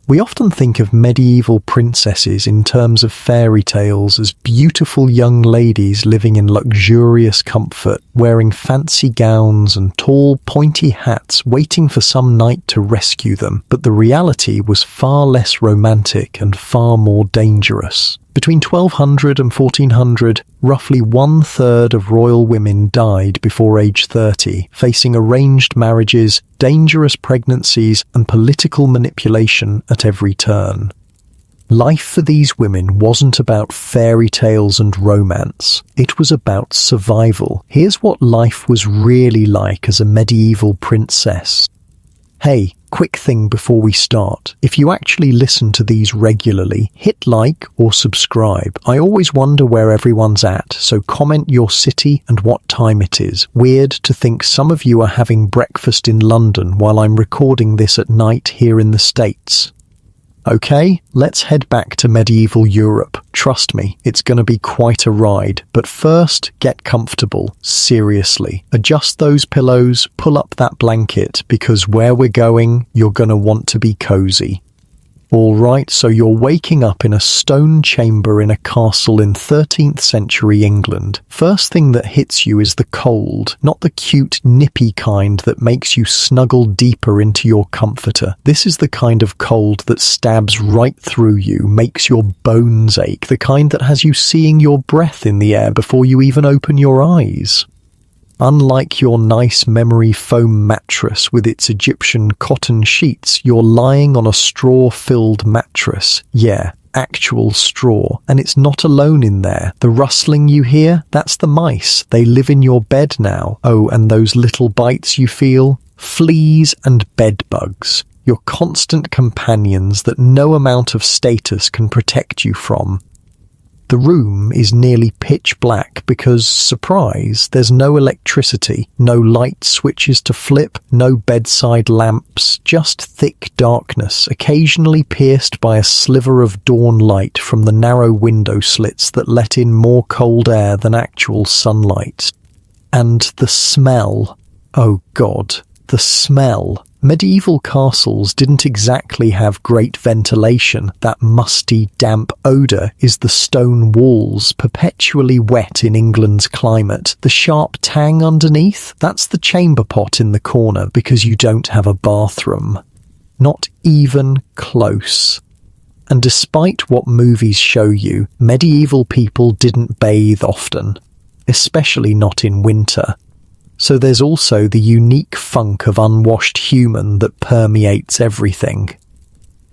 We often think of medieval princesses in terms of fairy tales as beautiful young ladies living in luxurious comfort, wearing fancy gowns and tall, pointy hats, waiting for some knight to rescue them. But the reality was far less romantic and far more dangerous. Between 1200 and 1400, roughly 1/3 of royal women died before age 30, facing arranged marriages, dangerous pregnancies, and political manipulation at every turn. Life for these women wasn't about fairy tales and romance. It was about survival. Here's what life was really like as a medieval princess. Hey, quick thing before we start. If you actually listen to these regularly, hit like or subscribe. I always wonder where everyone's at, so comment your city and what time it is. Weird to think some of you are having breakfast in London while I'm recording this at night here in the States. Okay, let's head back to medieval Europe. Trust me, it's going to be quite a ride. But first, get comfortable. Seriously. Adjust those pillows, pull up that blanket, because where we're going, you're going to want to be cozy. Alright, so you're waking up in a stone chamber in a castle in 13th century England. First thing that hits you is the cold, not the cute, nippy kind that makes you snuggle deeper into your comforter. This is the kind of cold that stabs right through you, makes your bones ache, the kind that has you seeing your breath in the air before you even open your eyes. Unlike your nice memory foam mattress with its Egyptian cotton sheets, you're lying on a straw-filled mattress. Yeah, actual straw. And it's not alone in there. The rustling you hear? That's the mice. They live in your bed now. Oh, and those little bites you feel? Fleas and bed bugs. Your constant companions that no amount of status can protect you from. The room is nearly pitch black because, surprise, there's no electricity, no light switches to flip, no bedside lamps, just thick darkness, occasionally pierced by a sliver of dawn light from the narrow window slits that let in more cold air than actual sunlight. And the smell. Oh God, the smell. Medieval castles didn't exactly have great ventilation. That musty, damp odour is the stone walls, perpetually wet in England's climate. The sharp tang underneath? That's the chamber pot in the corner because you don't have a bathroom. Not even close. And despite what movies show you, medieval people didn't bathe often, especially not in winter. So there's also the unique funk of unwashed human that permeates everything.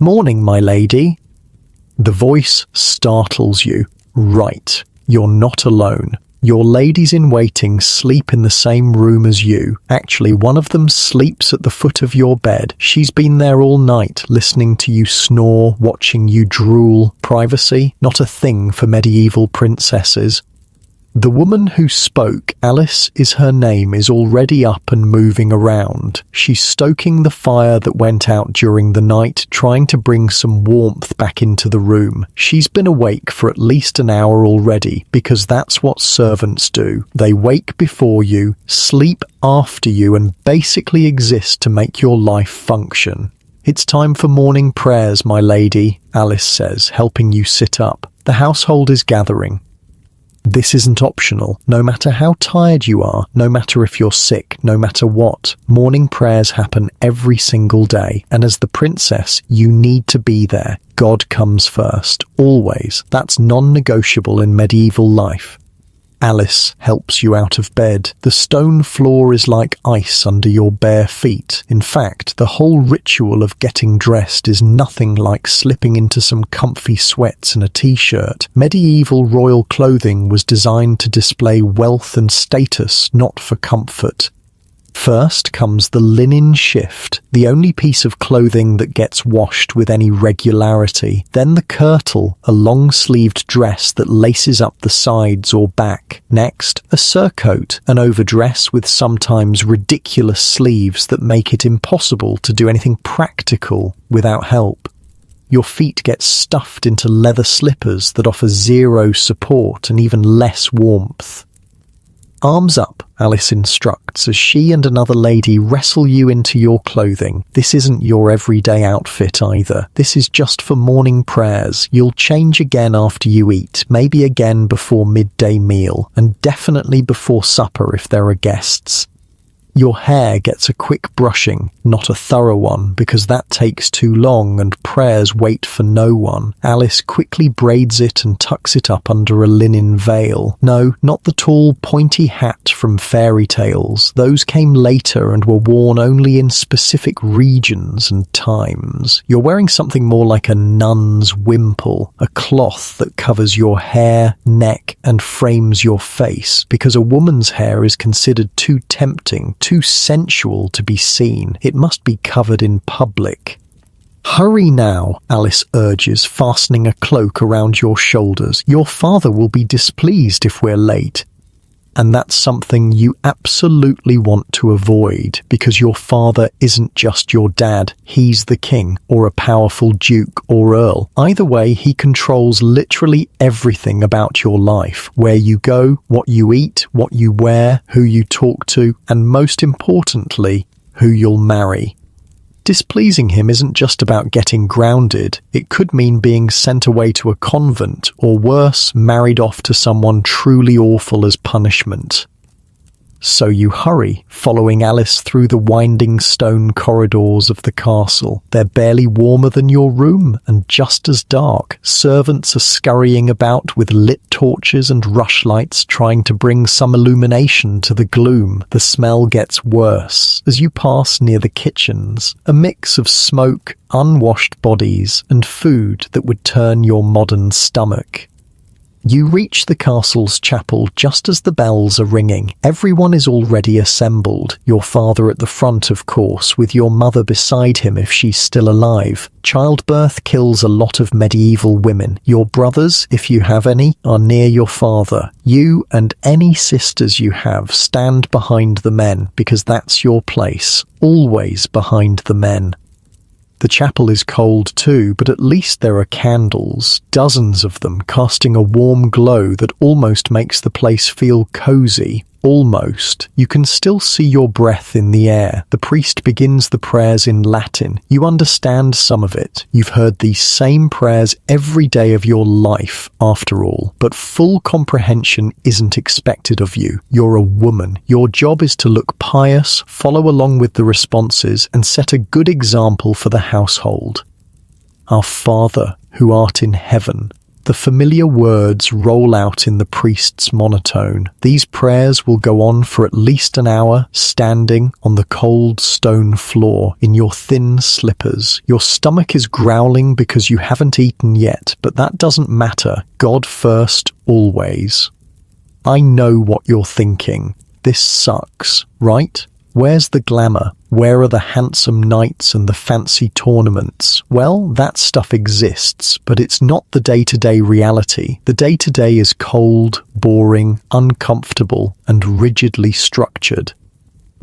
Morning, my lady. The voice startles you. Right, you're not alone. Your ladies in waiting sleep in the same room as you. Actually, one of them sleeps at the foot of your bed. She's been there all night, listening to you snore, watching you drool. Privacy, not a thing for medieval princesses. The woman who spoke, Alice is her name, is already up and moving around. She's stoking the fire that went out during the night, trying to bring some warmth back into the room. She's been awake for at least an hour already, because that's what servants do. They wake before you, sleep after you, and basically exist to make your life function. It's time for morning prayers, my lady, Alice says, helping you sit up. The household is gathering. This isn't optional. No matter how tired you are, no matter if you're sick, no matter what, morning prayers happen every single day. And as the princess, you need to be there. God comes first, always. That's non-negotiable in medieval life. Alice helps you out of bed. The stone floor is like ice under your bare feet. In fact, the whole ritual of getting dressed is nothing like slipping into some comfy sweats and a t-shirt. Medieval royal clothing was designed to display wealth and status, not for comfort. First comes the linen shift, the only piece of clothing that gets washed with any regularity. Then the kirtle, a long-sleeved dress that laces up the sides or back. Next, a surcoat, an overdress with sometimes ridiculous sleeves that make it impossible to do anything practical without help. Your feet get stuffed into leather slippers that offer zero support and even less warmth. "Arms up," Alice instructs as she and another lady wrestle you into your clothing. This isn't your everyday outfit either. This is just for morning prayers. You'll change again after you eat, maybe again before midday meal, and definitely before supper if there are guests. Your hair gets a quick brushing, not a thorough one, because that takes too long and prayers wait for no one. Alice quickly braids it and tucks it up under a linen veil. No, not the tall, pointy hat from fairy tales. Those came later and were worn only in specific regions and times. You're wearing something more like a nun's wimple, a cloth that covers your hair, neck, and frames your face, because a woman's hair is considered too tempting, too sensual to be seen. It must be covered in public. "Hurry now," Alice urges, fastening a cloak around your shoulders. "Your father will be displeased if we're late." And that's something you absolutely want to avoid, because your father isn't just your dad. He's the king, or a powerful duke or earl. Either way, he controls literally everything about your life. Where you go, what you eat, what you wear, who you talk to, and most importantly, who you'll marry. Displeasing him isn't just about getting grounded. It could mean being sent away to a convent, or worse, married off to someone truly awful as punishment. So you hurry, following Alice through the winding stone corridors of the castle. They're barely warmer than your room, and just as dark. Servants are scurrying about with lit torches and rushlights, trying to bring some illumination to the gloom. The smell gets worse as you pass near the kitchens, a mix of smoke, unwashed bodies, and food that would turn your modern stomach. You reach the castle's chapel just as the bells are ringing. Everyone is already assembled. Your father at the front, of course, with your mother beside him if she's still alive. Childbirth kills a lot of medieval women. Your brothers, if you have any, are near your father. You and any sisters you have stand behind the men, because that's your place. Always behind the men. The chapel is cold too, but at least there are candles, dozens of them, casting a warm glow that almost makes the place feel cozy. Almost. You can still see your breath in the air. The priest begins the prayers in Latin. You understand some of it. You've heard these same prayers every day of your life, after all. But full comprehension isn't expected of you. You're a woman. Your job is to look pious, follow along with the responses, and set a good example for the household. Our Father, who art in heaven. The familiar words roll out in the priest's monotone. These prayers will go on for at least an hour, standing on the cold stone floor in your thin slippers. Your stomach is growling because you haven't eaten yet, but that doesn't matter. God first, always. I know what you're thinking. This sucks, right? Where's the glamour? Where are the handsome knights and the fancy tournaments? Well, that stuff exists, but it's not the day-to-day reality. The day-to-day is cold, boring, uncomfortable, and rigidly structured.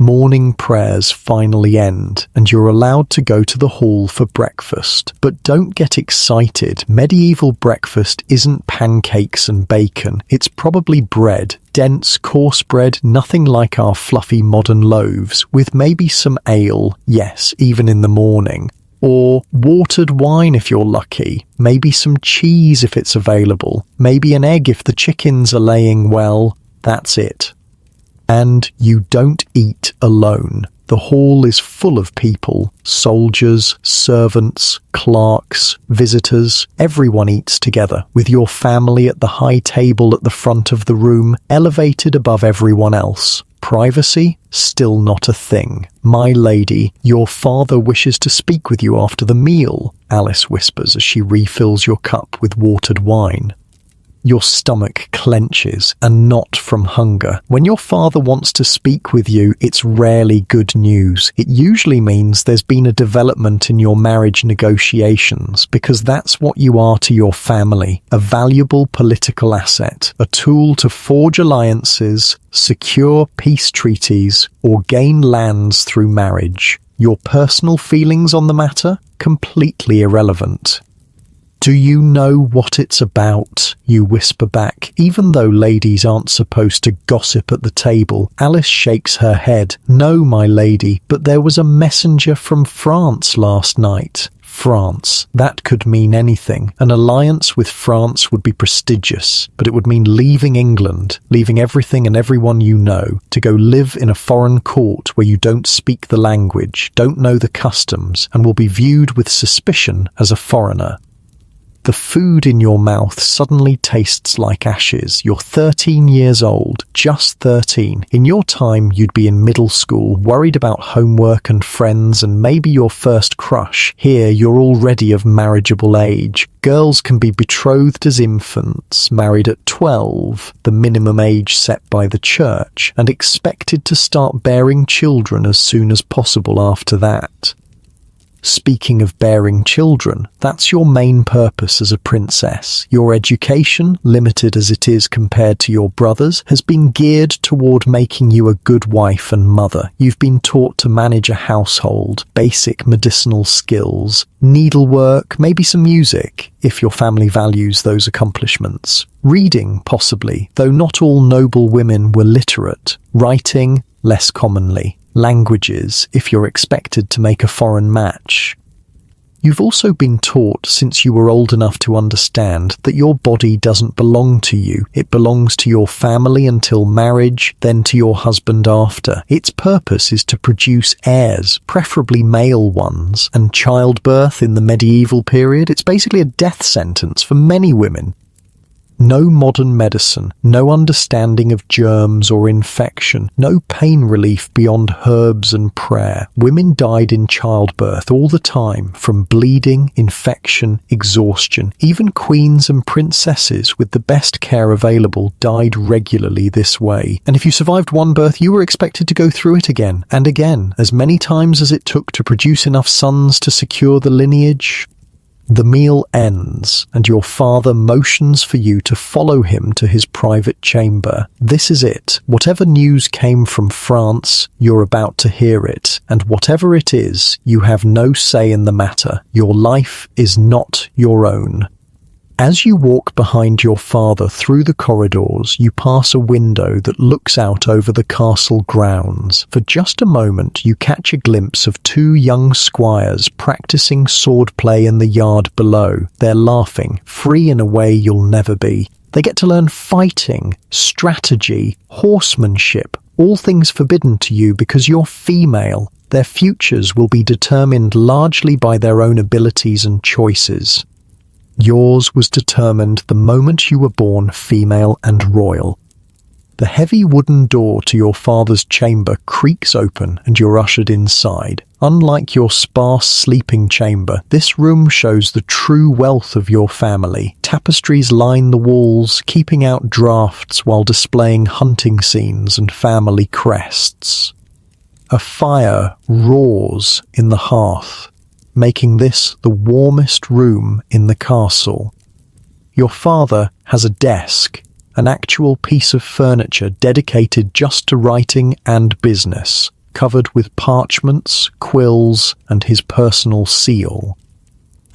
Morning prayers finally end, and you're allowed to go to the hall for breakfast. But don't get excited. Medieval breakfast isn't pancakes and bacon. It's probably bread. Dense, coarse bread, nothing like our fluffy modern loaves, with maybe some ale, yes, even in the morning. Or watered wine if you're lucky, maybe some cheese if it's available, maybe an egg if the chickens are laying well. That's it. And you don't eat alone. The hall is full of people, soldiers, servants, clerks, visitors. Everyone eats together, with your family at the high table at the front of the room, elevated above everyone else. Privacy? Still not a thing. "My lady, your father wishes to speak with you after the meal," Alice whispers as she refills your cup with watered wine. Your stomach clenches, and not from hunger. When your father wants to speak with you, it's rarely good news. It usually means there's been a development in your marriage negotiations, because that's what you are to your family. A valuable political asset, a tool to forge alliances, secure peace treaties, or gain lands through marriage. Your personal feelings on the matter? Completely irrelevant. "Do you know what it's about?" you whisper back. Even though ladies aren't supposed to gossip at the table, Alice shakes her head. "No, my lady, but there was a messenger from France last night." France. That could mean anything. An alliance with France would be prestigious, but it would mean leaving England, leaving everything and everyone you know, to go live in a foreign court where you don't speak the language, don't know the customs, and will be viewed with suspicion as a foreigner. The food in your mouth suddenly tastes like ashes. You're 13 years old, just 13. In your time, you'd be in middle school, worried about homework and friends and maybe your first crush. Here, you're already of marriageable age. Girls can be betrothed as infants, married at 12, the minimum age set by the church, and expected to start bearing children as soon as possible after that. Speaking of bearing children, that's your main purpose as a princess. Your education, limited as it is compared to your brothers, has been geared toward making you a good wife and mother. You've been taught to manage a household, basic medicinal skills, needlework, maybe some music, if your family values those accomplishments. Reading, possibly, though not all noble women were literate. Writing, less commonly. Languages, if you're expected to make a foreign match. You've also been taught since you were old enough to understand that your body doesn't belong to you. It belongs to your family until marriage, then to your husband after. Its purpose is to produce heirs, preferably male ones, and childbirth in the medieval period, it's basically a death sentence for many women. No modern medicine, no understanding of germs or infection, no pain relief beyond herbs and prayer. Women died in childbirth all the time, from bleeding, infection, exhaustion. Even queens and princesses with the best care available died regularly this way. And if you survived one birth, you were expected to go through it again and again, as many times as it took to produce enough sons to secure the lineage. The meal ends, and your father motions for you to follow him to his private chamber. This is it. Whatever news came from France, you're about to hear it. And whatever it is, you have no say in the matter. Your life is not your own. As you walk behind your father through the corridors, you pass a window that looks out over the castle grounds. For just a moment, you catch a glimpse of two young squires practicing swordplay in the yard below. They're laughing, free in a way you'll never be. They get to learn fighting, strategy, horsemanship, all things forbidden to you because you're female. Their futures will be determined largely by their own abilities and choices. Yours was determined the moment you were born female and royal. The heavy wooden door to your father's chamber creaks open and you're ushered inside. Unlike your sparse sleeping chamber, this room shows the true wealth of your family. Tapestries line the walls, keeping out drafts while displaying hunting scenes and family crests. A fire roars in the hearth, making this the warmest room in the castle. Your father has a desk, an actual piece of furniture dedicated just to writing and business, covered with parchments, quills, and his personal seal.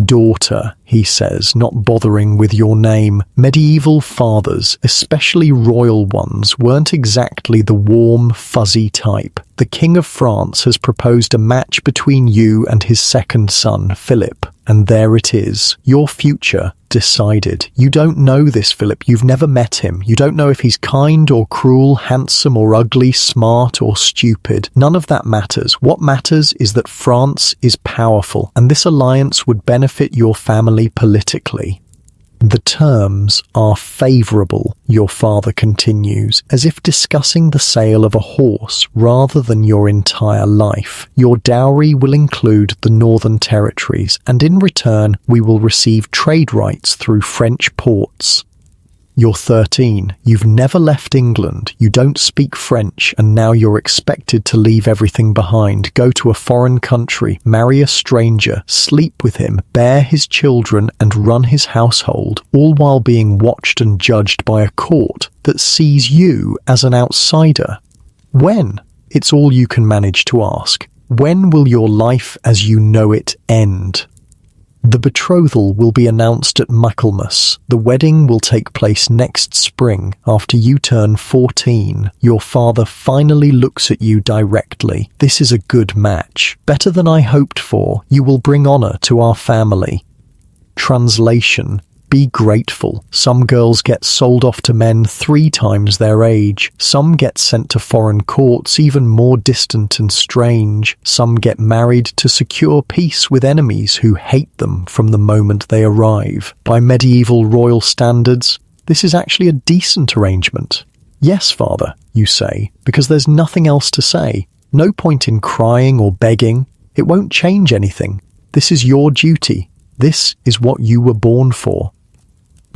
"Daughter," he says, not bothering with your name. Medieval fathers, especially royal ones, weren't exactly the warm, fuzzy type. The King of France has proposed a match between you and his second son, Philip. And there it is, your future decided. You don't know this Philip, you've never met him. You don't know if he's kind or cruel, handsome or ugly, smart or stupid. None of that matters. What matters is that France is powerful, and this alliance would benefit your family politically. The terms are favourable, your father continues, as if discussing the sale of a horse rather than your entire life. Your dowry will include the Northern Territories, and in return we will receive trade rights through French ports. You're 13, you've never left England, you don't speak French, and now you're expected to leave everything behind, go to a foreign country, marry a stranger, sleep with him, bear his children, and run his household, all while being watched and judged by a court that sees you as an outsider. When? It's all you can manage to ask. When will your life as you know it end? The betrothal will be announced at Michaelmas. The wedding will take place next spring after you turn 14. Your father finally looks at you directly. This is a good match. Better than I hoped for. You will bring honor to our family. Translation: be grateful. Some girls get sold off to men 3 times their age. Some get sent to foreign courts even more distant and strange. Some get married to secure peace with enemies who hate them from the moment they arrive. By medieval royal standards, this is actually a decent arrangement. Yes, father, you say, because there's nothing else to say. No point in crying or begging. It won't change anything. This is your duty. This is what you were born for.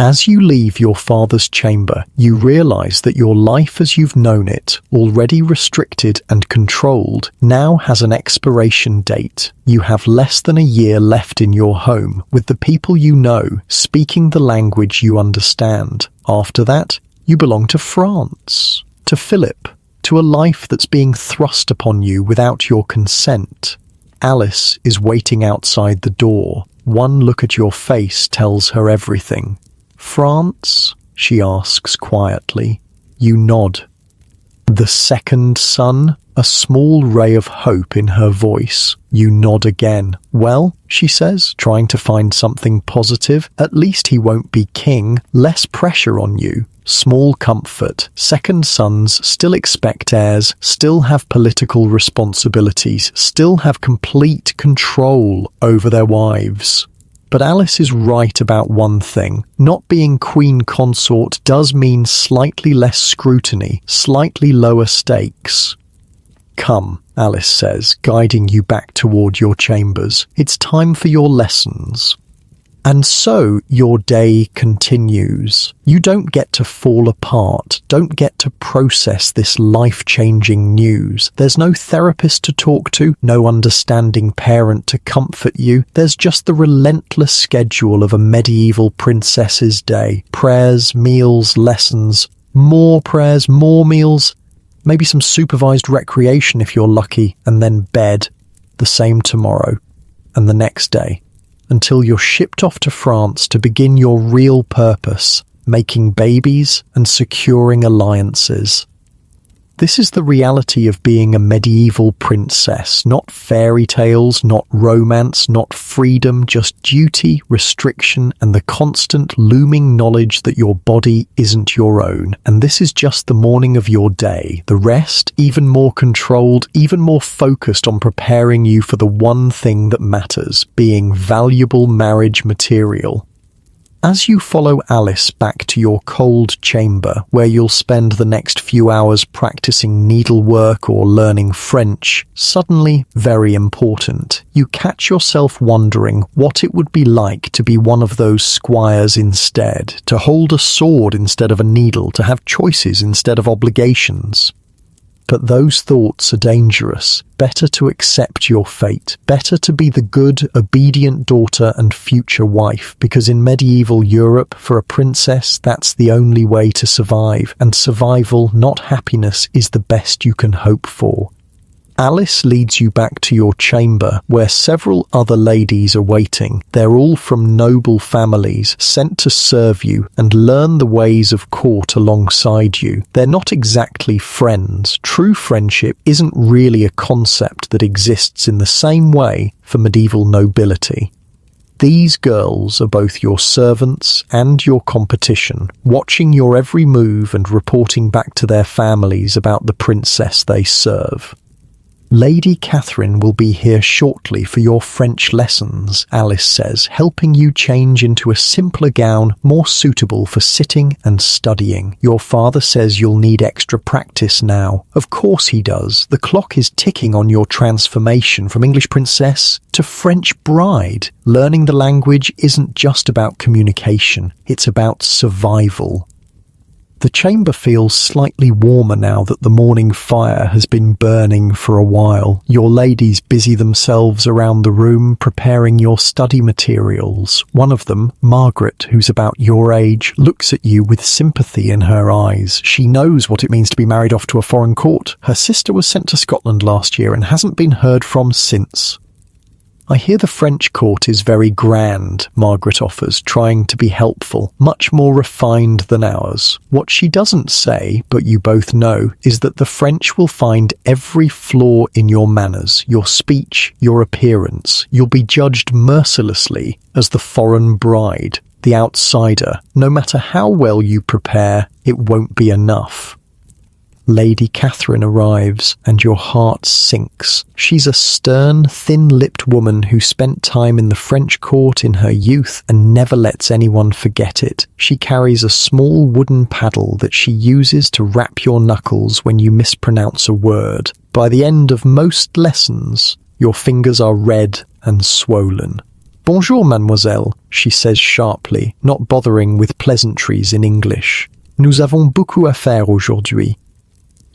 As you leave your father's chamber, you realize that your life as you've known it, already restricted and controlled, now has an expiration date. You have less than a year left in your home, with the people you know, speaking the language you understand. After that, you belong to France, to Philip, to a life that's being thrust upon you without your consent. Alice is waiting outside the door. One look at your face tells her everything. France? She asks quietly. You nod. The second son? A small ray of hope in her voice. You nod again. Well, she says, trying to find something positive. At least he won't be king. Less pressure on you. Small comfort. Second sons still expect heirs, still have political responsibilities, still have complete control over their wives. But Alice is right about one thing. Not being queen consort does mean slightly less scrutiny, slightly lower stakes. Come, Alice says, guiding you back toward your chambers. It's time for your lessons. And so your day continues. You don't get to fall apart, don't get to process this life-changing news. There's no therapist to talk to, no understanding parent to comfort you. There's just the relentless schedule of a medieval princess's day. Prayers, meals, lessons, more prayers, more meals, maybe some supervised recreation if you're lucky, and then bed. The same tomorrow, and the next day. Until you're shipped off to France to begin your real purpose, making babies and securing alliances. This is the reality of being a medieval princess, not fairy tales, not romance, not freedom, just duty, restriction, and the constant looming knowledge that your body isn't your own. And this is just the morning of your day. The rest, even more controlled, even more focused on preparing you for the one thing that matters, being valuable marriage material. As you follow Alice back to your cold chamber, where you'll spend the next few hours practicing needlework or learning French, suddenly, very important, you catch yourself wondering what it would be like to be one of those squires instead, to hold a sword instead of a needle, to have choices instead of obligations. But those thoughts are dangerous. Better to accept your fate. Better to be the good, obedient daughter and future wife, because in medieval Europe, for a princess, that's the only way to survive, and survival, not happiness, is the best you can hope for. Alice leads you back to your chamber, where several other ladies are waiting. They're all from noble families, sent to serve you and learn the ways of court alongside you. They're not exactly friends. True friendship isn't really a concept that exists in the same way for medieval nobility. These girls are both your servants and your competition, watching your every move and reporting back to their families about the princess they serve. Lady Catherine will be here shortly for your French lessons, Alice says, helping you change into a simpler gown more suitable for sitting and studying. Your father says you'll need extra practice now. Of course he does. The clock is ticking on your transformation from English princess to French bride. Learning the language isn't just about communication, it's about survival. The chamber feels slightly warmer now that the morning fire has been burning for a while. Your ladies busy themselves around the room preparing your study materials. One of them, Margaret, who's about your age, looks at you with sympathy in her eyes. She knows what it means to be married off to a foreign court. Her sister was sent to Scotland last year and hasn't been heard from since. I hear the French court is very grand, Margaret offers, trying to be helpful, much more refined than ours. What she doesn't say, but you both know, is that the French will find every flaw in your manners, your speech, your appearance. You'll be judged mercilessly as the foreign bride, the outsider. No matter how well you prepare, it won't be enough. Lady Catherine arrives, and your heart sinks. She's a stern, thin-lipped woman who spent time in the French court in her youth and never lets anyone forget it. She carries a small wooden paddle that she uses to rap your knuckles when you mispronounce a word. By the end of most lessons, your fingers are red and swollen. "Bonjour, mademoiselle," she says sharply, not bothering with pleasantries in English. "Nous avons beaucoup à faire aujourd'hui."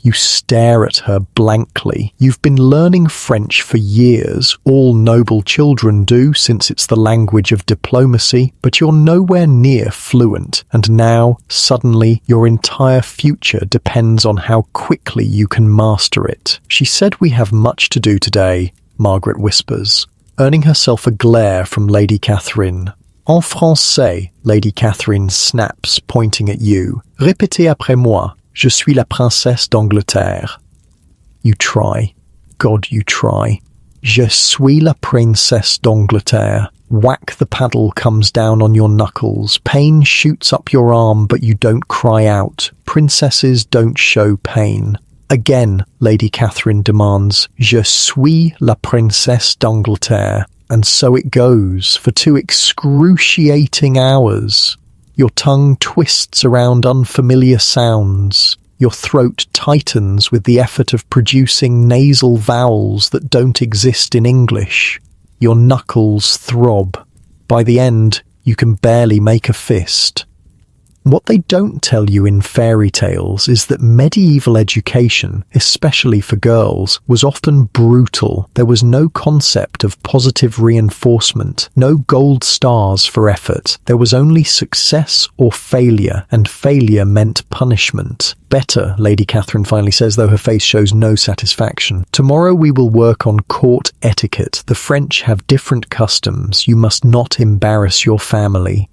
You stare at her blankly. You've been learning French for years. All noble children do, since it's the language of diplomacy, but you're nowhere near fluent. And now, suddenly, your entire future depends on how quickly you can master it. "She said we have much to do today," Margaret whispers, earning herself a glare from Lady Catherine. "En français," Lady Catherine snaps, pointing at you. "Répétez après moi. Je suis la princesse d'Angleterre." You try. God, you try. Je suis la princesse d'Angleterre. Whack, the paddle comes down on your knuckles. Pain shoots up your arm, but you don't cry out. Princesses don't show pain. Again, Lady Catherine demands, "Je suis la princesse d'Angleterre." And so it goes, for 2 excruciating hours. Your tongue twists around unfamiliar sounds. Your throat tightens with the effort of producing nasal vowels that don't exist in English. Your knuckles throb. By the end, you can barely make a fist. What they don't tell you in fairy tales is that medieval education, especially for girls, was often brutal. There was no concept of positive reinforcement, no gold stars for effort. There was only success or failure, and failure meant punishment. "Better," Lady Catherine finally says, though her face shows no satisfaction. "Tomorrow we will work on court etiquette. The French have different customs. You must not embarrass your family."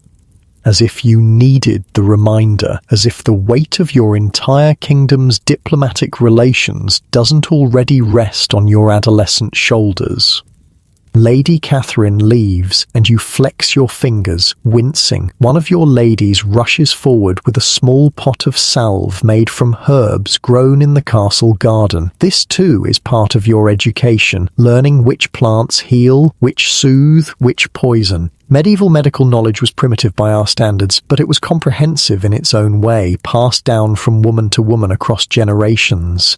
As if you needed the reminder, as if the weight of your entire kingdom's diplomatic relations doesn't already rest on your adolescent shoulders. Lady Catherine leaves, and you flex your fingers, wincing. One of your ladies rushes forward with a small pot of salve made from herbs grown in the castle garden. This too is part of your education, learning which plants heal, which soothe, which poison. Medieval medical knowledge was primitive by our standards, but it was comprehensive in its own way, passed down from woman to woman across generations.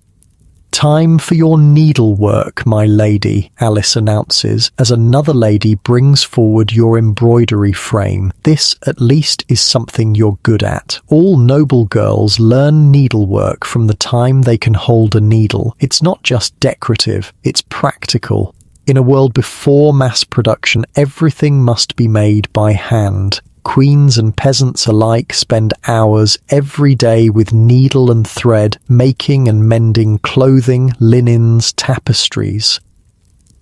"Time for your needlework, my lady," Alice announces, as another lady brings forward your embroidery frame. "This, at least, is something you're good at. All noble girls learn needlework from the time they can hold a needle. It's not just decorative, it's practical. In a world before mass production, everything must be made by hand. Queens and peasants alike spend hours every day with needle and thread, making and mending clothing, linens, tapestries.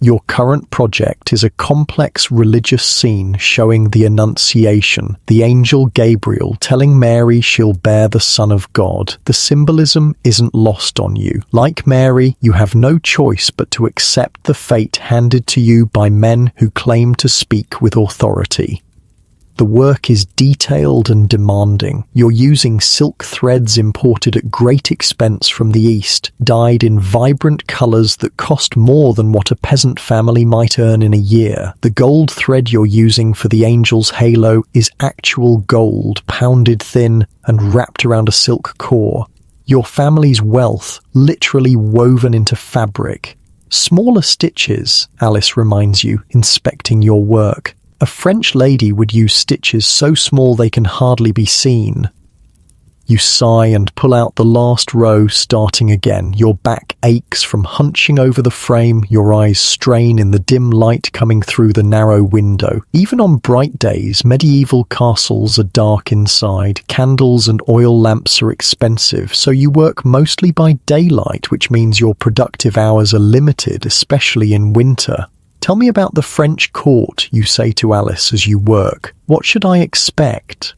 Your current project is a complex religious scene showing the Annunciation, the angel Gabriel telling Mary she'll bear the Son of God. The symbolism isn't lost on you. Like Mary, you have no choice but to accept the fate handed to you by men who claim to speak with authority. The work is detailed and demanding. You're using silk threads imported at great expense from the East, dyed in vibrant colours that cost more than what a peasant family might earn in a year. The gold thread you're using for the angel's halo is actual gold, pounded thin and wrapped around a silk core. Your family's wealth, literally woven into fabric. Smaller stitches, Alice reminds you, inspecting your work. A French lady would use stitches so small they can hardly be seen. You sigh and pull out the last row, starting again. Your back aches from hunching over the frame, your eyes strain in the dim light coming through the narrow window. Even on bright days, medieval castles are dark inside. Candles and oil lamps are expensive, so you work mostly by daylight, which means your productive hours are limited, especially in winter. Tell me about the French court, you say to Alice as you work. What should I expect?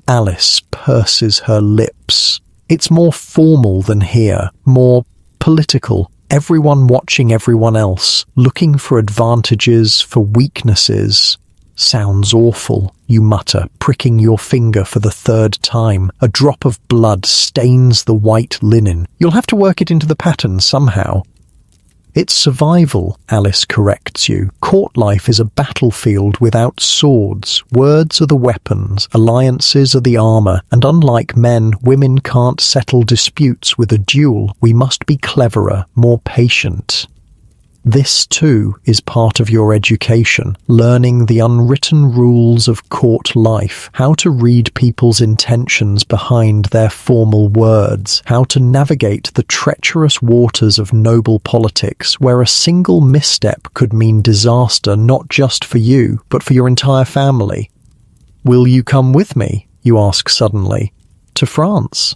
Alice purses her lips. It's more formal than here, more political. Everyone watching everyone else, looking for advantages, for weaknesses. Sounds awful, you mutter, pricking your finger for the third time. A drop of blood stains the white linen. You'll have to work it into the pattern somehow. It's survival, Alice corrects you. Court life is a battlefield without swords. Words are the weapons, alliances are the armor, and unlike men, women can't settle disputes with a duel. We must be cleverer, more patient. This, too, is part of your education, learning the unwritten rules of court life, how to read people's intentions behind their formal words, how to navigate the treacherous waters of noble politics, where a single misstep could mean disaster not just for you, but for your entire family. Will you come with me, you ask suddenly, to France?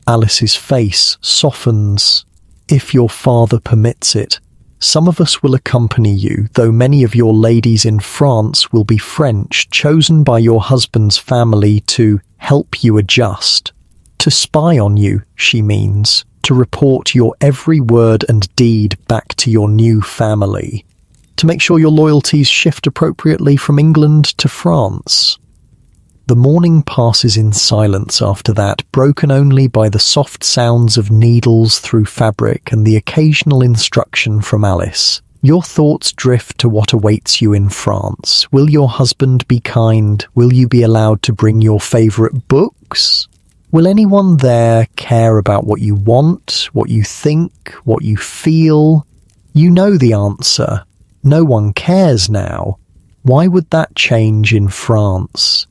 Alice's face softens. If your father permits it. Some of us will accompany you, though many of your ladies in France will be French, chosen by your husband's family to help you adjust. To spy on you, she means, to report your every word and deed back to your new family. To make sure your loyalties shift appropriately from England to France. The morning passes in silence after that, broken only by the soft sounds of needles through fabric and the occasional instruction from Alice. Your thoughts drift to what awaits you in France. Will your husband be kind? Will you be allowed to bring your favourite books? Will anyone there care about what you want, what you think, what you feel? You know the answer. No one cares now. Why would that change in France?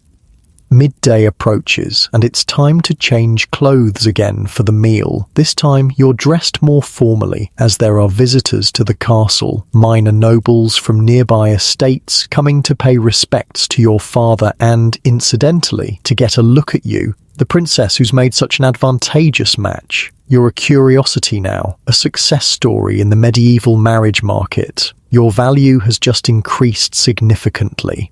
Midday approaches, and it's time to change clothes again for the meal. This time you're dressed more formally, as there are visitors to the castle, minor nobles from nearby estates coming to pay respects to your father and, incidentally, to get a look at you, the princess who's made such an advantageous match. You're a curiosity now, a success story in the medieval marriage market. Your value has just increased significantly.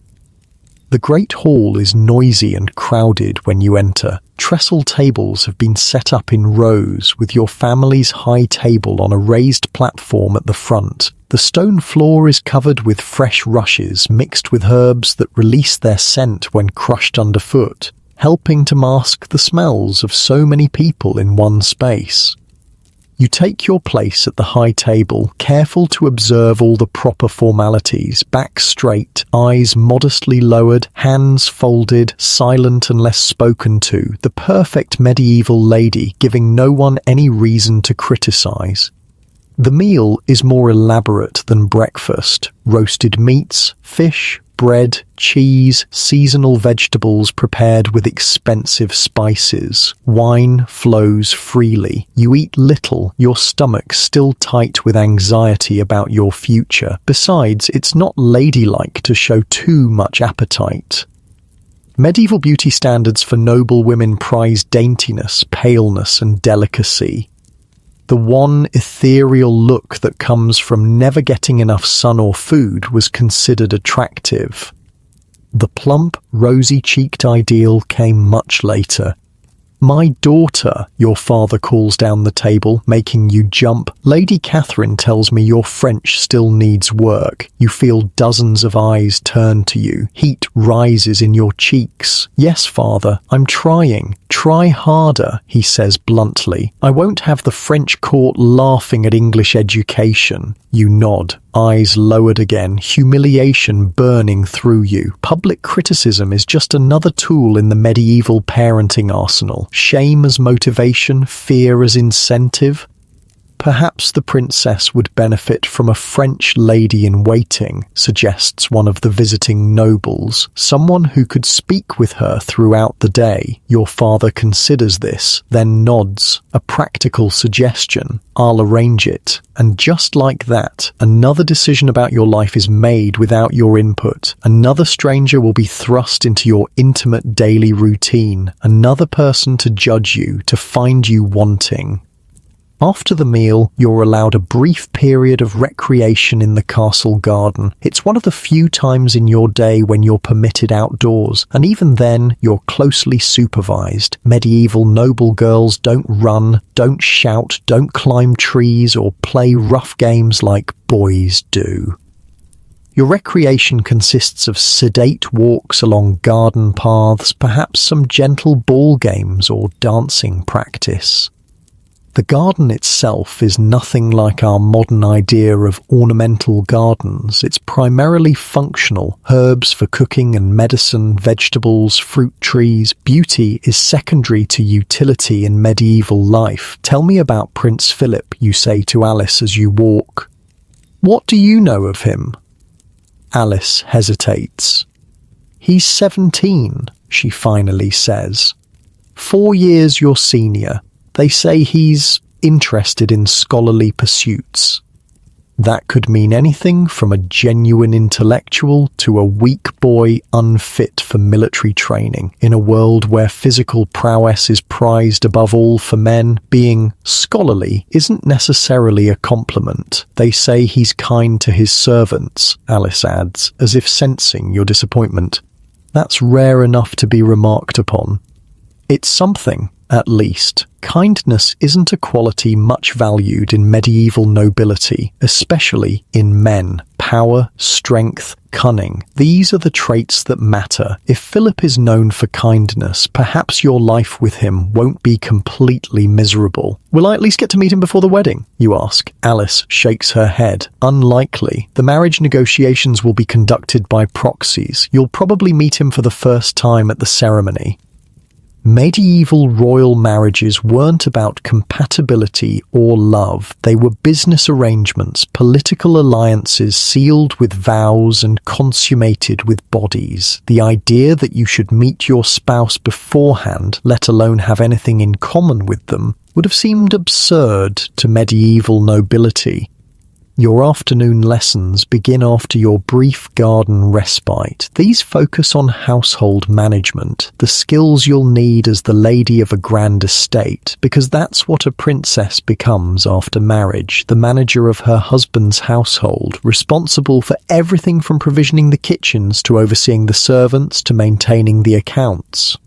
The great hall is noisy and crowded when you enter. Trestle tables have been set up in rows, with your family's high table on a raised platform at the front. The stone floor is covered with fresh rushes mixed with herbs that release their scent when crushed underfoot, helping to mask the smells of so many people in one space. You take your place at the high table, careful to observe all the proper formalities, back straight, eyes modestly lowered, hands folded, silent unless spoken to, the perfect medieval lady, giving no one any reason to criticize. The meal is more elaborate than breakfast. Roasted meats, fish, bread, cheese, seasonal vegetables prepared with expensive spices. Wine flows freely. You eat little, your stomach still tight with anxiety about your future. Besides, it's not ladylike to show too much appetite. Medieval beauty standards for noble women prize daintiness, paleness, and delicacy. The one ethereal look that comes from never getting enough sun or food was considered attractive. The plump, rosy-cheeked ideal came much later. "My daughter," your father calls down the table, making you jump. "Lady Catherine tells me your French still needs work." You feel dozens of eyes turn to you. Heat rises in your cheeks. "Yes, father, I'm trying. Try harder," he says bluntly. "I won't have the French court laughing at English education." You nod, eyes lowered again, humiliation burning through you. Public criticism is just another tool in the medieval parenting arsenal. Shame as motivation, fear as incentive. "Perhaps the princess would benefit from a French lady-in-waiting," suggests one of the visiting nobles, "someone who could speak with her throughout the day." Your father considers this, then nods. "A practical suggestion. I'll arrange it." And just like that, another decision about your life is made without your input. Another stranger will be thrust into your intimate daily routine. Another person to judge you, to find you wanting. After the meal, you're allowed a brief period of recreation in the castle garden. It's one of the few times in your day when you're permitted outdoors, and even then, you're closely supervised. Medieval noble girls don't run, don't shout, don't climb trees, or play rough games like boys do. Your recreation consists of sedate walks along garden paths, perhaps some gentle ball games or dancing practice. The garden itself is nothing like our modern idea of ornamental gardens. It's primarily functional. Herbs for cooking and medicine, vegetables, fruit trees. Beauty is secondary to utility in medieval life. Tell me about Prince Philip, you say to Alice as you walk. What do you know of him? Alice hesitates. He's 17, she finally says. 4 years your senior. They say he's interested in scholarly pursuits. That could mean anything from a genuine intellectual to a weak boy unfit for military training. In a world where physical prowess is prized above all for men, being scholarly isn't necessarily a compliment. They say he's kind to his servants, Alice adds, as if sensing your disappointment. That's rare enough to be remarked upon. It's something, at least. Kindness isn't a quality much valued in medieval nobility, especially in men. Power, strength, cunning. These are the traits that matter. If Philip is known for kindness, perhaps your life with him won't be completely miserable. Will I at least get to meet him before the wedding? You ask. Alice shakes her head. Unlikely. The marriage negotiations will be conducted by proxies. You'll probably meet him for the first time at the ceremony. Medieval royal marriages weren't about compatibility or love. They were business arrangements, political alliances sealed with vows and consummated with bodies. The idea that you should meet your spouse beforehand, let alone have anything in common with them, would have seemed absurd to medieval nobility. Your afternoon lessons begin after your brief garden respite. These focus on household management, the skills you'll need as the lady of a grand estate, because that's what a princess becomes after marriage, the manager of her husband's household, responsible for everything from provisioning the kitchens to overseeing the servants to maintaining the accounts.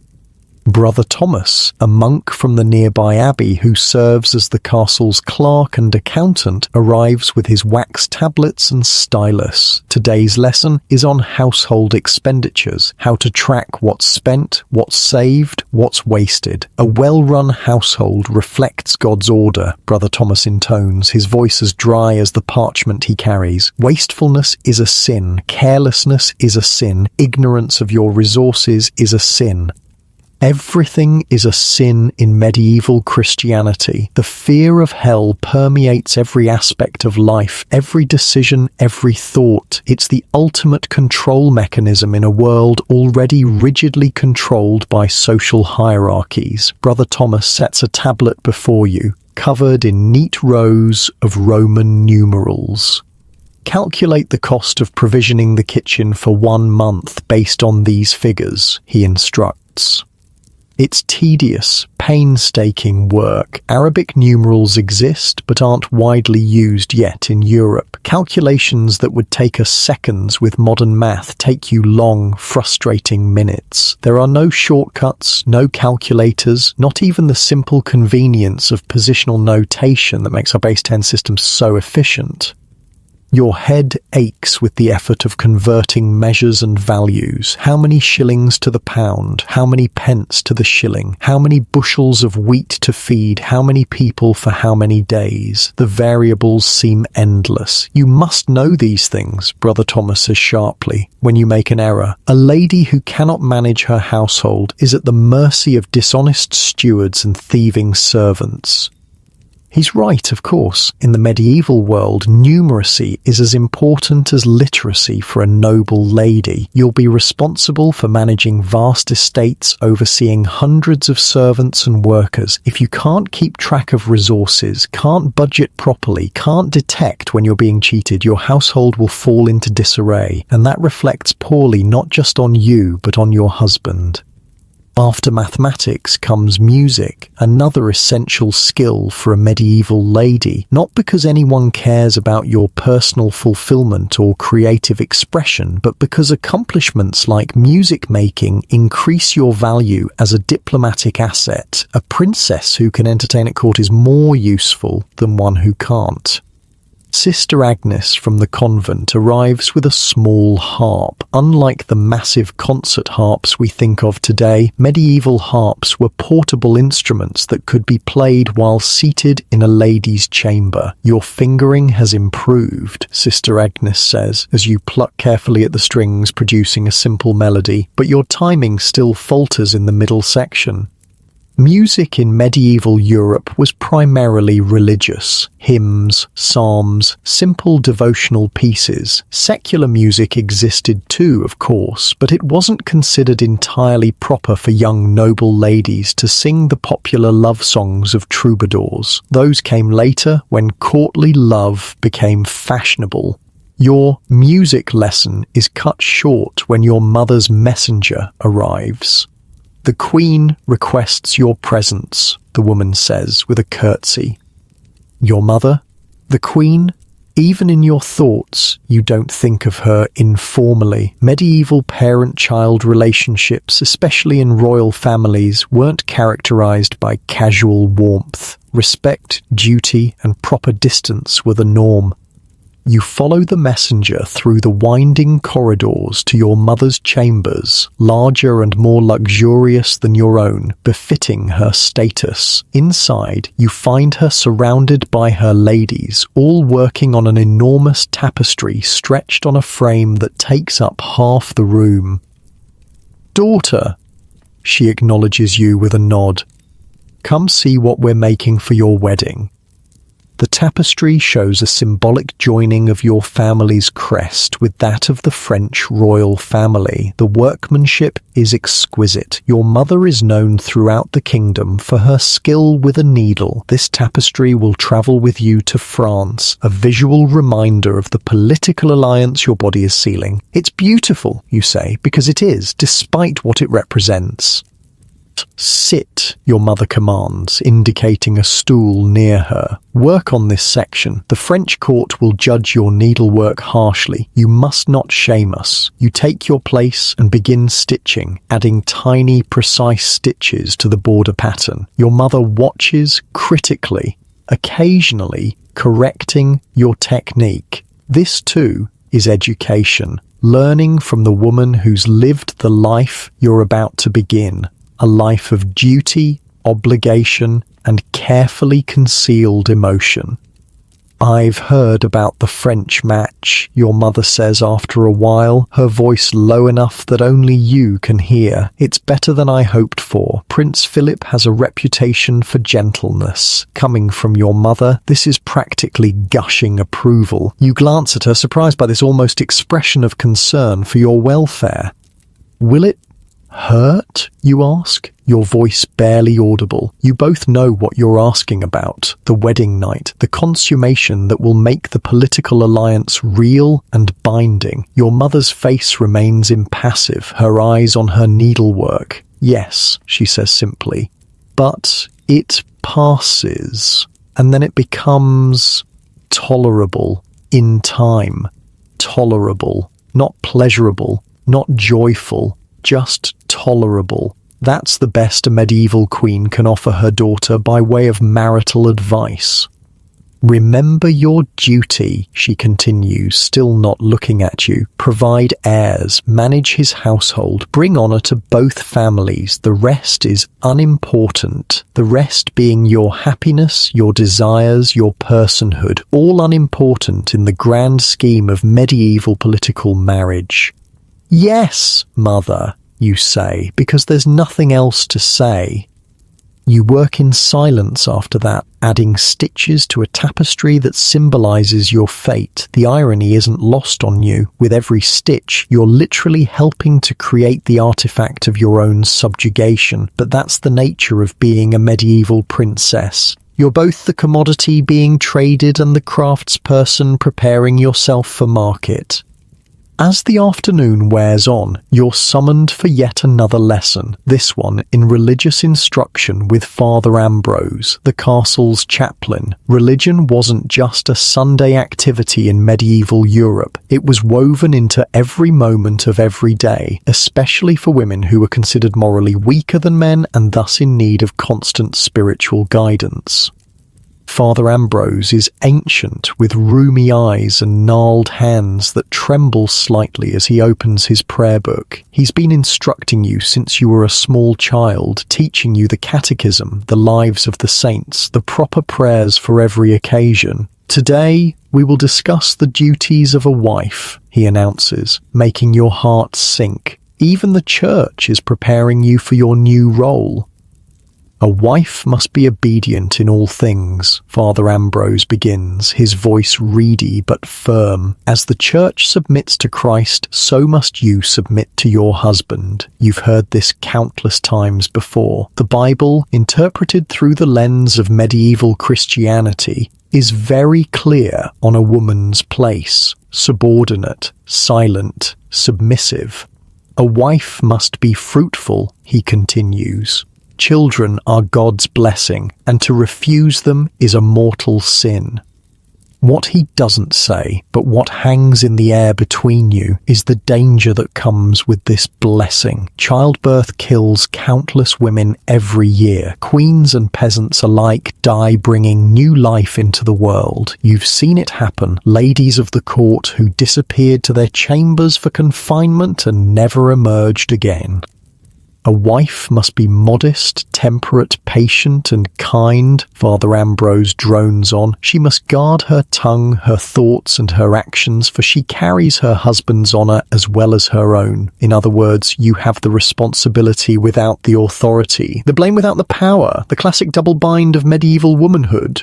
Brother Thomas, a monk from the nearby abbey who serves as the castle's clerk and accountant, arrives with his wax tablets and stylus. Today's lesson is on household expenditures, how to track what's spent, what's saved, what's wasted. A well-run household reflects God's order, Brother Thomas intones, his voice as dry as the parchment he carries. Wastefulness is a sin, carelessness is a sin, ignorance of your resources is a sin. Everything is a sin in medieval Christianity. The fear of hell permeates every aspect of life, every decision, every thought. It's the ultimate control mechanism in a world already rigidly controlled by social hierarchies. Brother Thomas sets a tablet before you, covered in neat rows of Roman numerals. Calculate the cost of provisioning the kitchen for 1 month based on these figures, he instructs. It's tedious, painstaking work. Arabic numerals exist but aren't widely used yet in Europe. Calculations that would take us seconds with modern math take you long, frustrating minutes. There are no shortcuts, no calculators, not even the simple convenience of positional notation that makes our base 10 system so efficient. Your head aches with the effort of converting measures and values. How many shillings to the pound? How many pence to the shilling? How many bushels of wheat to feed? How many people for how many days? The variables seem endless. You must know these things, Brother Thomas says sharply, when you make an error. A lady who cannot manage her household is at the mercy of dishonest stewards and thieving servants. He's right, of course. In the medieval world, numeracy is as important as literacy for a noble lady. You'll be responsible for managing vast estates, overseeing hundreds of servants and workers. If you can't keep track of resources, can't budget properly, can't detect when you're being cheated, your household will fall into disarray. And that reflects poorly not just on you, but on your husband. After mathematics comes music, another essential skill for a medieval lady, not because anyone cares about your personal fulfillment or creative expression, but because accomplishments like music making increase your value as a diplomatic asset. A princess who can entertain at court is more useful than one who can't. Sister Agnes from the convent arrives with a small harp. Unlike the massive concert harps we think of today, medieval harps were portable instruments that could be played while seated in a lady's chamber. "Your fingering has improved," Sister Agnes says, as you pluck carefully at the strings, producing a simple melody, "but your timing still falters in the middle section." Music in medieval Europe was primarily religious. Hymns, psalms, simple devotional pieces. Secular music existed too, of course, but it wasn't considered entirely proper for young noble ladies to sing the popular love songs of troubadours. Those came later when courtly love became fashionable. Your music lesson is cut short when your mother's messenger arrives. "The Queen requests your presence," the woman says with a curtsy. Your mother? The Queen? Even in your thoughts, you don't think of her informally. Medieval parent-child relationships, especially in royal families, weren't characterized by casual warmth. Respect, duty, and proper distance were the norm. You follow the messenger through the winding corridors to your mother's chambers, larger and more luxurious than your own, befitting her status. Inside, you find her surrounded by her ladies, all working on an enormous tapestry stretched on a frame that takes up half the room. "Daughter," she acknowledges you with a nod. "Come see what we're making for your wedding." The tapestry shows a symbolic joining of your family's crest with that of the French royal family. The workmanship is exquisite. Your mother is known throughout the kingdom for her skill with a needle. This tapestry will travel with you to France, a visual reminder of the political alliance your body is sealing. "It's beautiful," you say, because it is, despite what it represents. "Sit," your mother commands, indicating a stool near her. "Work on this section. The French court will judge your needlework harshly. You must not shame us." You take your place and begin stitching, adding tiny, precise stitches to the border pattern. Your mother watches critically, occasionally correcting your technique. This, too, is education. Learning from the woman who's lived the life you're about to begin. A life of duty, obligation, and carefully concealed emotion. "I've heard about the French match," your mother says after a while, her voice low enough that only you can hear. "It's better than I hoped for. Prince Philip has a reputation for gentleness." Coming from your mother, this is practically gushing approval. You glance at her, surprised by this almost expression of concern for your welfare. "Will it hurt?" you ask, your voice barely audible. You both know what you're asking about. The wedding night, the consummation that will make the political alliance real and binding. Your mother's face remains impassive, her eyes on her needlework. "Yes," she says simply, "but it passes, and then it becomes tolerable in time. Tolerable, not pleasurable, not joyful, just tolerable." That's the best a medieval queen can offer her daughter by way of marital advice. "Remember your duty," she continues, still not looking at you. "Provide heirs, manage his household, bring honor to both families. The rest is unimportant. The rest being your happiness, your desires, your personhood, all unimportant in the grand scheme of medieval political marriage." "Yes, mother," you say, because there's nothing else to say. You work in silence after that, adding stitches to a tapestry that symbolizes your fate. The irony isn't lost on you. With every stitch, you're literally helping to create the artifact of your own subjugation. But that's the nature of being a medieval princess. You're both the commodity being traded and the craftsperson preparing yourself for market. As the afternoon wears on, you're summoned for yet another lesson, this one in religious instruction with Father Ambrose, the castle's chaplain. Religion wasn't just a Sunday activity in medieval Europe. It was woven into every moment of every day, especially for women who were considered morally weaker than men and thus in need of constant spiritual guidance. Father Ambrose is ancient, with rheumy eyes and gnarled hands that tremble slightly as he opens his prayer book. He's been instructing you since you were a small child, teaching you the catechism, the lives of the saints, the proper prayers for every occasion. Today, we will discuss the duties of a wife, he announces, making your heart sink. Even the church is preparing you for your new role. A wife must be obedient in all things, Father Ambrose begins, his voice reedy but firm. As the church submits to Christ, so must you submit to your husband. You've heard this countless times before. The Bible, interpreted through the lens of medieval Christianity, is very clear on a woman's place: subordinate, silent, submissive. A wife must be fruitful, he continues. Children are God's blessing, and to refuse them is a mortal sin. What he doesn't say, but what hangs in the air between you, is the danger that comes with this blessing. Childbirth kills countless women every year. Queens and peasants alike die bringing new life into the world. You've seen it happen. Ladies of the court who disappeared to their chambers for confinement and never emerged again. A wife must be modest, temperate, patient, and kind, Father Ambrose drones on. She must guard her tongue, her thoughts, and her actions, for she carries her husband's honour as well as her own. In other words, you have the responsibility without the authority, the blame without the power, the classic double bind of medieval womanhood.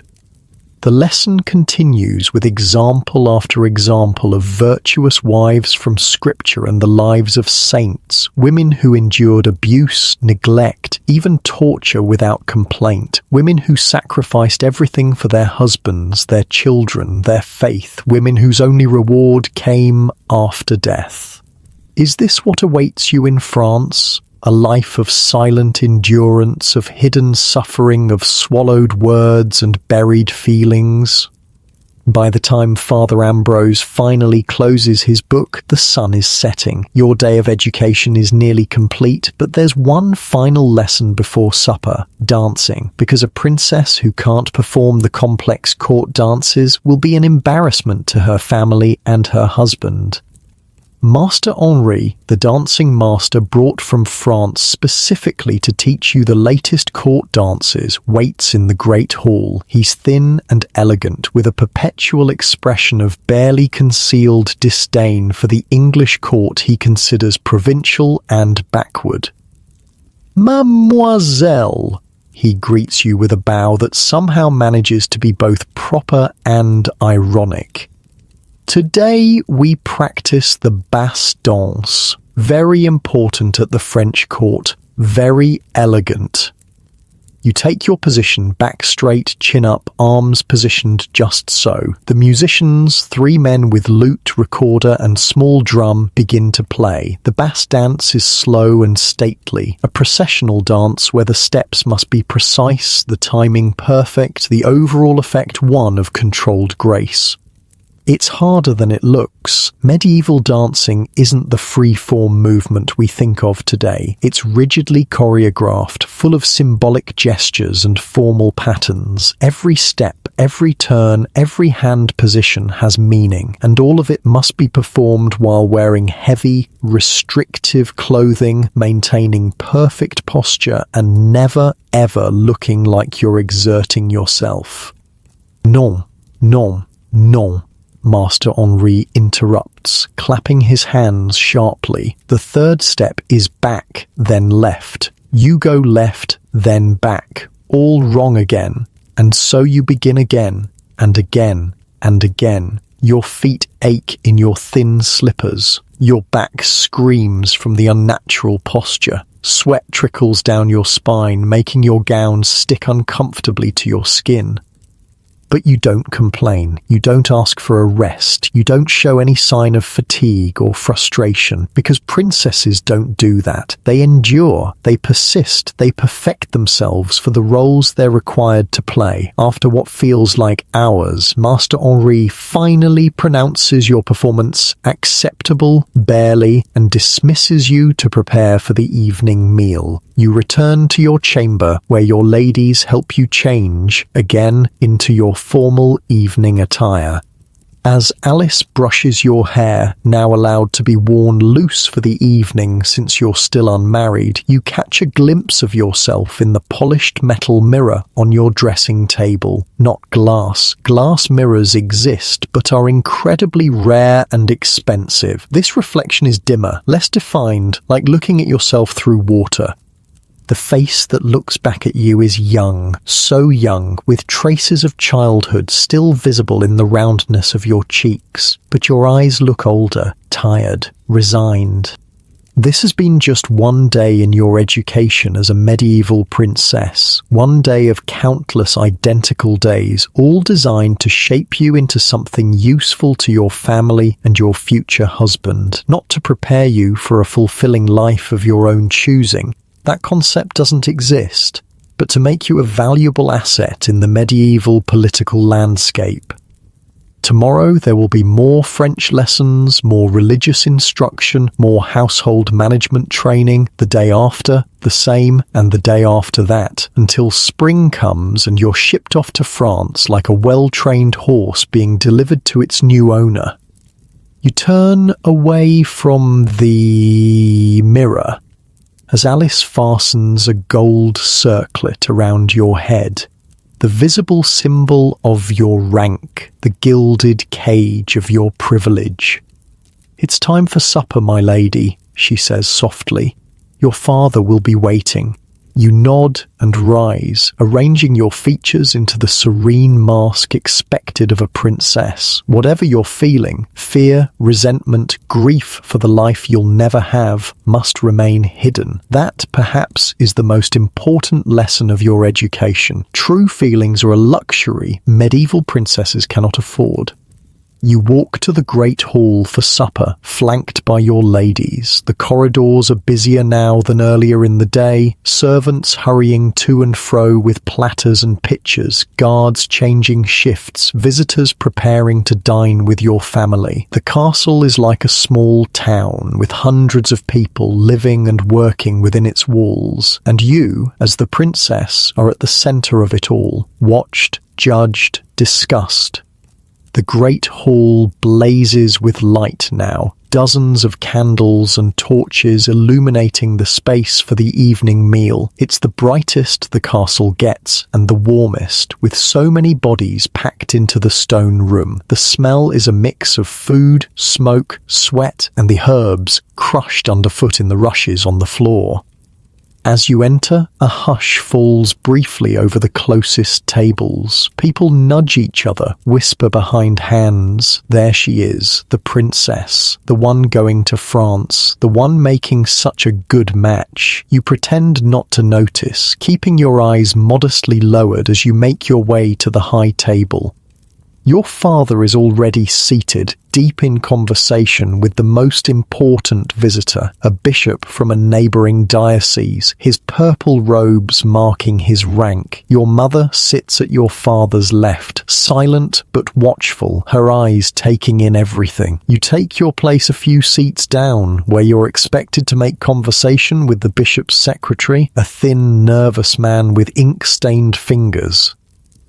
The lesson continues with example after example of virtuous wives from Scripture and the lives of saints, women who endured abuse, neglect, even torture without complaint, women who sacrificed everything for their husbands, their children, their faith, women whose only reward came after death. Is this what awaits you in France? A life of silent endurance, of hidden suffering, of swallowed words and buried feelings? By the time Father Ambrose finally closes his book, the sun is setting. Your day of education is nearly complete, but there's one final lesson before supper: dancing, because a princess who can't perform the complex court dances will be an embarrassment to her family and her husband. Master Henri, the dancing master brought from France specifically to teach you the latest court dances, waits in the great hall. He's thin and elegant, with a perpetual expression of barely concealed disdain for the English court he considers provincial and backward. "Mademoiselle," he greets you with a bow that somehow manages to be both proper and ironic. Today we practice the basse danse, very important at the French court, very elegant. You take your position back straight, chin up, arms positioned just so. The musicians, 3 men with lute, recorder and small drum, begin to play. The basse dance is slow and stately, a processional dance where the steps must be precise, the timing perfect, the overall effect one of controlled grace. It's harder than it looks. Medieval dancing isn't the free-form movement we think of today. It's rigidly choreographed, full of symbolic gestures and formal patterns. Every step, every turn, every hand position has meaning, and all of it must be performed while wearing heavy, restrictive clothing, maintaining perfect posture, and never, ever looking like you're exerting yourself. Non, non, non. Master Henri interrupts, clapping his hands sharply. The third step is back, then left. You go left, then back. All wrong again. And so you begin again, and again, and again. Your feet ache in your thin slippers. Your back screams from the unnatural posture. Sweat trickles down your spine, making your gown stick uncomfortably to your skin. But you don't complain. You don't ask for a rest. You don't show any sign of fatigue or frustration, because princesses don't do that. They endure. They persist. They perfect themselves for the roles they're required to play. After what feels like hours, Master Henri finally pronounces your performance acceptable, barely, and dismisses you to prepare for the evening meal. You return to your chamber, where your ladies help you change again into your formal evening attire. As Alice brushes your hair, now allowed to be worn loose for the evening since you're still unmarried, you catch a glimpse of yourself in the polished metal mirror on your dressing table. Not glass. Glass mirrors exist, but are incredibly rare and expensive. This reflection is dimmer, less defined, like looking at yourself through water. The face that looks back at you is young, so young, with traces of childhood still visible in the roundness of your cheeks, but your eyes look older, tired, resigned. This has been just one day in your education as a medieval princess, one day of countless identical days, all designed to shape you into something useful to your family and your future husband, not to prepare you for a fulfilling life of your own choosing. That concept doesn't exist, but to make you a valuable asset in the medieval political landscape. Tomorrow there will be more French lessons, more religious instruction, more household management training, the day after, the same, and the day after that, until spring comes and you're shipped off to France like a well-trained horse being delivered to its new owner. You turn away from the mirror as Alice fastens a gold circlet around your head, the visible symbol of your rank, the gilded cage of your privilege. "It's time for supper, my lady," she says softly. "Your father will be waiting." You nod and rise, arranging your features into the serene mask expected of a princess. Whatever you're feeling, fear, resentment, grief for the life you'll never have, must remain hidden. That, perhaps, is the most important lesson of your education. True feelings are a luxury medieval princesses cannot afford. You walk to the great hall for supper, flanked by your ladies. The corridors are busier now than earlier in the day, servants hurrying to and fro with platters and pitchers, guards changing shifts, visitors preparing to dine with your family. The castle is like a small town, with hundreds of people living and working within its walls, and you, as the princess, are at the centre of it all, watched, judged, discussed. The great hall blazes with light now, dozens of candles and torches illuminating the space for the evening meal. It's the brightest the castle gets, and the warmest, with so many bodies packed into the stone room. The smell is a mix of food, smoke, sweat, and the herbs crushed underfoot in the rushes on the floor. As you enter, a hush falls briefly over the closest tables. People nudge each other, whisper behind hands. There she is, the princess, the one going to France, the one making such a good match. You pretend not to notice, keeping your eyes modestly lowered as you make your way to the high table. Your father is already seated, deep in conversation with the most important visitor, a bishop from a neighbouring diocese, his purple robes marking his rank. Your mother sits at your father's left, silent but watchful, her eyes taking in everything. You take your place a few seats down, where you're expected to make conversation with the bishop's secretary, a thin, nervous man with ink-stained fingers.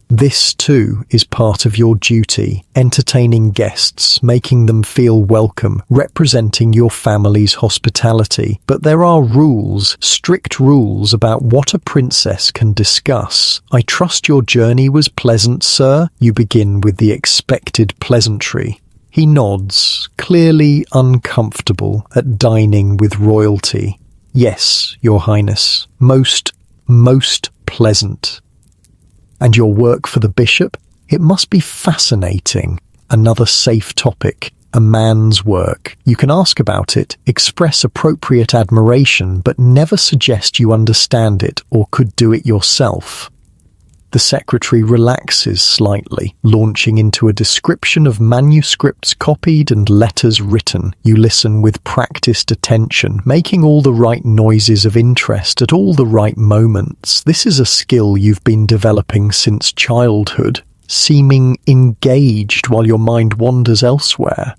This, too, is part of your duty, entertaining guests, making them feel welcome, representing your family's hospitality. But there are rules, strict rules about what a princess can discuss. "I trust your journey was pleasant, sir?" You begin with the expected pleasantry. He nods, clearly uncomfortable at dining with royalty. "Yes, Your Highness, most pleasant." "And your work for the bishop? It must be fascinating." Another safe topic, a man's work. You can ask about it, express appropriate admiration, but never suggest you understand it or could do it yourself. The secretary relaxes slightly, launching into a description of manuscripts copied and letters written. You listen with practiced attention, making all the right noises of interest at all the right moments. This is a skill you've been developing since childhood, seeming engaged while your mind wanders elsewhere.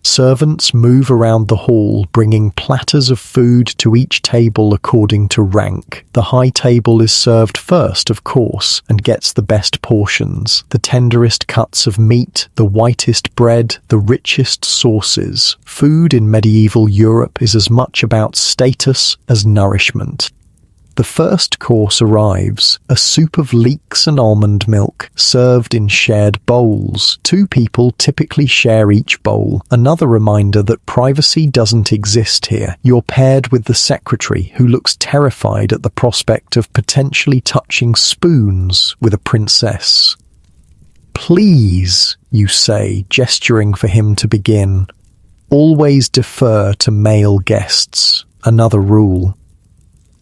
Servants move around the hall, bringing platters of food to each table according to rank. The high table is served first, of course, and gets the best portions. The tenderest cuts of meat, the whitest bread, the richest sauces. Food in medieval Europe is as much about status as nourishment. The first course arrives, a soup of leeks and almond milk, served in shared bowls. Two people typically share each bowl, another reminder that privacy doesn't exist here. You're paired with the secretary, who looks terrified at the prospect of potentially touching spoons with a princess. "Please," you say, gesturing for him to begin. "Always defer to male guests," another rule.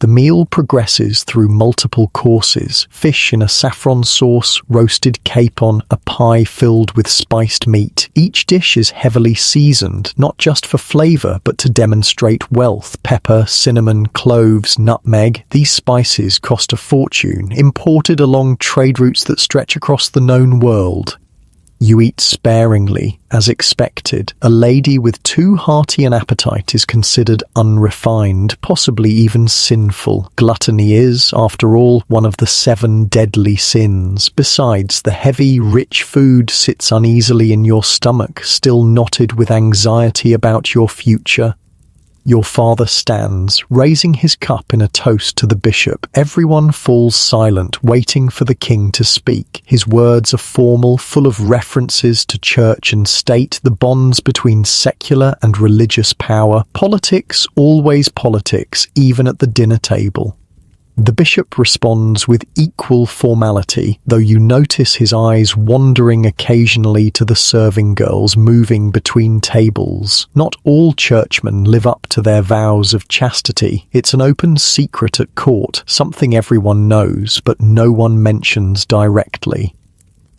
The meal progresses through multiple courses: fish in a saffron sauce, roasted capon, a pie filled with spiced meat. Each dish is heavily seasoned, not just for flavor, but to demonstrate wealth. Pepper, cinnamon, cloves, nutmeg. These spices cost a fortune, imported along trade routes that stretch across the known world. You eat sparingly, as expected. A lady with too hearty an appetite is considered unrefined, possibly even sinful. Gluttony is, after all, one of the 7 deadly sins. Besides, the heavy, rich food sits uneasily in your stomach, still knotted with anxiety about your future. Your father stands, raising his cup in a toast to the bishop. Everyone falls silent, waiting for the king to speak. His words are formal, full of references to church and state, the bonds between secular and religious power. Politics, always politics, even at the dinner table. The bishop responds with equal formality, though you notice his eyes wandering occasionally to the serving girls moving between tables. Not all churchmen live up to their vows of chastity. It's an open secret at court, something everyone knows, but no one mentions directly.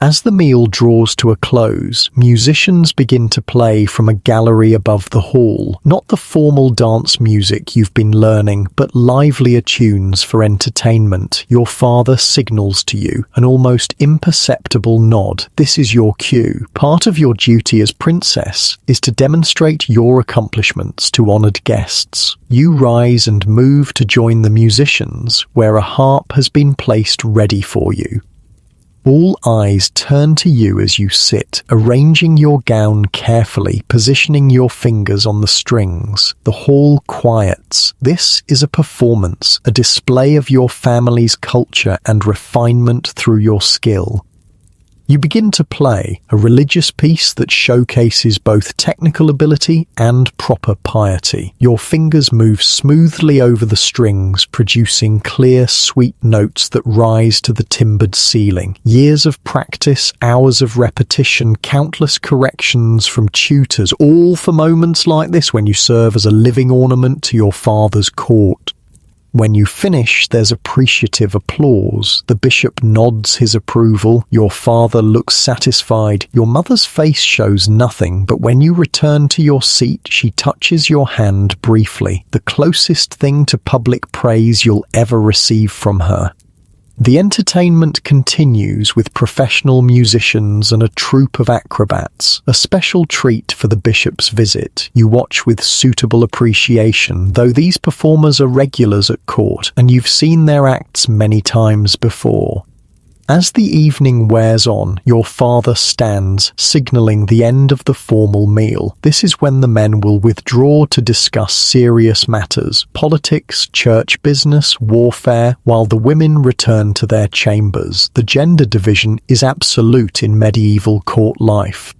As the meal draws to a close, musicians begin to play from a gallery above the hall. Not the formal dance music you've been learning, but livelier tunes for entertainment. Your father signals to you, an almost imperceptible nod. This is your cue. Part of your duty as princess is to demonstrate your accomplishments to honored guests. You rise and move to join the musicians, where a harp has been placed ready for you. All eyes turn to you as you sit, arranging your gown carefully, positioning your fingers on the strings. The hall quiets. This is a performance, a display of your family's culture and refinement through your skill. You begin to play, a religious piece that showcases both technical ability and proper piety. Your fingers move smoothly over the strings, producing clear, sweet notes that rise to the timbered ceiling. Years of practice, hours of repetition, countless corrections from tutors, all for moments like this when you serve as a living ornament to your father's court. When you finish, there's appreciative applause. The bishop nods his approval. Your father looks satisfied. Your mother's face shows nothing, but when you return to your seat, she touches your hand briefly, the closest thing to public praise you'll ever receive from her. The entertainment continues with professional musicians and a troupe of acrobats, a special treat for the bishop's visit. You watch with suitable appreciation, though these performers are regulars at court, and you've seen their acts many times before. As the evening wears on, your father stands, signaling the end of the formal meal. This is when the men will withdraw to discuss serious matters: politics, church business, warfare, while the women return to their chambers. The gender division is absolute in medieval court life.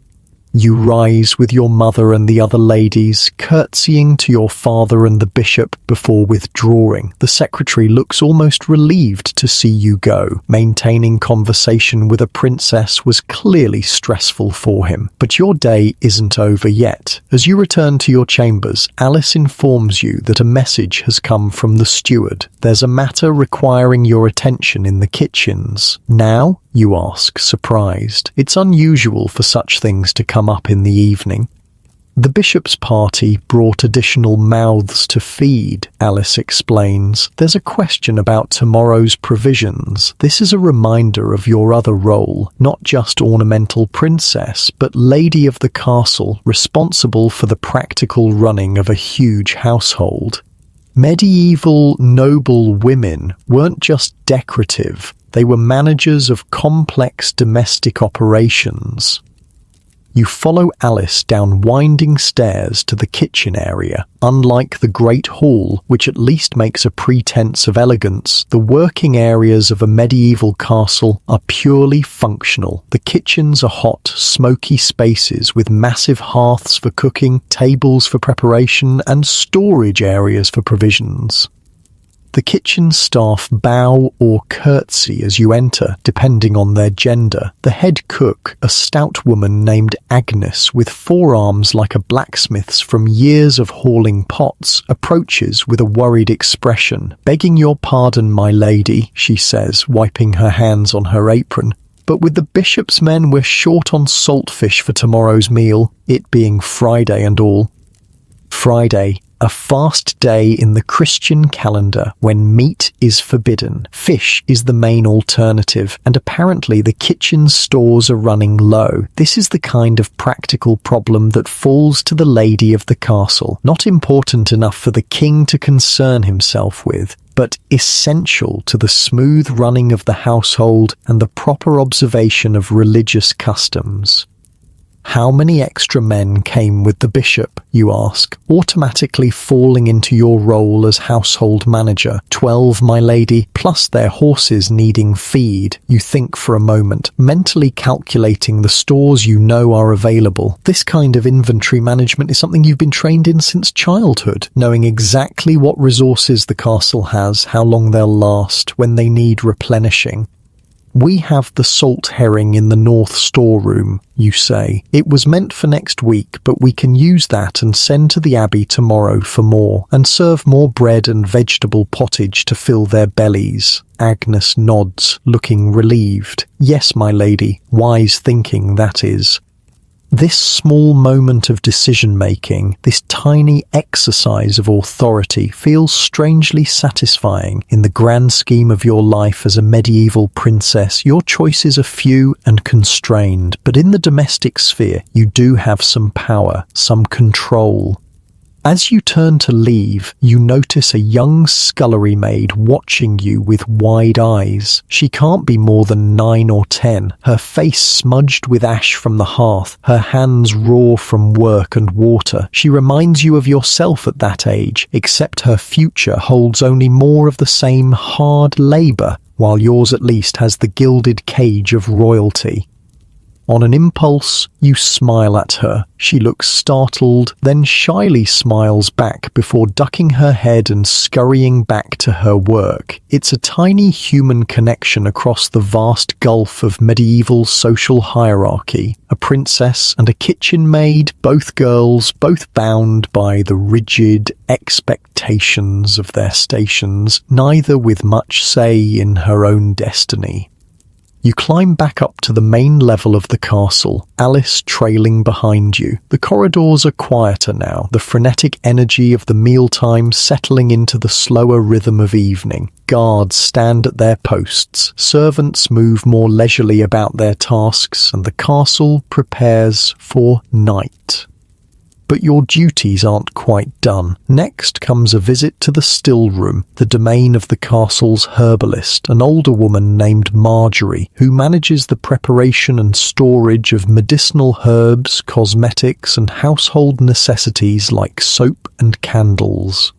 You rise with your mother and the other ladies, curtsying to your father and the bishop before withdrawing. The secretary looks almost relieved to see you go. Maintaining conversation with a princess was clearly stressful for him. But your day isn't over yet. As you return to your chambers, Alice informs you that a message has come from the steward. There's a matter requiring your attention in the kitchens. Now? You ask, surprised. It's unusual for such things to come up in the evening. The bishop's party brought additional mouths to feed, Alice explains. There's a question about tomorrow's provisions. This is a reminder of your other role, not just ornamental princess, but lady of the castle, responsible for the practical running of a huge household. Medieval noble women weren't just decorative. They were managers of complex domestic operations. You follow Alice down winding stairs to the kitchen area. Unlike the Great Hall, which at least makes a pretense of elegance, the working areas of a medieval castle are purely functional. The kitchens are hot, smoky spaces with massive hearths for cooking, tables for preparation, and storage areas for provisions. The kitchen staff bow or curtsy as you enter, depending on their gender. The head cook, a stout woman named Agnes with forearms like a blacksmith's from years of hauling pots, approaches with a worried expression. "Begging your pardon, my lady," she says, wiping her hands on her apron. "But with the bishop's men we're short on saltfish for tomorrow's meal, it being Friday and all." Friday. A fast day in the Christian calendar when meat is forbidden. Fish is the main alternative, and apparently the kitchen stores are running low. This is the kind of practical problem that falls to the lady of the castle. Not important enough for the king to concern himself with, but essential to the smooth running of the household and the proper observation of religious customs. How many extra men came with the bishop, you ask, automatically falling into your role as household manager. 12, my lady, plus their horses needing feed. You think for a moment, mentally calculating the stores you know are available. This kind of inventory management is something you've been trained in since childhood, knowing exactly what resources the castle has, how long they'll last, when they need replenishing. "We have the salt herring in the north storeroom," you say. "It was meant for next week, but we can use that and send to the abbey tomorrow for more, and serve more bread and vegetable pottage to fill their bellies." Agnes nods, looking relieved. "Yes, my lady, wise thinking that is." This small moment of decision-making, this tiny exercise of authority, feels strangely satisfying in the grand scheme of your life as a medieval princess. Your choices are few and constrained, but in the domestic sphere, you do have some power, some control. As you turn to leave, you notice a young scullery maid watching you with wide eyes. She can't be more than 9 or 10, her face smudged with ash from the hearth, her hands raw from work and water. She reminds you of yourself at that age, except her future holds only more of the same hard labour, while yours at least has the gilded cage of royalty. On an impulse, you smile at her. She looks startled, then shyly smiles back before ducking her head and scurrying back to her work. It's a tiny human connection across the vast gulf of medieval social hierarchy. A princess and a kitchen maid, both girls, both bound by the rigid expectations of their stations, neither with much say in her own destiny. You climb back up to the main level of the castle, Alice trailing behind you. The corridors are quieter now, the frenetic energy of the mealtime settling into the slower rhythm of evening. Guards stand at their posts, servants move more leisurely about their tasks, and the castle prepares for night. But your duties aren't quite done. Next comes a visit to the still room, the domain of the castle's herbalist, an older woman named Marjorie, who manages the preparation and storage of medicinal herbs, cosmetics, and household necessities like soap and candles.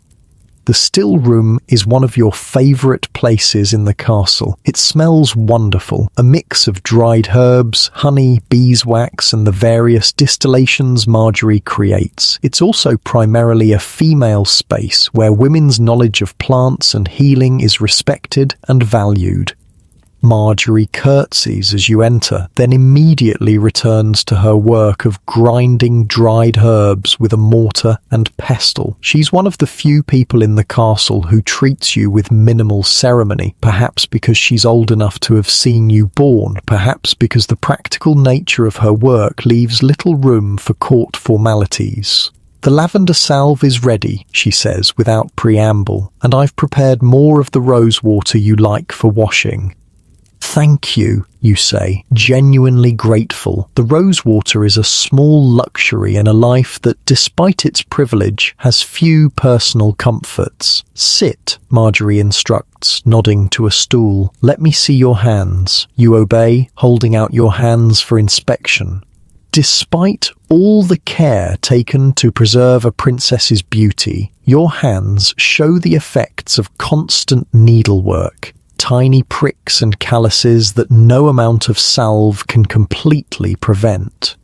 The still room is one of your favourite places in the castle. It smells wonderful, a mix of dried herbs, honey, beeswax, and the various distillations Marjorie creates. It's also primarily a female space where women's knowledge of plants and healing is respected and valued. Marjorie curtsies as you enter, then immediately returns to her work of grinding dried herbs with a mortar and pestle. She's one of the few people in the castle who treats you with minimal ceremony, perhaps because she's old enough to have seen you born, perhaps because the practical nature of her work leaves little room for court formalities. "The lavender salve is ready," she says without preamble, "and I've prepared more of the rose water you like for washing." "Thank you," you say, genuinely grateful. The rose water is a small luxury in a life that, despite its privilege, has few personal comforts. "Sit," Marjorie instructs, nodding to a stool. "Let me see your hands." You obey, holding out your hands for inspection. Despite all the care taken to preserve a princess's beauty, your hands show the effects of constant needlework. Tiny pricks and calluses that no amount of salve can completely prevent.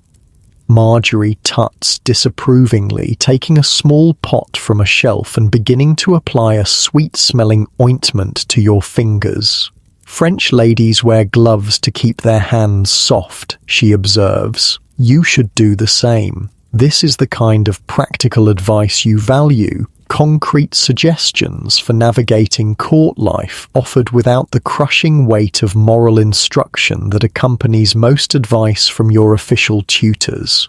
Marjorie tuts disapprovingly, taking a small pot from a shelf and beginning to apply a sweet-smelling ointment to your fingers. "French ladies wear gloves to keep their hands soft," she observes. "You should do the same. This is the kind of practical advice you value. Concrete suggestions for navigating court life offered without the crushing weight of moral instruction that accompanies most advice from your official tutors.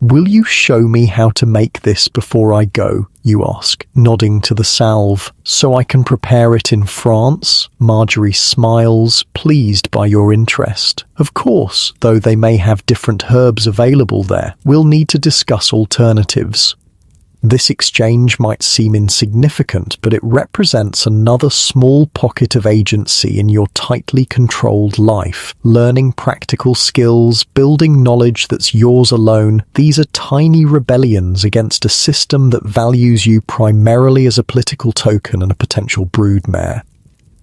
"Will you show me how to make this before I go?" you ask, nodding to the salve. "So I can prepare it in France?" Marjorie smiles, pleased by your interest. "Of course, though they may have different herbs available there. We'll need to discuss alternatives." This exchange might seem insignificant, but it represents another small pocket of agency in your tightly controlled life. Learning practical skills, building knowledge that's yours alone, these are tiny rebellions against a system that values you primarily as a political token and a potential broodmare.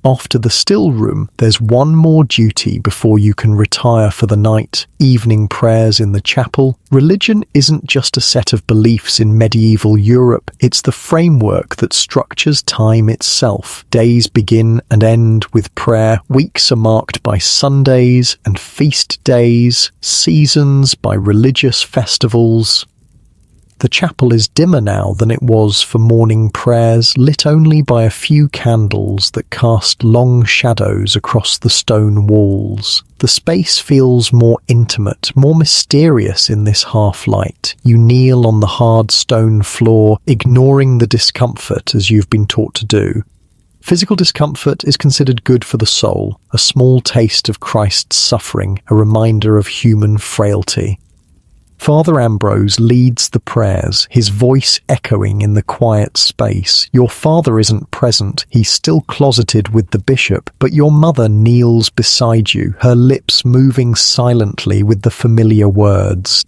Off to the still room, there's one more duty before you can retire for the night. Evening prayers in the chapel. Religion isn't just a set of beliefs in medieval Europe, it's the framework that structures time itself. Days begin and end with prayer, weeks are marked by Sundays and feast days, seasons by religious festivals. The chapel is dimmer now than it was for morning prayers, lit only by a few candles that cast long shadows across the stone walls. The space feels more intimate, more mysterious in this half-light. You kneel on the hard stone floor, ignoring the discomfort as you've been taught to do. Physical discomfort is considered good for the soul, a small taste of Christ's suffering, a reminder of human frailty. Father Ambrose leads the prayers, his voice echoing in the quiet space. Your father isn't present, he's still closeted with the bishop, but your mother kneels beside you, her lips moving silently with the familiar words.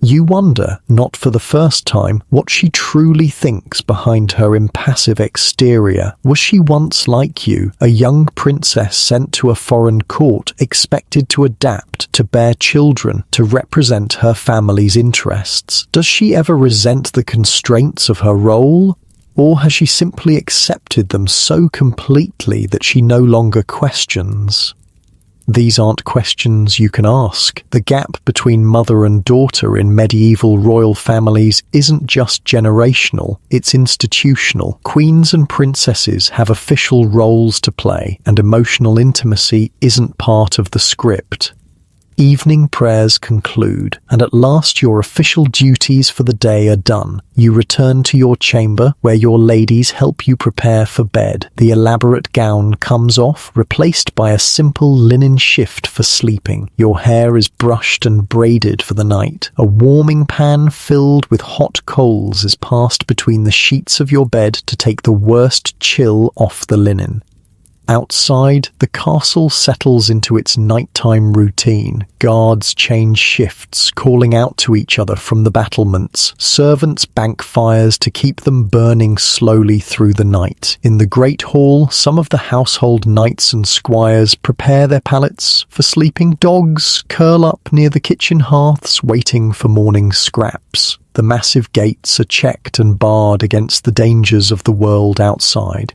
You wonder, not for the first time, what she truly thinks behind her impassive exterior. Was she once like you, a young princess sent to a foreign court, expected to adapt, to bear children, to represent her family's interests? Does she ever resent the constraints of her role? Or has she simply accepted them so completely that she no longer questions? These aren't questions you can ask. The gap between mother and daughter in medieval royal families isn't just generational, it's institutional. Queens and princesses have official roles to play, and emotional intimacy isn't part of the script. Evening prayers conclude, and at last your official duties for the day are done. You return to your chamber, where your ladies help you prepare for bed. The elaborate gown comes off, replaced by a simple linen shift for sleeping. Your hair is brushed and braided for the night. A warming pan filled with hot coals is passed between the sheets of your bed to take the worst chill off the linen. Outside, the castle settles into its nighttime routine. Guards change shifts, calling out to each other from the battlements. Servants bank fires to keep them burning slowly through the night. In the great hall, some of the household knights and squires prepare their pallets for sleeping. Dogs curl up near the kitchen hearths, waiting for morning scraps. The massive gates are checked and barred against the dangers of the world outside.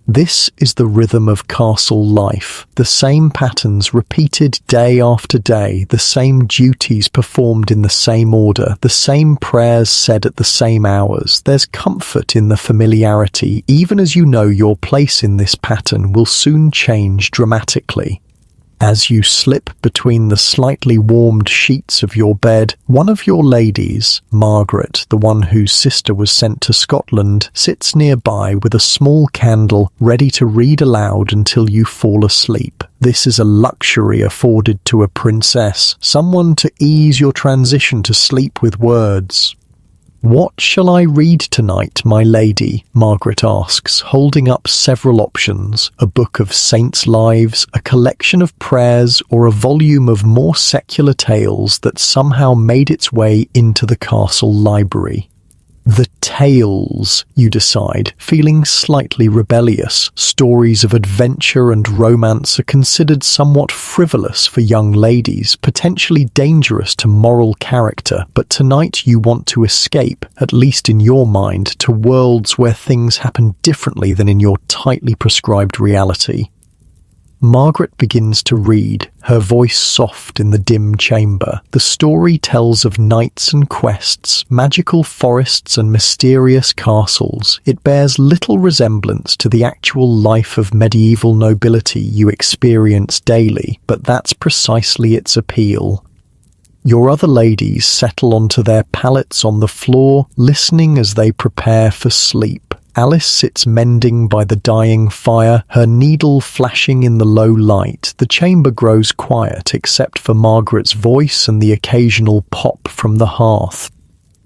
This is the rhythm of castle life, the same patterns repeated day after day, the same duties performed in the same order, the same prayers said at the same hours. There's comfort in the familiarity, even as you know your place in this pattern will soon change dramatically. As you slip between the slightly warmed sheets of your bed, one of your ladies, Margaret, the one whose sister was sent to Scotland, sits nearby with a small candle ready to read aloud until you fall asleep. This is a luxury afforded to a princess, someone to ease your transition to sleep with words. "What shall I read tonight, my lady?" Margaret asks, holding up several options: a book of saints' lives, a collection of prayers, or a volume of more secular tales that somehow made its way into the castle library. The tales, you decide, feeling slightly rebellious. Stories of adventure and romance are considered somewhat frivolous for young ladies, potentially dangerous to moral character, but tonight you want to escape, at least in your mind, to worlds where things happen differently than in your tightly prescribed reality. Margaret begins to read, her voice soft in the dim chamber. The story tells of knights and quests, magical forests and mysterious castles. It bears little resemblance to the actual life of medieval nobility you experience daily, but that's precisely its appeal. Your other ladies settle onto their pallets on the floor, listening as they prepare for sleep. Alice sits mending by the dying fire, her needle flashing in the low light. The chamber grows quiet except for Margaret's voice and the occasional pop from the hearth.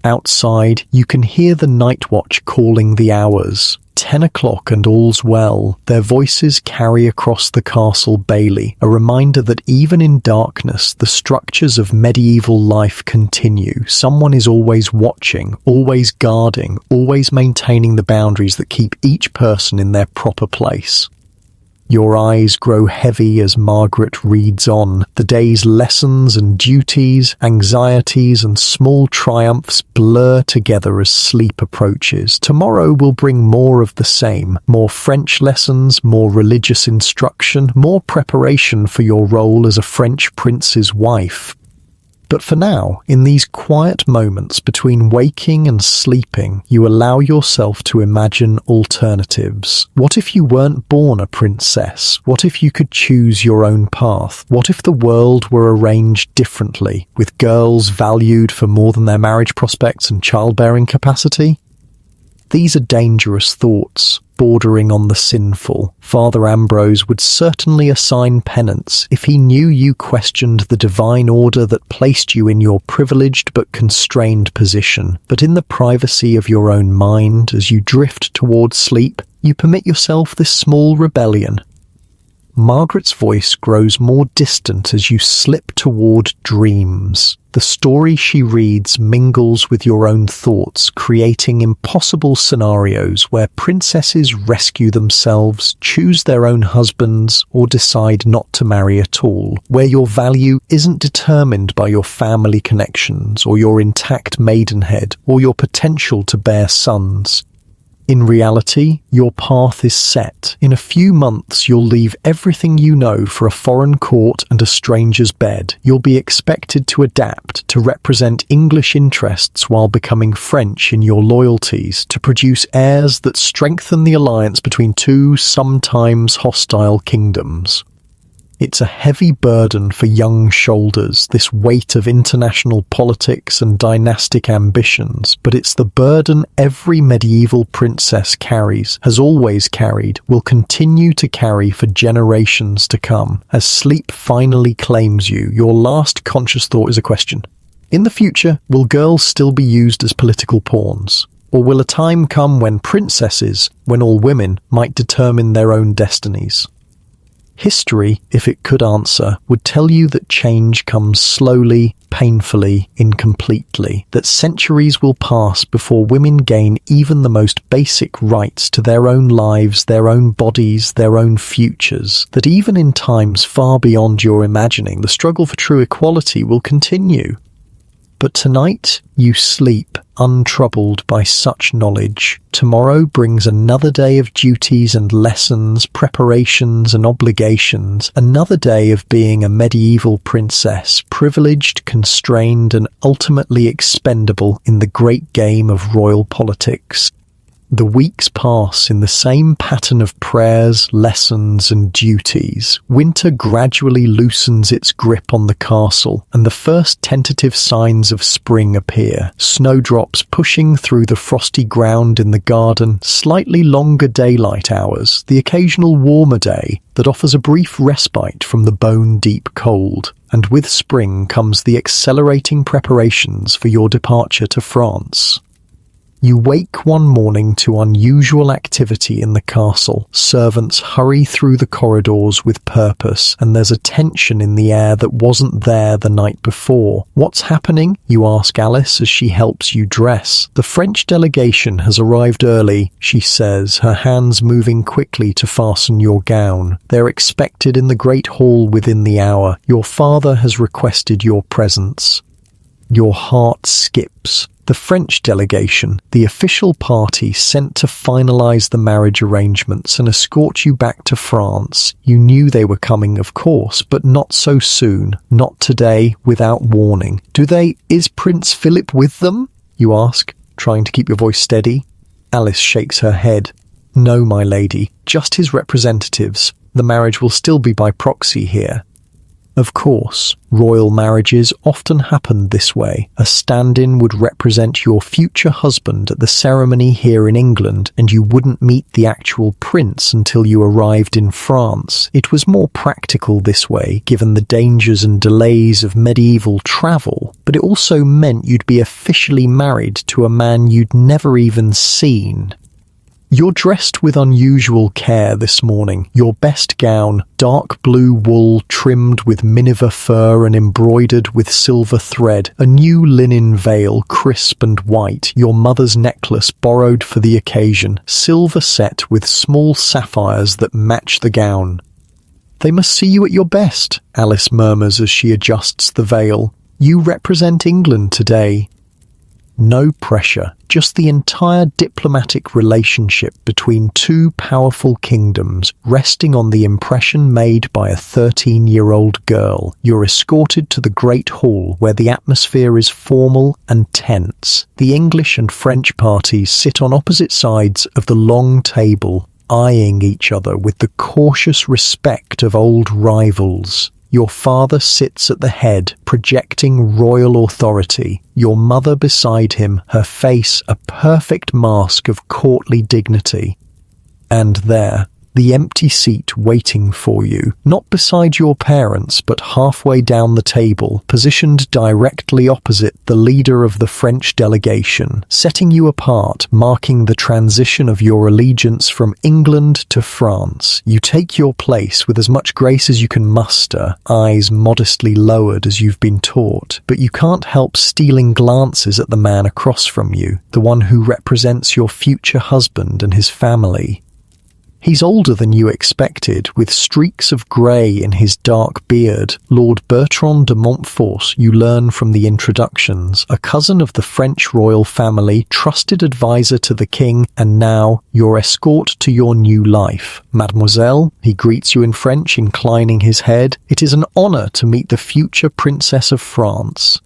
Outside, you can hear the night watch calling the hours. 10 o'clock and all's well. Their voices carry across the castle bailey, a reminder that even in darkness, the structures of medieval life continue. Someone is always watching, always guarding, always maintaining the boundaries that keep each person in their proper place. Your eyes grow heavy as Margaret reads on. The day's lessons and duties, anxieties and small triumphs blur together as sleep approaches. Tomorrow will bring more of the same. More French lessons, more religious instruction, more preparation for your role as a French prince's wife. But for now, in these quiet moments between waking and sleeping, you allow yourself to imagine alternatives. What if you weren't born a princess? What if you could choose your own path? What if the world were arranged differently, with girls valued for more than their marriage prospects and childbearing capacity? These are dangerous thoughts, bordering on the sinful. Father Ambrose would certainly assign penance if he knew you questioned the divine order that placed you in your privileged but constrained position. But in the privacy of your own mind, as you drift towards sleep, you permit yourself this small rebellion. Margaret's voice grows more distant as you slip toward dreams. The story she reads mingles with your own thoughts, creating impossible scenarios where princesses rescue themselves, choose their own husbands, or decide not to marry at all, where your value isn't determined by your family connections or your intact maidenhead or your potential to bear sons. In reality, your path is set. In a few months, you'll leave everything you know for a foreign court and a stranger's bed. You'll be expected to adapt, to represent English interests while becoming French in your loyalties, to produce heirs that strengthen the alliance between two sometimes hostile kingdoms. It's a heavy burden for young shoulders, this weight of international politics and dynastic ambitions, but it's the burden every medieval princess carries, has always carried, will continue to carry for generations to come. As sleep finally claims you, your last conscious thought is a question. In the future, will girls still be used as political pawns? Or will a time come when princesses, when all women, might determine their own destinies? History, if it could answer, would tell you that change comes slowly, painfully, incompletely, that centuries will pass before women gain even the most basic rights to their own lives, their own bodies, their own futures, that even in times far beyond your imagining, the struggle for true equality will continue. But tonight you sleep untroubled by such knowledge. Tomorrow brings another day of duties and lessons, preparations and obligations, another day of being a medieval princess, privileged, constrained and ultimately expendable in the great game of royal politics. The weeks pass in the same pattern of prayers, lessons and duties. Winter gradually loosens its grip on the castle, and the first tentative signs of spring appear. Snowdrops pushing through the frosty ground in the garden, slightly longer daylight hours, the occasional warmer day that offers a brief respite from the bone-deep cold. And with spring comes the accelerating preparations for your departure to France. You wake one morning to unusual activity in the castle. Servants hurry through the corridors with purpose, and there's a tension in the air that wasn't there the night before. What's happening? You ask Alice as she helps you dress. The French delegation has arrived early, she says, her hands moving quickly to fasten your gown. They're expected in the great hall within the hour. Your father has requested your presence. Your heart skips. The French delegation, the official party sent to finalize the marriage arrangements and escort you back to France. You knew they were coming, of course, but not so soon, not today, without warning. Is Prince Philip with them? You ask, trying to keep your voice steady. Alice shakes her head. No, my lady, just his representatives. The marriage will still be by proxy here. Of course, royal marriages often happened this way. A stand-in would represent your future husband at the ceremony here in England, and you wouldn't meet the actual prince until you arrived in France. It was more practical this way, given the dangers and delays of medieval travel, but it also meant you'd be officially married to a man you'd never even seen. You're dressed with unusual care this morning. Your best gown, dark blue wool trimmed with miniver fur and embroidered with silver thread, a new linen veil, crisp and white, your mother's necklace borrowed for the occasion, silver set with small sapphires that match the gown. They must see you at your best, Alice murmurs as she adjusts the veil. You represent England today. No pressure, just the entire diplomatic relationship between two powerful kingdoms resting on the impression made by a 13-year-old girl. You're escorted to the Great Hall where the atmosphere is formal and tense. The English and French parties sit on opposite sides of the long table, eyeing each other with the cautious respect of old rivals. Your father sits at the head, projecting royal authority. Your mother beside him, her face a perfect mask of courtly dignity. And there, the empty seat waiting for you, not beside your parents, but halfway down the table, positioned directly opposite the leader of the French delegation, setting you apart, marking the transition of your allegiance from England to France. You take your place with as much grace as you can muster, eyes modestly lowered as you've been taught, but you can't help stealing glances at the man across from you, the one who represents your future husband and his family. He's older than you expected, with streaks of grey in his dark beard. Lord Bertrand de Montfort, you learn from the introductions, a cousin of the French royal family, trusted advisor to the king, and now your escort to your new life. Mademoiselle, he greets you in French, inclining his head. It is an honour to meet the future Princess of France.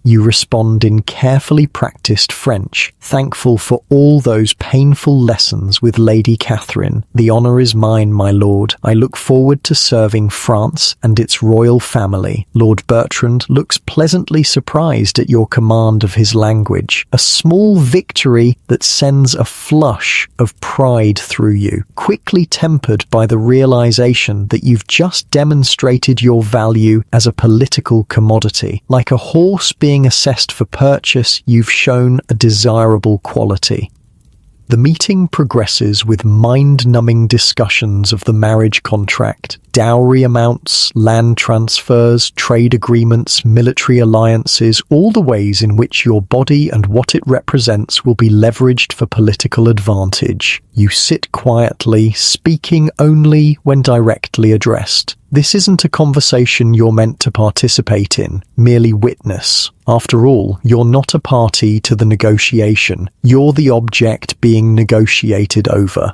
You respond in carefully practiced French, thankful for all those painful lessons with Lady Catherine. The honour is mine, my lord. I look forward to serving France and its royal family. Lord Bertrand looks pleasantly surprised at your command of his language, a small victory that sends a flush of pride through you, quickly tempered by the realization that you've just demonstrated your value as a political commodity, like a horse being being assessed for purchase, you've shown a desirable quality. The meeting progresses with mind-numbing discussions of the marriage contract, dowry amounts, land transfers, trade agreements, military alliances, all the ways in which your body and what it represents will be leveraged for political advantage. You sit quietly, speaking only when directly addressed. This isn't a conversation you're meant to participate in, merely witness. After all, you're not a party to the negotiation. You're the object being negotiated over.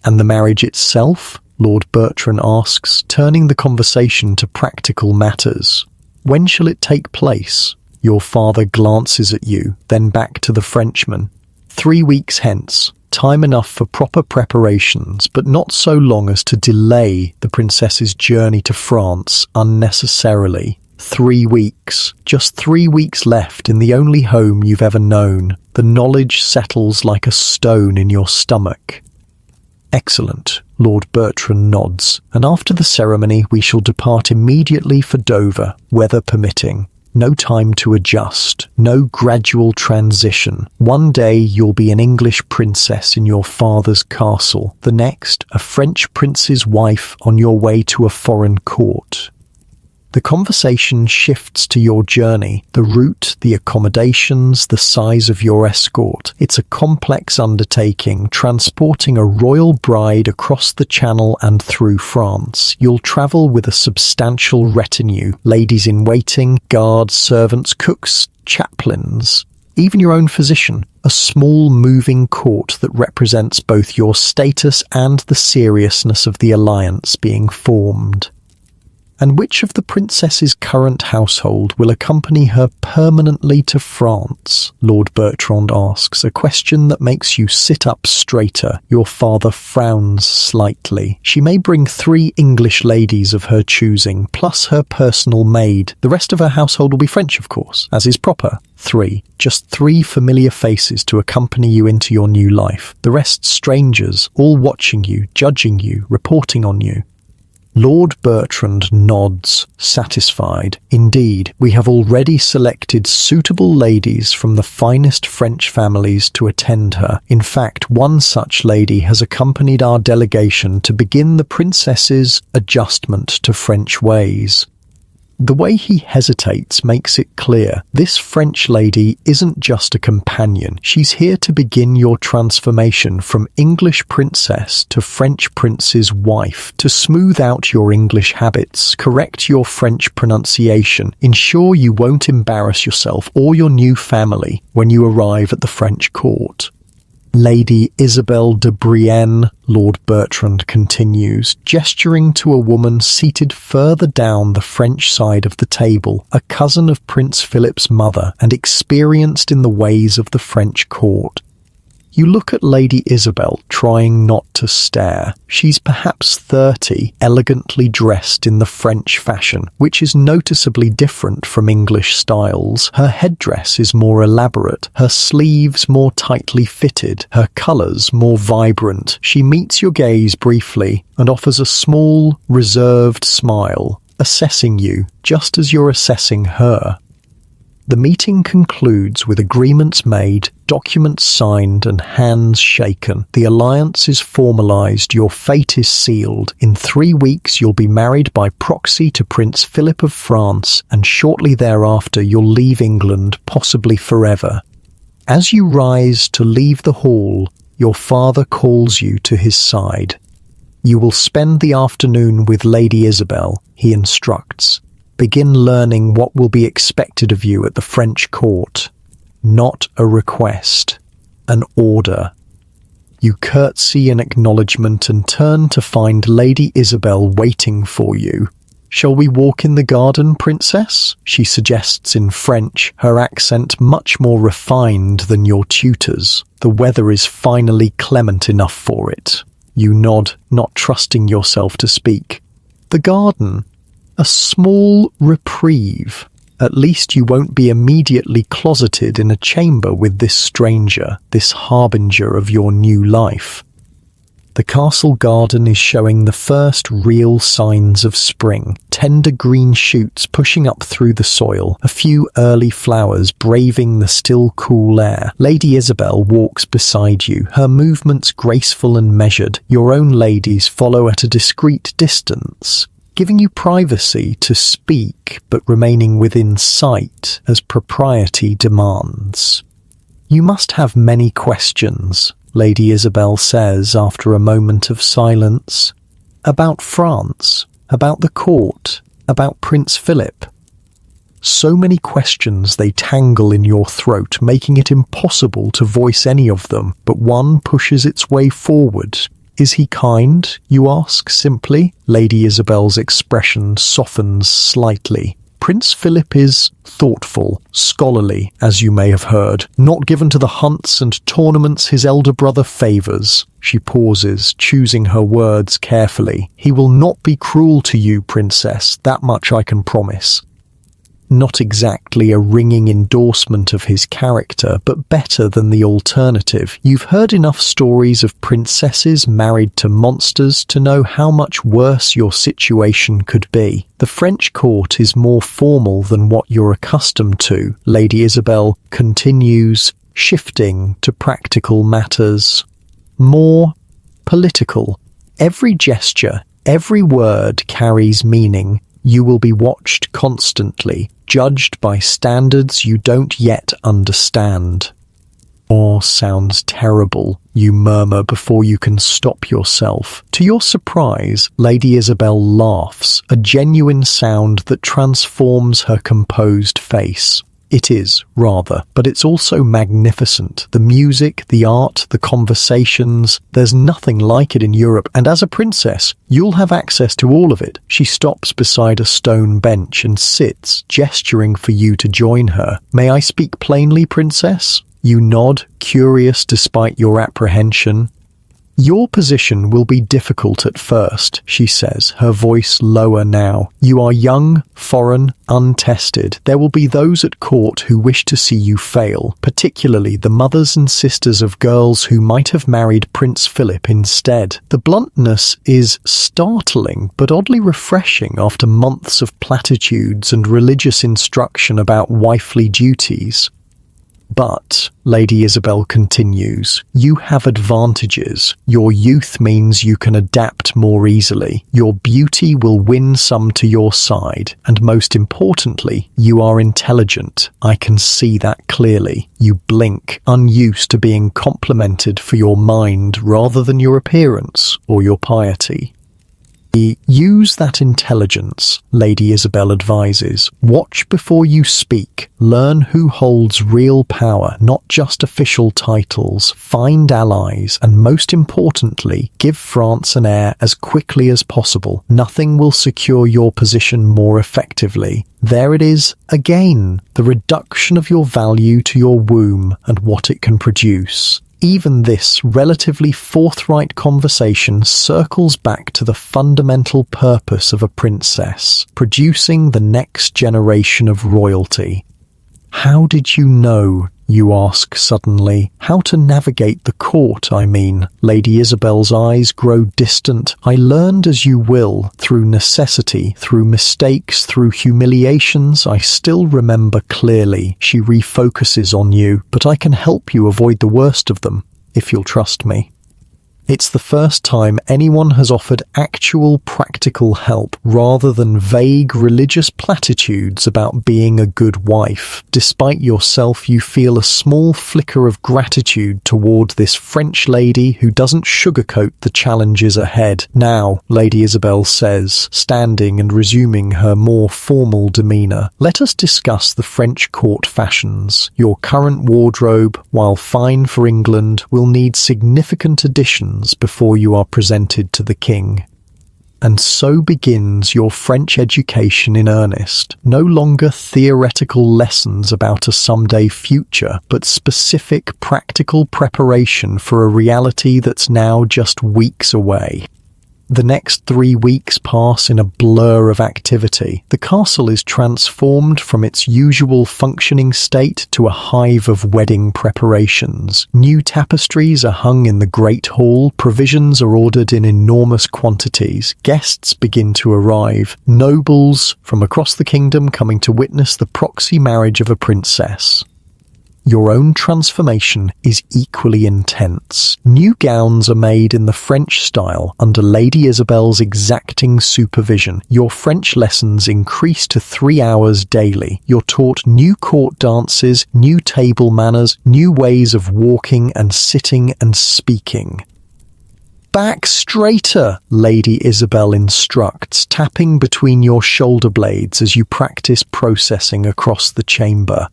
And the marriage itself? Lord Bertrand asks, turning the conversation to practical matters. When shall it take place? Your father glances at you, then back to the Frenchman. 3 weeks hence. Time enough for proper preparations, but not so long as to delay the princess's journey to France unnecessarily. 3 weeks. Just 3 weeks left in the only home you've ever known. The knowledge settles like a stone in your stomach. Excellent. Lord Bertrand nods, and after the ceremony we shall depart immediately for Dover, weather permitting. No time to adjust, no gradual transition. One day you'll be an English princess in your father's castle, the next a French prince's wife on your way to a foreign court. The conversation shifts to your journey, the route, the accommodations, the size of your escort. It's a complex undertaking, transporting a royal bride across the Channel and through France. You'll travel with a substantial retinue, ladies in waiting, guards, servants, cooks, chaplains, even your own physician. A small moving court that represents both your status and the seriousness of the alliance being formed. And which of the princess's current household will accompany her permanently to France? Lord Bertrand asks, a question that makes you sit up straighter. Your father frowns slightly. She may bring 3 English ladies of her choosing, plus her personal maid. The rest of her household will be French, of course, as is proper. 3. Just 3 familiar faces to accompany you into your new life. The rest strangers, all watching you, judging you, reporting on you. Lord Bertrand nods, satisfied. Indeed, we have already selected suitable ladies from the finest French families to attend her. In fact, one such lady has accompanied our delegation to begin the princess's adjustment to French ways. The way he hesitates makes it clear. This French lady isn't just a companion. She's here to begin your transformation from English princess to French prince's wife, to smooth out your English habits, correct your French pronunciation, ensure you won't embarrass yourself or your new family when you arrive at the French court. Lady Isabelle de Brienne, Lord Bertrand continues, gesturing to a woman seated further down the French side of the table, a cousin of Prince Philip's mother and experienced in the ways of the French court. You look at Lady Isabel, trying not to stare. She's perhaps 30, elegantly dressed in the French fashion, which is noticeably different from English styles. Her headdress is more elaborate, her sleeves more tightly fitted, her colours more vibrant. She meets your gaze briefly and offers a small, reserved smile, assessing you just as you're assessing her. The meeting concludes with agreements made, documents signed and hands shaken. The alliance is formalised, your fate is sealed. In 3 weeks you'll be married by proxy to Prince Philip of France, and shortly thereafter you'll leave England, possibly forever. As you rise to leave the hall, your father calls you to his side. You will spend the afternoon with Lady Isabel, he instructs. Begin learning what will be expected of you at the French court. Not a request, an order. You curtsy in acknowledgement and turn to find Lady Isabel waiting for you. "Shall we walk in the garden, princess?" she suggests in French, her accent much more refined than your tutor's. The weather is finally clement enough for it. You nod, not trusting yourself to speak. The garden. A small reprieve. At least you won't be immediately closeted in a chamber with this stranger, this harbinger of your new life. The castle garden is showing the first real signs of spring. Tender green shoots pushing up through the soil, a few early flowers braving the still cool air. Lady Isabel walks beside you, her movements graceful and measured. Your own ladies follow at a discreet distance, giving you privacy to speak, but remaining within sight as propriety demands. You must have many questions, Lady Isabel says after a moment of silence. About France, about the court, about Prince Philip. So many questions they tangle in your throat, making it impossible to voice any of them, but one pushes its way forward. Is he kind, you ask simply? Lady Isabel's expression softens slightly. Prince Philip is thoughtful, scholarly, as you may have heard, not given to the hunts and tournaments his elder brother favours. She pauses, choosing her words carefully. He will not be cruel to you, princess, that much I can promise. Not exactly a ringing endorsement of his character, but better than the alternative. You've heard enough stories of princesses married to monsters to know how much worse your situation could be. The French court is more formal than what you're accustomed to, Lady Isabel continues, shifting to practical matters. More political. Every gesture, every word carries meaning. You will be watched constantly, judged by standards you don't yet understand. "Or sounds terrible," you murmur before you can stop yourself. To your surprise, Lady Isabel laughs, a genuine sound that transforms her composed face. It is, rather, but it's also magnificent. The music, the art, the conversations, there's nothing like it in Europe, and as a princess, you'll have access to all of it. She stops beside a stone bench and sits, gesturing for you to join her. "May I speak plainly, princess?" You nod, curious despite your apprehension. "Your position will be difficult at first," she says, her voice lower now. "You are young, foreign, untested. There will be those at court who wish to see you fail, particularly the mothers and sisters of girls who might have married Prince Philip instead." The bluntness is startling, but oddly refreshing after months of platitudes and religious instruction about wifely duties. "But," Lady Isabel continues, "you have advantages. Your youth means you can adapt more easily. Your beauty will win some to your side. And most importantly, you are intelligent. I can see that clearly. You blink, unused to being complimented for your mind rather than your appearance or your piety." Use that intelligence, Lady Isabel advises. Watch before you speak. Learn who holds real power, not just official titles. Find allies, and most importantly, give France an heir as quickly as possible. Nothing will secure your position more effectively. There it is, again, the reduction of your value to your womb and what it can produce. Even this relatively forthright conversation circles back to the fundamental purpose of a princess, producing the next generation of royalty. "How did you know?" you ask suddenly. "How to navigate the court, I mean." Lady Isabel's eyes grow distant. "I learned as you will, through necessity, through mistakes, through humiliations. I still remember clearly." She refocuses on you. "But I can help you avoid the worst of them, if you'll trust me." It's the first time anyone has offered actual practical help rather than vague religious platitudes about being a good wife. Despite yourself, you feel a small flicker of gratitude toward this French lady who doesn't sugarcoat the challenges ahead. "Now," Lady Isabel says, standing and resuming her more formal demeanour, "let us discuss the French court fashions. Your current wardrobe, while fine for England, will need significant additions before you are presented to the king." And so begins your French education in earnest. No longer theoretical lessons about a someday future, but specific practical preparation for a reality that's now just weeks away. The next 3 weeks pass in a blur of activity. The castle is transformed from its usual functioning state to a hive of wedding preparations. New tapestries are hung in the Great Hall, provisions are ordered in enormous quantities, guests begin to arrive, nobles from across the kingdom coming to witness the proxy marriage of a princess. Your own transformation is equally intense. New gowns are made in the French style under Lady Isabel's exacting supervision. Your French lessons increase to 3 hours daily. You're taught new court dances, new table manners, new ways of walking and sitting and speaking. Back straighter, Lady Isabel instructs, tapping between your shoulder blades as you practice processing across the chamber.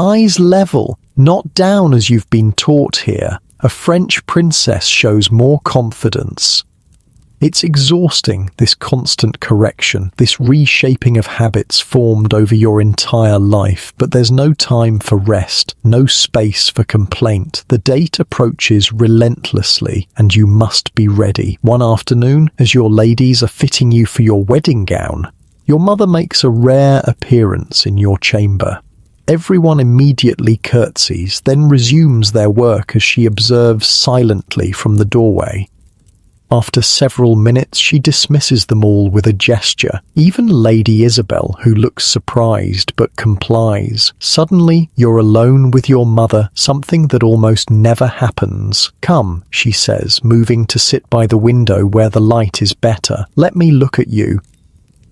Eyes level, not down as you've been taught here. A French princess shows more confidence. It's exhausting, this constant correction, this reshaping of habits formed over your entire life, but there's no time for rest, no space for complaint. The date approaches relentlessly, and you must be ready. One afternoon, as your ladies are fitting you for your wedding gown, your mother makes a rare appearance in your chamber. Everyone immediately curtsies, then resumes their work as she observes silently from the doorway. After several minutes, she dismisses them all with a gesture. Even Lady Isabel, who looks surprised but complies. Suddenly, you're alone with your mother, something that almost never happens. Come, she says, moving to sit by the window where the light is better. Let me look at you.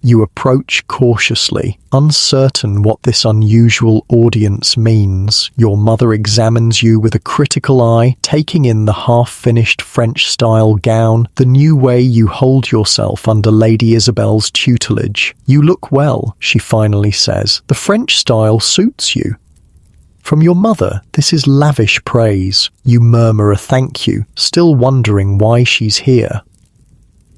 You approach cautiously, uncertain what this unusual audience means. Your mother examines you with a critical eye, taking in the half-finished French-style gown, the new way you hold yourself under Lady Isabel's tutelage. You look well, she finally says. The French style suits you. From your mother, this is lavish praise. You murmur a thank you, still wondering why she's here.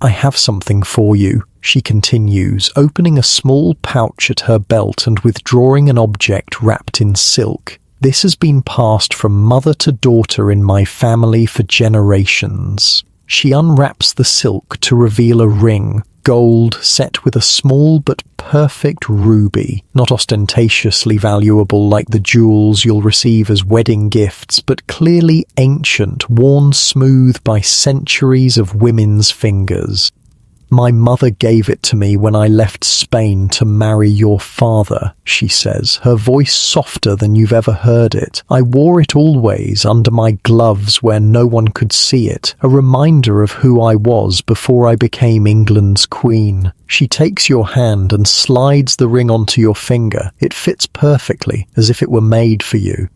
I have something for you, she continues, opening a small pouch at her belt and withdrawing an object wrapped in silk. This has been passed from mother to daughter in my family for generations. She unwraps the silk to reveal a ring, gold set with a small but perfect ruby, not ostentatiously valuable like the jewels you'll receive as wedding gifts, but clearly ancient, worn smooth by centuries of women's fingers. My mother gave it to me when I left Spain to marry your father, she says, her voice softer than you've ever heard it. I wore it always under my gloves where no one could see it, a reminder of who I was before I became England's queen. She takes your hand and slides the ring onto your finger. It fits perfectly, as if it were made for you.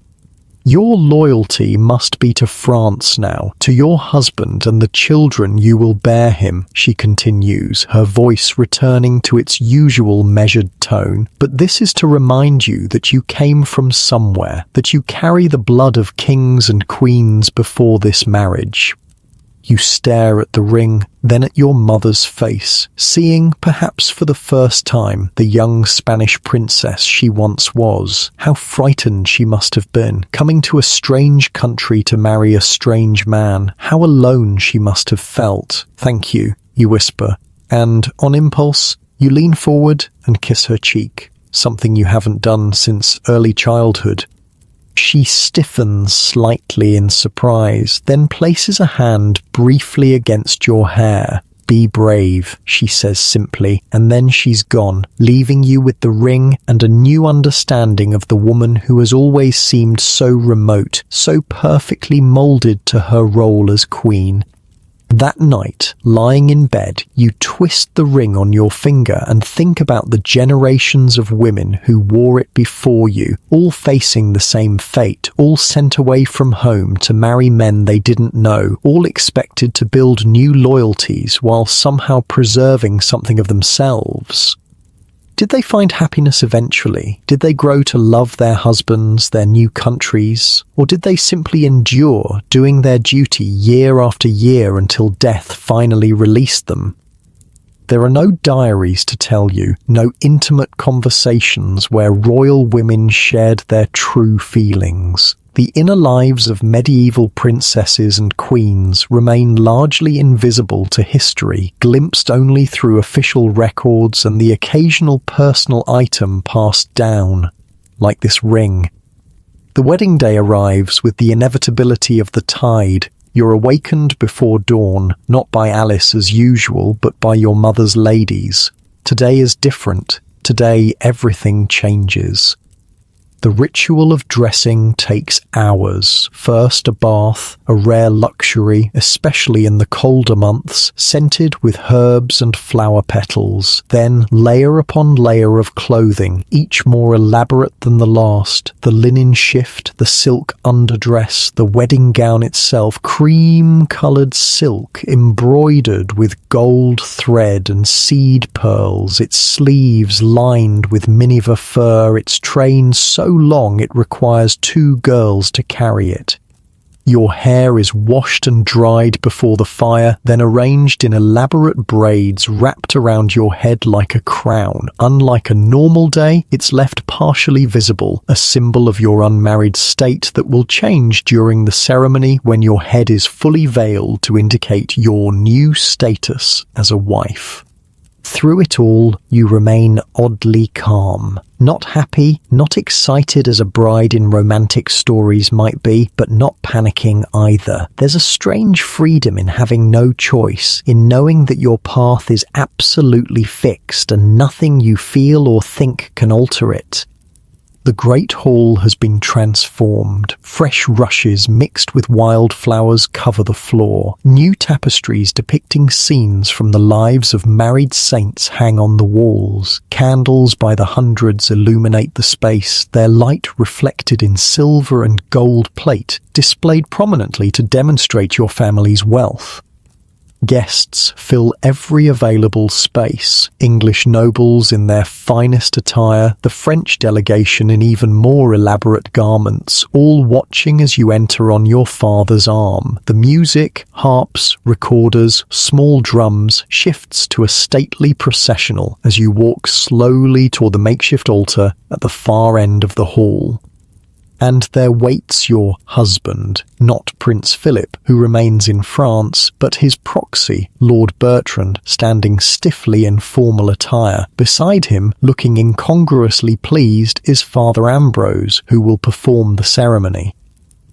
Your loyalty must be to France now, to your husband and the children you will bear him, she continues, her voice returning to its usual measured tone. But this is to remind you that you came from somewhere, that you carry the blood of kings and queens before this marriage. You stare at the ring, then at your mother's face, seeing, perhaps for the first time, the young Spanish princess she once was. How frightened she must have been, coming to a strange country to marry a strange man. How alone she must have felt. Thank you, you whisper, and, on impulse, you lean forward and kiss her cheek, something you haven't done since early childhood. She stiffens slightly in surprise, then places a hand briefly against your hair. Be brave, she says simply, and then she's gone, leaving you with the ring and a new understanding of the woman who has always seemed so remote, so perfectly molded to her role as queen. That night, lying in bed, you twist the ring on your finger and think about the generations of women who wore it before you, all facing the same fate, all sent away from home to marry men they didn't know, all expected to build new loyalties while somehow preserving something of themselves. Did they find happiness eventually? Did they grow to love their husbands, their new countries? Or did they simply endure, doing their duty year after year until death finally released them? There are no diaries to tell you, no intimate conversations where royal women shared their true feelings. The inner lives of medieval princesses and queens remain largely invisible to history, glimpsed only through official records and the occasional personal item passed down, like this ring. The wedding day arrives with the inevitability of the tide. You're awakened before dawn, not by Alice as usual, but by your mother's ladies. Today is different. Today everything changes. The ritual of dressing takes hours. First a bath, a rare luxury, especially in the colder months, scented with herbs and flower petals. Then layer upon layer of clothing, each more elaborate than the last. The linen shift, the silk underdress, the wedding gown itself, cream-coloured silk, embroidered with gold thread and seed pearls, its sleeves lined with Miniver fur, its train so long it requires 2 girls to carry it. Your hair is washed and dried before the fire, then arranged in elaborate braids wrapped around your head like a crown. Unlike a normal day, it's left partially visible, a symbol of your unmarried state that will change during the ceremony when your head is fully veiled to indicate your new status as a wife. Through it all, you remain oddly calm. Not happy, not excited as a bride in romantic stories might be, but not panicking either. There's a strange freedom in having no choice, in knowing that your path is absolutely fixed and nothing you feel or think can alter it. The great hall has been transformed. Fresh rushes mixed with wildflowers cover the floor. New tapestries depicting scenes from the lives of married saints hang on the walls. Candles by the hundreds illuminate the space, their light reflected in silver and gold plate, displayed prominently to demonstrate your family's wealth. Guests fill every available space. English nobles in their finest attire, the French delegation in even more elaborate garments, all watching as you enter on your father's arm. The music, harps, recorders, small drums shifts to a stately processional as you walk slowly toward the makeshift altar at the far end of the hall. And there waits your husband, not Prince Philip, who remains in France, but his proxy, Lord Bertrand, standing stiffly in formal attire. Beside him, looking incongruously pleased, is Father Ambrose, who will perform the ceremony.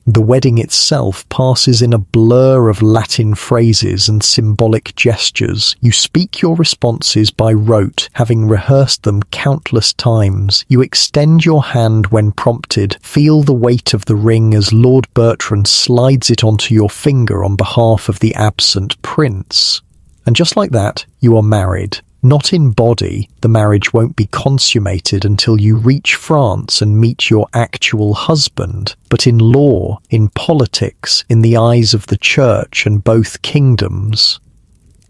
The wedding itself passes in a blur of Latin phrases and symbolic gestures. You speak your responses by rote, having rehearsed them countless times. You extend your hand when prompted, feel the weight of the ring as Lord Bertrand slides it onto your finger on behalf of the absent prince. And just like that, you are married. Not in body, the marriage won't be consummated until you reach France and meet your actual husband, but in law, in politics, in the eyes of the church and both kingdoms.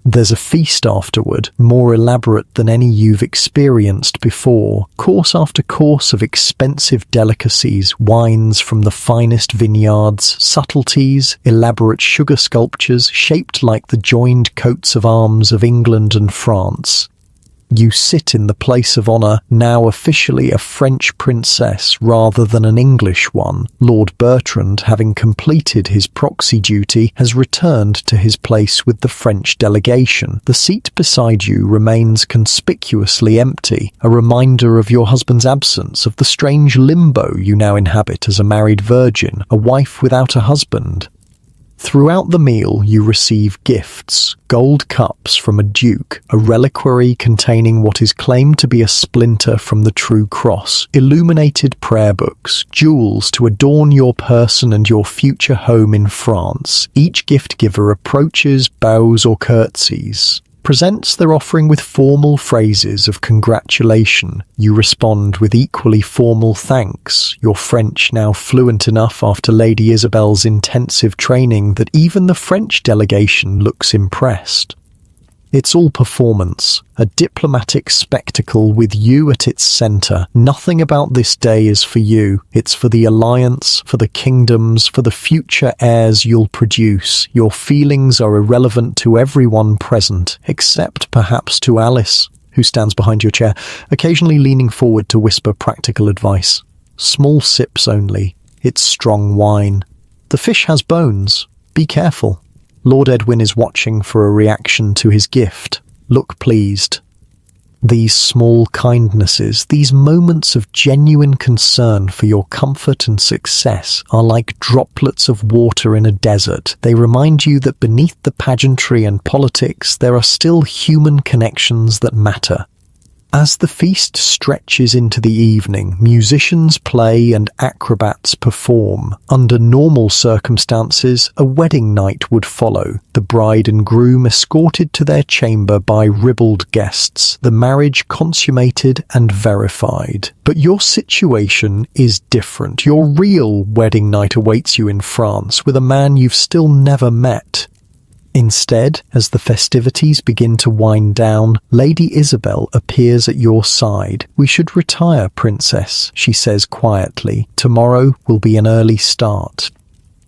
There's a feast afterward, more elaborate than any you've experienced before. Course after course of expensive delicacies, wines from the finest vineyards, subtleties, elaborate sugar sculptures shaped like the joined coats of arms of England and France. You sit in the place of honour, now officially a French princess rather than an English one. Lord Bertrand, having completed his proxy duty, has returned to his place with the French delegation. The seat beside you remains conspicuously empty, a reminder of your husband's absence, of the strange limbo you now inhabit as a married virgin, a wife without a husband. Throughout the meal, you receive gifts, gold cups from a duke, a reliquary containing what is claimed to be a splinter from the true cross, illuminated prayer books, jewels to adorn your person and your future home in France. Each gift giver approaches, bows or curtsies, presents their offering with formal phrases of congratulation. You respond with equally formal thanks, your French now fluent enough after Lady Isabel's intensive training that even the French delegation looks impressed. It's all performance, a diplomatic spectacle with you at its centre. Nothing about this day is for you. It's for the alliance, for the kingdoms, for the future heirs you'll produce. Your feelings are irrelevant to everyone present, except perhaps to Alice, who stands behind your chair, occasionally leaning forward to whisper practical advice. Small sips only. It's strong wine. The fish has bones. Be careful. Lord Edwin is watching for a reaction to his gift. Look pleased. These small kindnesses, these moments of genuine concern for your comfort and success are like droplets of water in a desert. They remind you that beneath the pageantry and politics, there are still human connections that matter. As the feast stretches into the evening, musicians play and acrobats perform. Under normal circumstances, a wedding night would follow, the bride and groom escorted to their chamber by ribald guests, the marriage consummated and verified. But your situation is different. Your real wedding night awaits you in France with a man you've still never met. Instead, as the festivities begin to wind down, Lady Isabel appears at your side. "We should retire, Princess," she says quietly. "Tomorrow will be an early start."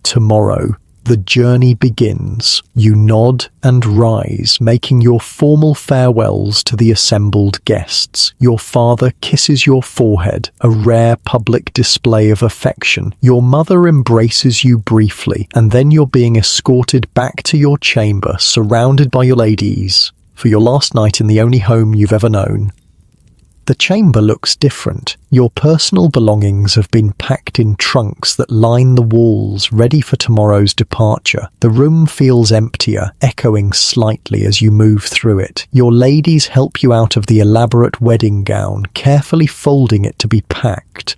Tomorrow. The journey begins. You nod and rise, making your formal farewells to the assembled guests. Your father kisses your forehead, a rare public display of affection. Your mother embraces you briefly, and then you're being escorted back to your chamber, surrounded by your ladies, for your last night in the only home you've ever known. The chamber looks different. Your personal belongings have been packed in trunks that line the walls, ready for tomorrow's departure. The room feels emptier, echoing slightly as you move through it. Your ladies help you out of the elaborate wedding gown, carefully folding it to be packed.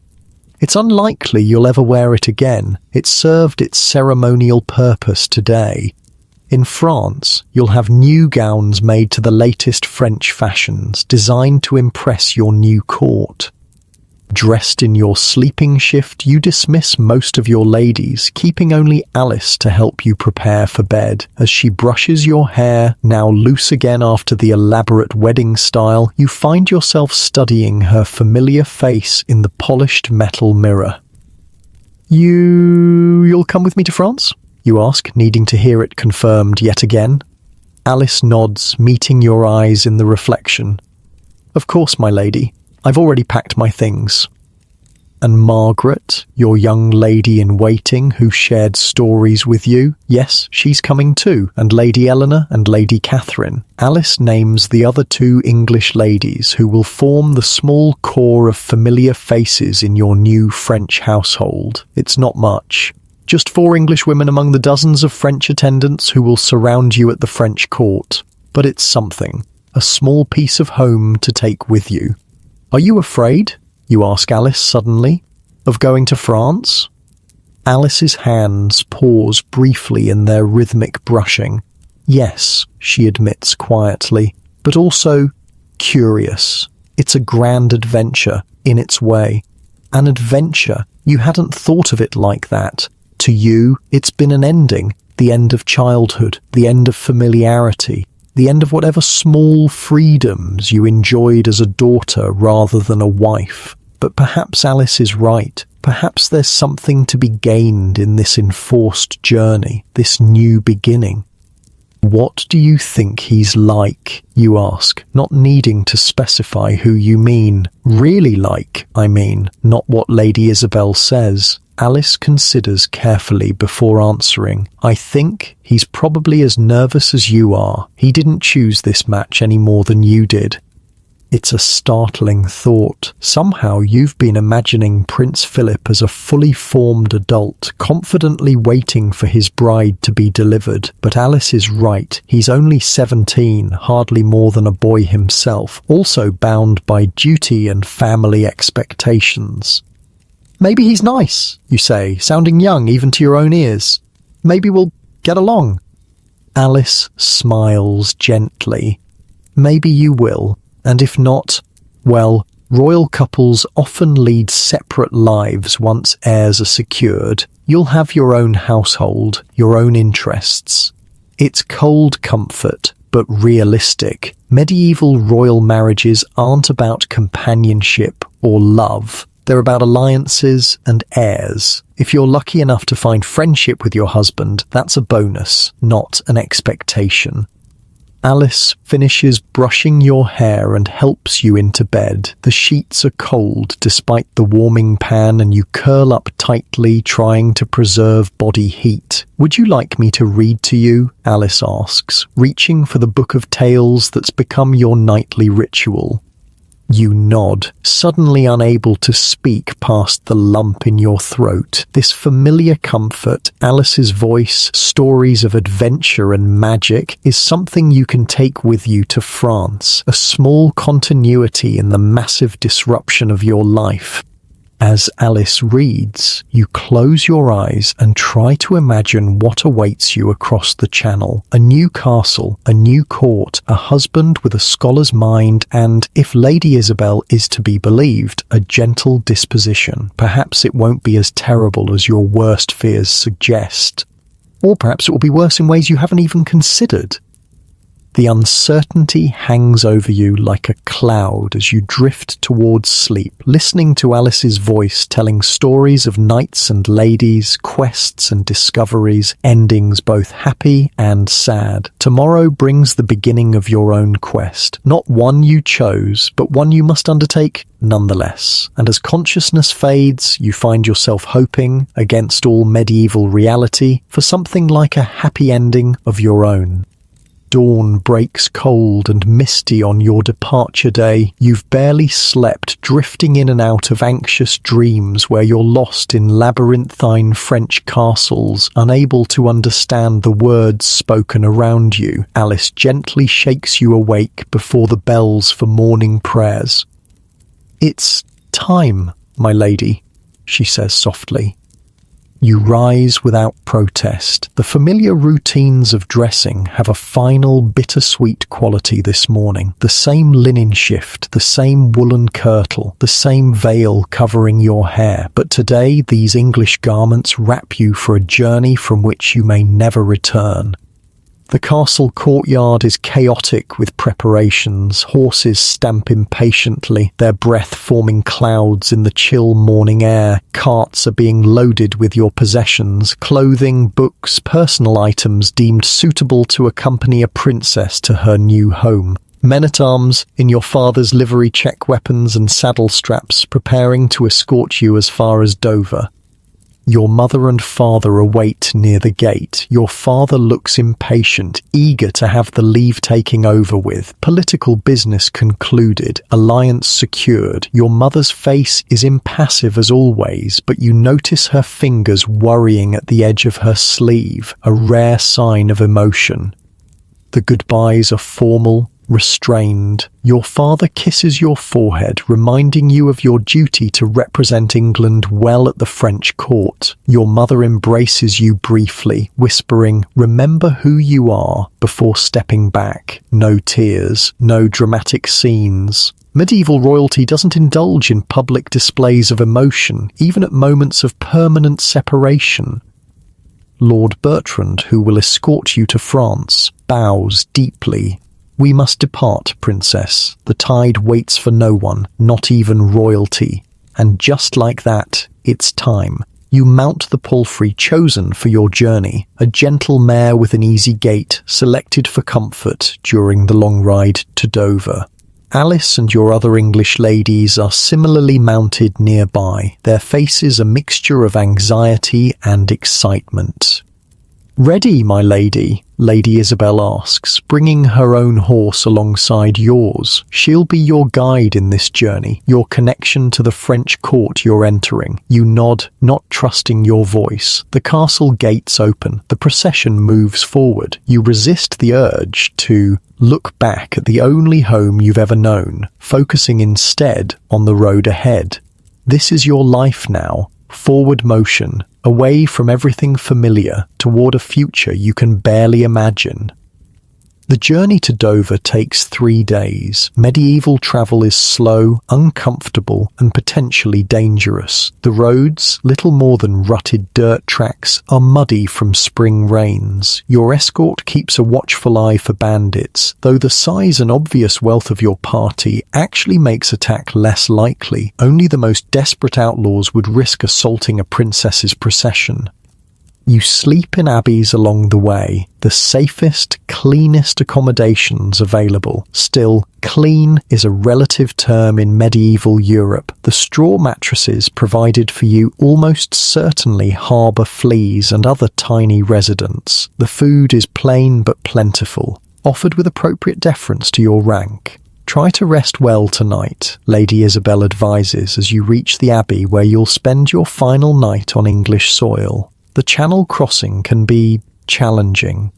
It's unlikely you'll ever wear it again. It served its ceremonial purpose today. In France, you'll have new gowns made to the latest French fashions, designed to impress your new court. Dressed in your sleeping shift, you dismiss most of your ladies, keeping only Alice to help you prepare for bed. As she brushes your hair, now loose again after the elaborate wedding style, you find yourself studying her familiar face in the polished metal mirror. You'll come with me to France?" you ask, needing to hear it confirmed yet again. Alice nods, meeting your eyes in the reflection. "Of course, my lady. I've already packed my things." And Margaret, your young lady in waiting who shared stories with you, yes, she's coming too, and Lady Eleanor and Lady Catherine. Alice names the other two English ladies who will form the small core of familiar faces in your new French household. It's not much. Just 4 English women among the dozens of French attendants who will surround you at the French court. But it's something, a small piece of home to take with you. "Are you afraid?" you ask Alice suddenly, "of going to France?" Alice's hands pause briefly in their rhythmic brushing. "Yes," she admits quietly, "but also curious. It's a grand adventure, in its way. An adventure. You hadn't thought of it like that. To you, it's been an ending, the end of childhood, the end of familiarity, the end of whatever small freedoms you enjoyed as a daughter rather than a wife. But perhaps Alice is right. Perhaps there's something to be gained in this enforced journey, this new beginning." "What do you think he's like?" you ask, not needing to specify who you mean. "Really like, I mean, not what Lady Isabel says." Alice considers carefully before answering. "I think he's probably as nervous as you are. He didn't choose this match any more than you did." It's a startling thought. Somehow you've been imagining Prince Philip as a fully formed adult, confidently waiting for his bride to be delivered. But Alice is right. He's only 17, hardly more than a boy himself, also bound by duty and family expectations. "Maybe he's nice," you say, sounding young even to your own ears. "Maybe we'll get along." Alice smiles gently. "Maybe you will. And if not, well, royal couples often lead separate lives once heirs are secured. You'll have your own household, your own interests. It's cold comfort, but realistic. Medieval royal marriages aren't about companionship or love. They're about alliances and heirs. If you're lucky enough to find friendship with your husband, that's a bonus, not an expectation. Alice finishes brushing your hair and helps you into bed. The sheets are cold despite the warming pan, and you curl up tightly, trying to preserve body heat. "Would you like me to read to you?" Alice asks, reaching for the book of tales that's become your nightly ritual. You nod, suddenly unable to speak past the lump in your throat. This familiar comfort, Alice's voice, stories of adventure and magic, is something you can take with you to France, a small continuity in the massive disruption of your life. As Alice reads, you close your eyes and try to imagine what awaits you across the channel. A new castle, a new court, a husband with a scholar's mind, and, if Lady Isabel is to be believed, a gentle disposition. Perhaps it won't be as terrible as your worst fears suggest. Or perhaps it will be worse in ways you haven't even considered. The uncertainty hangs over you like a cloud as you drift towards sleep, listening to Alice's voice telling stories of knights and ladies, quests and discoveries, endings both happy and sad. Tomorrow brings the beginning of your own quest, not one you chose, but one you must undertake nonetheless. And as consciousness fades, you find yourself hoping, against all medieval reality, for something like a happy ending of your own. Dawn breaks cold and misty on your departure day. You've barely slept, drifting in and out of anxious dreams where you're lost in labyrinthine French castles, unable to understand the words spoken around you. Alice gently shakes you awake before the bells for morning prayers. "It's time, my lady," she says softly. You rise without protest. The familiar routines of dressing have a final bittersweet quality this morning. The same linen shift, the same woolen kirtle, the same veil covering your hair. But today these English garments wrap you for a journey from which you may never return. The castle courtyard is chaotic with preparations. Horses stamp impatiently, their breath forming clouds in the chill morning air. Carts are being loaded with your possessions, clothing, books, personal items deemed suitable to accompany a princess to her new home. Men-at-arms in your father's livery check weapons and saddle straps, preparing to escort you as far as Dover. Your mother and father await near the gate. Your father looks impatient, eager to have the leave-taking over with. Political business concluded, alliance secured. Your mother's face is impassive as always, but you notice her fingers worrying at the edge of her sleeve, a rare sign of emotion. The goodbyes are formal, restrained. Your father kisses your forehead, reminding you of your duty to represent England well at the French court. Your mother embraces you briefly, whispering, "Remember who you are," before stepping back. No tears, no dramatic scenes. Medieval royalty doesn't indulge in public displays of emotion, even at moments of permanent separation. Lord Bertrand, who will escort you to France, bows deeply. "We must depart, Princess. The tide waits for no one, not even royalty." And just like that, it's time. You mount the palfrey chosen for your journey, a gentle mare with an easy gait, selected for comfort during the long ride to Dover. Alice and your other English ladies are similarly mounted nearby, their faces a mixture of anxiety and excitement. "Ready, my lady?" Lady Isabel asks, bringing her own horse alongside yours. She'll be your guide in this journey, your connection to the French court you're entering. You nod, not trusting your voice. The castle gates open. The procession moves forward. You resist the urge to look back at the only home you've ever known, focusing instead on the road ahead. This is your life now. Forward motion, away from everything familiar, toward a future you can barely imagine. The journey to Dover takes 3 days. Medieval travel is slow, uncomfortable, and potentially dangerous. The roads, little more than rutted dirt tracks, are muddy from spring rains. Your escort keeps a watchful eye for bandits, though the size and obvious wealth of your party actually makes attack less likely. Only the most desperate outlaws would risk assaulting a princess's procession. You sleep in abbeys along the way, the safest, cleanest accommodations available. Still, clean is a relative term in medieval Europe. The straw mattresses provided for you almost certainly harbour fleas and other tiny residents. The food is plain but plentiful, offered with appropriate deference to your rank. Try to rest well tonight, Lady Isabel advises as you reach the abbey where you'll spend your final night on English soil. The Channel crossing can be challenging.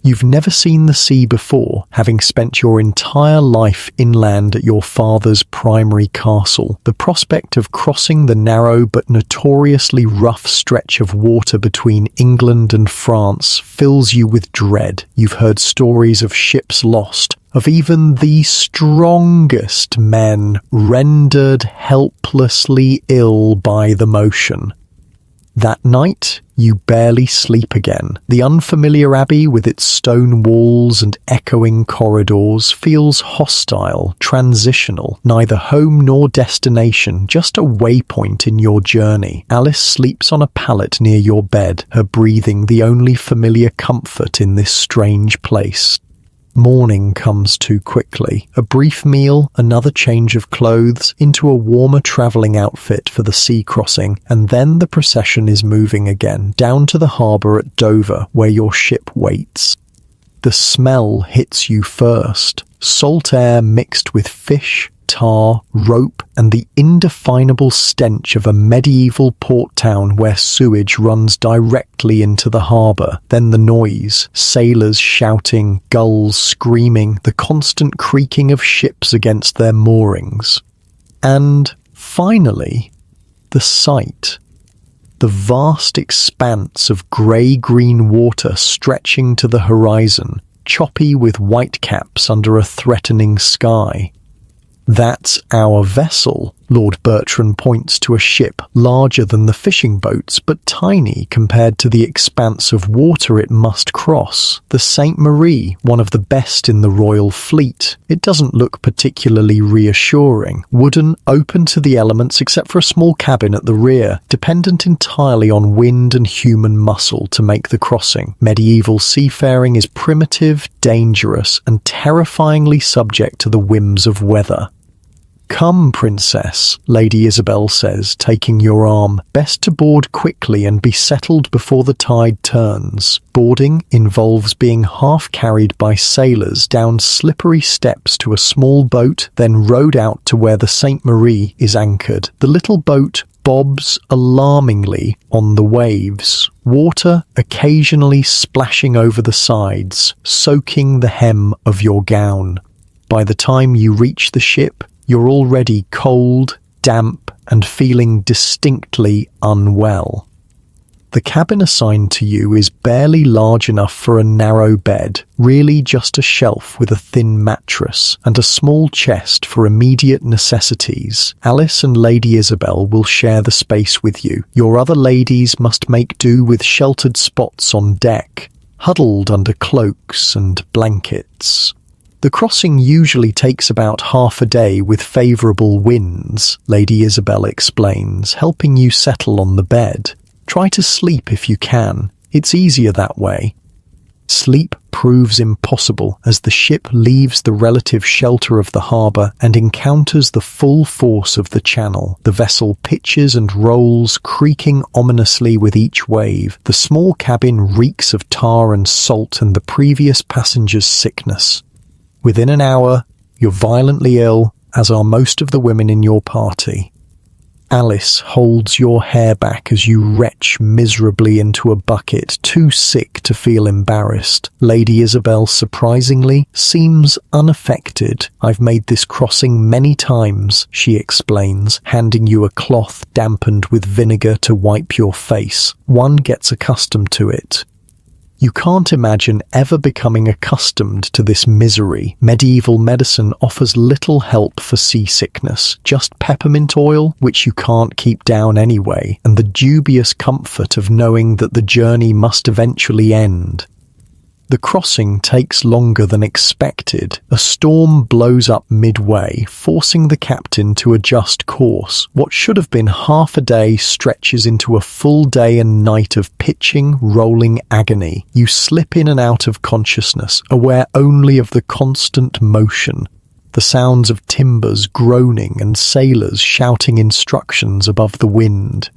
You've never seen the sea before, having spent your entire life inland at your father's primary castle. The prospect of crossing the narrow but notoriously rough stretch of water between England and France fills you with dread. You've heard stories of ships lost, of even the strongest men rendered helplessly ill by the motion. That night, you barely sleep again. The unfamiliar abbey with its stone walls and echoing corridors feels hostile, transitional, neither home nor destination, just a waypoint in your journey. Alice sleeps on a pallet near your bed, her breathing the only familiar comfort in this strange place. Morning comes too quickly. A brief meal, another change of clothes, into a warmer travelling outfit for the sea crossing, and then the procession is moving again, down to the harbour at Dover, where your ship waits. The smell hits you first. Salt air mixed with fish, tar, rope, and the indefinable stench of a medieval port town where sewage runs directly into the harbour. Then the noise, sailors shouting, gulls screaming, the constant creaking of ships against their moorings. And, finally, the sight. The vast expanse of grey-green water stretching to the horizon, choppy with whitecaps under a threatening sky. That's our vessel. Lord Bertrand points to a ship larger than the fishing boats, but tiny compared to the expanse of water it must cross. The Saint Marie, one of the best in the royal fleet. It doesn't look particularly reassuring. Wooden, open to the elements except for a small cabin at the rear, dependent entirely on wind and human muscle to make the crossing. Medieval seafaring is primitive, dangerous, and terrifyingly subject to the whims of weather. "Come, Princess," Lady Isabel says, taking your arm. "Best to board quickly and be settled before the tide turns." Boarding involves being half carried by sailors down slippery steps to a small boat, then rowed out to where the Saint Marie is anchored. The little boat bobs alarmingly on the waves, water occasionally splashing over the sides, soaking the hem of your gown. By the time you reach the ship, you're already cold, damp, and feeling distinctly unwell. The cabin assigned to you is barely large enough for a narrow bed, really just a shelf with a thin mattress, and a small chest for immediate necessities. Alice and Lady Isabel will share the space with you. Your other ladies must make do with sheltered spots on deck, huddled under cloaks and blankets. The crossing usually takes about half a day with favourable winds, Lady Isabel explains, helping you settle on the bed. Try to sleep if you can. It's easier that way. Sleep proves impossible as the ship leaves the relative shelter of the harbour and encounters the full force of the channel. The vessel pitches and rolls, creaking ominously with each wave. The small cabin reeks of tar and salt and the previous passenger's sickness. Within an hour, you're violently ill, as are most of the women in your party. Alice holds your hair back as you retch miserably into a bucket, too sick to feel embarrassed. Lady Isabel, surprisingly, seems unaffected. "I've made this crossing many times," she explains, handing you a cloth dampened with vinegar to wipe your face. "One gets accustomed to it." You can't imagine ever becoming accustomed to this misery. Medieval medicine offers little help for seasickness, just peppermint oil, which you can't keep down anyway, and the dubious comfort of knowing that the journey must eventually end. The crossing takes longer than expected. A storm blows up midway, forcing the captain to adjust course. What should have been half a day stretches into a full day and night of pitching, rolling agony. You slip in and out of consciousness, aware only of the constant motion. The sounds of timbers groaning and sailors shouting instructions above the wind.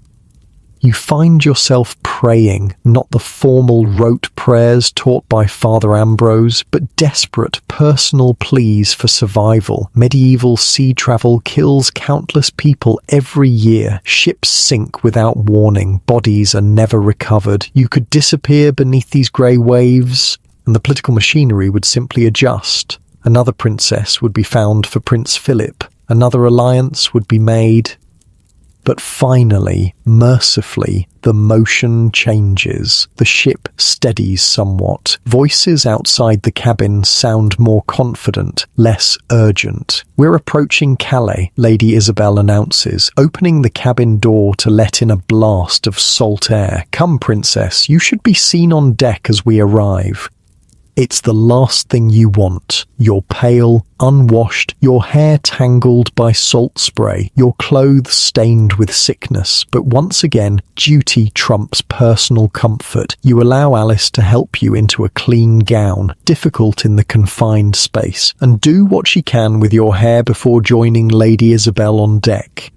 You find yourself praying, not the formal rote prayers taught by Father Ambrose, but desperate personal pleas for survival. Medieval sea travel kills countless people every year. Ships sink without warning. Bodies are never recovered. You could disappear beneath these grey waves, and the political machinery would simply adjust. Another princess would be found for Prince Philip. Another alliance would be made. But finally, mercifully, the motion changes. The ship steadies somewhat. Voices outside the cabin sound more confident, less urgent. "We're approaching Calais," Lady Isabel announces, opening the cabin door to let in a blast of salt air. "Come, princess, you should be seen on deck as we arrive." It's the last thing you want. You're pale, unwashed, your hair tangled by salt spray, your clothes stained with sickness. But once again, duty trumps personal comfort. You allow Alice to help you into a clean gown, difficult in the confined space, and do what she can with your hair before joining Lady Isabel on deck.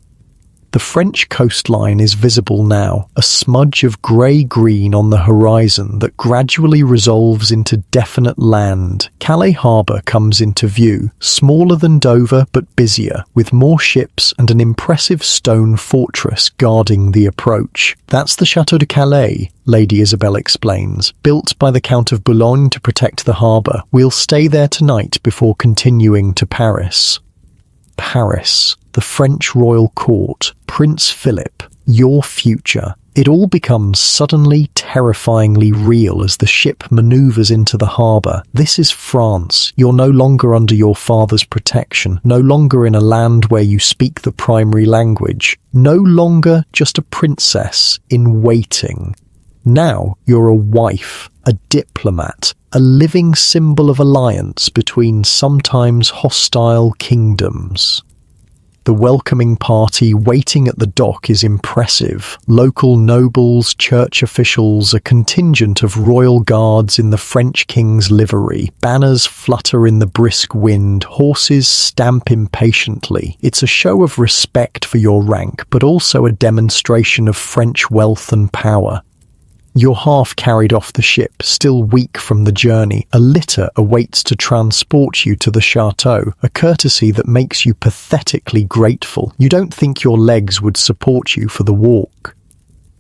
The French coastline is visible now, a smudge of grey-green on the horizon that gradually resolves into definite land. Calais harbour comes into view, smaller than Dover but busier, with more ships and an impressive stone fortress guarding the approach. "That's the Château de Calais," Lady Isabel explains, "built by the Count of Boulogne to protect the harbour. We'll stay there tonight before continuing to Paris." Paris, the French royal court, Prince Philip, your future. It all becomes suddenly terrifyingly real as the ship maneuvers into the harbour. This is France. You're no longer under your father's protection, no longer in a land where you speak the primary language, no longer just a princess in waiting. Now you're a wife, a diplomat, a living symbol of alliance between sometimes hostile kingdoms. The welcoming party waiting at the dock is impressive. Local nobles, church officials, a contingent of royal guards in the French king's livery. Banners flutter in the brisk wind, horses stamp impatiently. It's a show of respect for your rank, but also a demonstration of French wealth and power. You're half carried off the ship, still weak from the journey. A litter awaits to transport you to the chateau, a courtesy that makes you pathetically grateful. You don't think your legs would support you for the walk.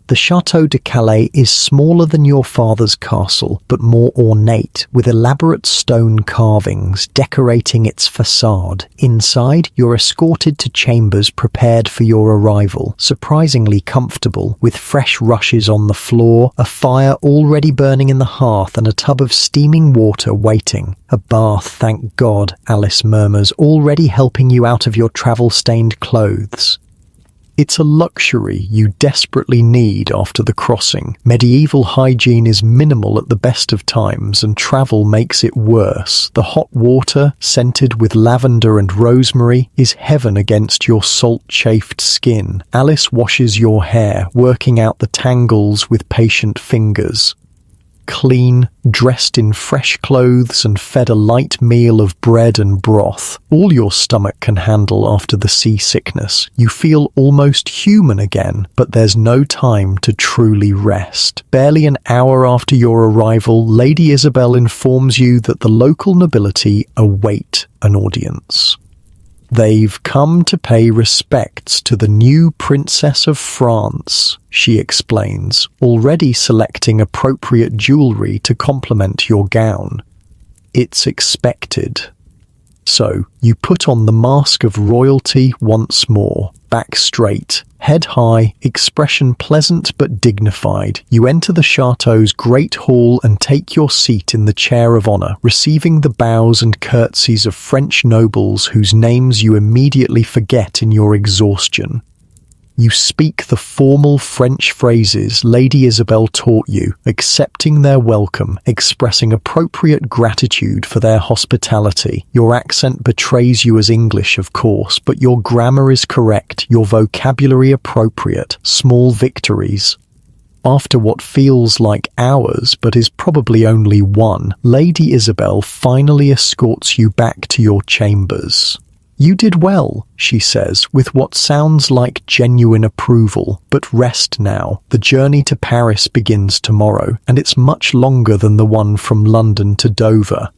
The Château de Calais is smaller than your father's castle, but more ornate, with elaborate stone carvings decorating its facade. Inside, you're escorted to chambers prepared for your arrival, surprisingly comfortable, with fresh rushes on the floor, a fire already burning in the hearth, and a tub of steaming water waiting. "A bath, thank God," Alice murmurs, already helping you out of your travel-stained clothes. It's a luxury you desperately need after the crossing. Medieval hygiene is minimal at the best of times, and travel makes it worse. The hot water, scented with lavender and rosemary, is heaven against your salt-chafed skin. Alice washes your hair, working out the tangles with patient fingers. Clean, dressed in fresh clothes and fed a light meal of bread and broth, all your stomach can handle after the seasickness. You feel almost human again, but there's no time to truly rest. Barely an hour after your arrival, Lady Isabel informs you that the local nobility await an audience. They've come to pay respects to the new Princess of France, she explains, already selecting appropriate jewellery to complement your gown. It's expected. So, you put on the mask of royalty once more, back straight, head high, expression pleasant but dignified. You enter the chateau's great hall and take your seat in the chair of honour, receiving the bows and curtsies of French nobles whose names you immediately forget in your exhaustion. You speak the formal French phrases Lady Isabel taught you, accepting their welcome, expressing appropriate gratitude for their hospitality. Your accent betrays you as English, of course, but your grammar is correct, your vocabulary appropriate. Small victories. After what feels like hours, but is probably only one, Lady Isabel finally escorts you back to your chambers. You did well, she says, with what sounds like genuine approval. But rest now. The journey to Paris begins tomorrow, and it's much longer than the one from London to Dover.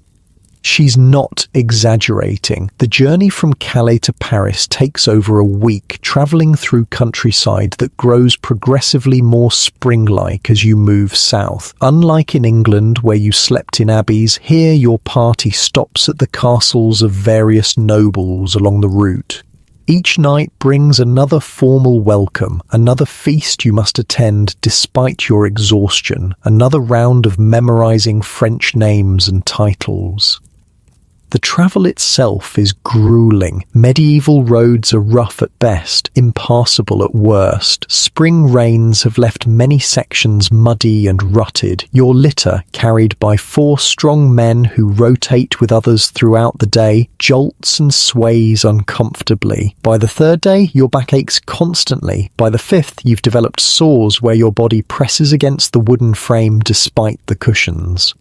She's not exaggerating. The journey from Calais to Paris takes over a week, travelling through countryside that grows progressively more spring-like as you move south. Unlike in England, where you slept in abbeys, here your party stops at the castles of various nobles along the route. Each night brings another formal welcome, another feast you must attend despite your exhaustion, another round of memorising French names and titles. The travel itself is grueling. Medieval roads are rough at best, impassable at worst. Spring rains have left many sections muddy and rutted. Your litter, carried by 4 strong men who rotate with others throughout the day, jolts and sways uncomfortably. By the 3rd day, your back aches constantly. By the 5th, you've developed sores where your body presses against the wooden frame despite the cushions.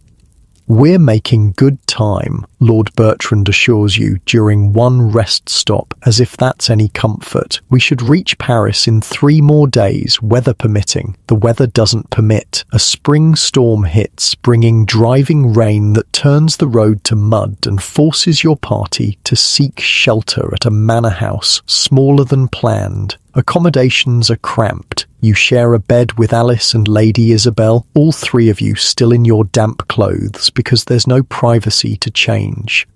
We're making good time, Lord Bertrand assures you during one rest stop, as if that's any comfort. We should reach Paris in 3 more days, weather permitting. The weather doesn't permit. A spring storm hits, bringing driving rain that turns the road to mud and forces your party to seek shelter at a manor house, smaller than planned. Accommodations are cramped. You share a bed with Alice and Lady Isabel, all 3 of you still in your damp clothes because there's no privacy to change.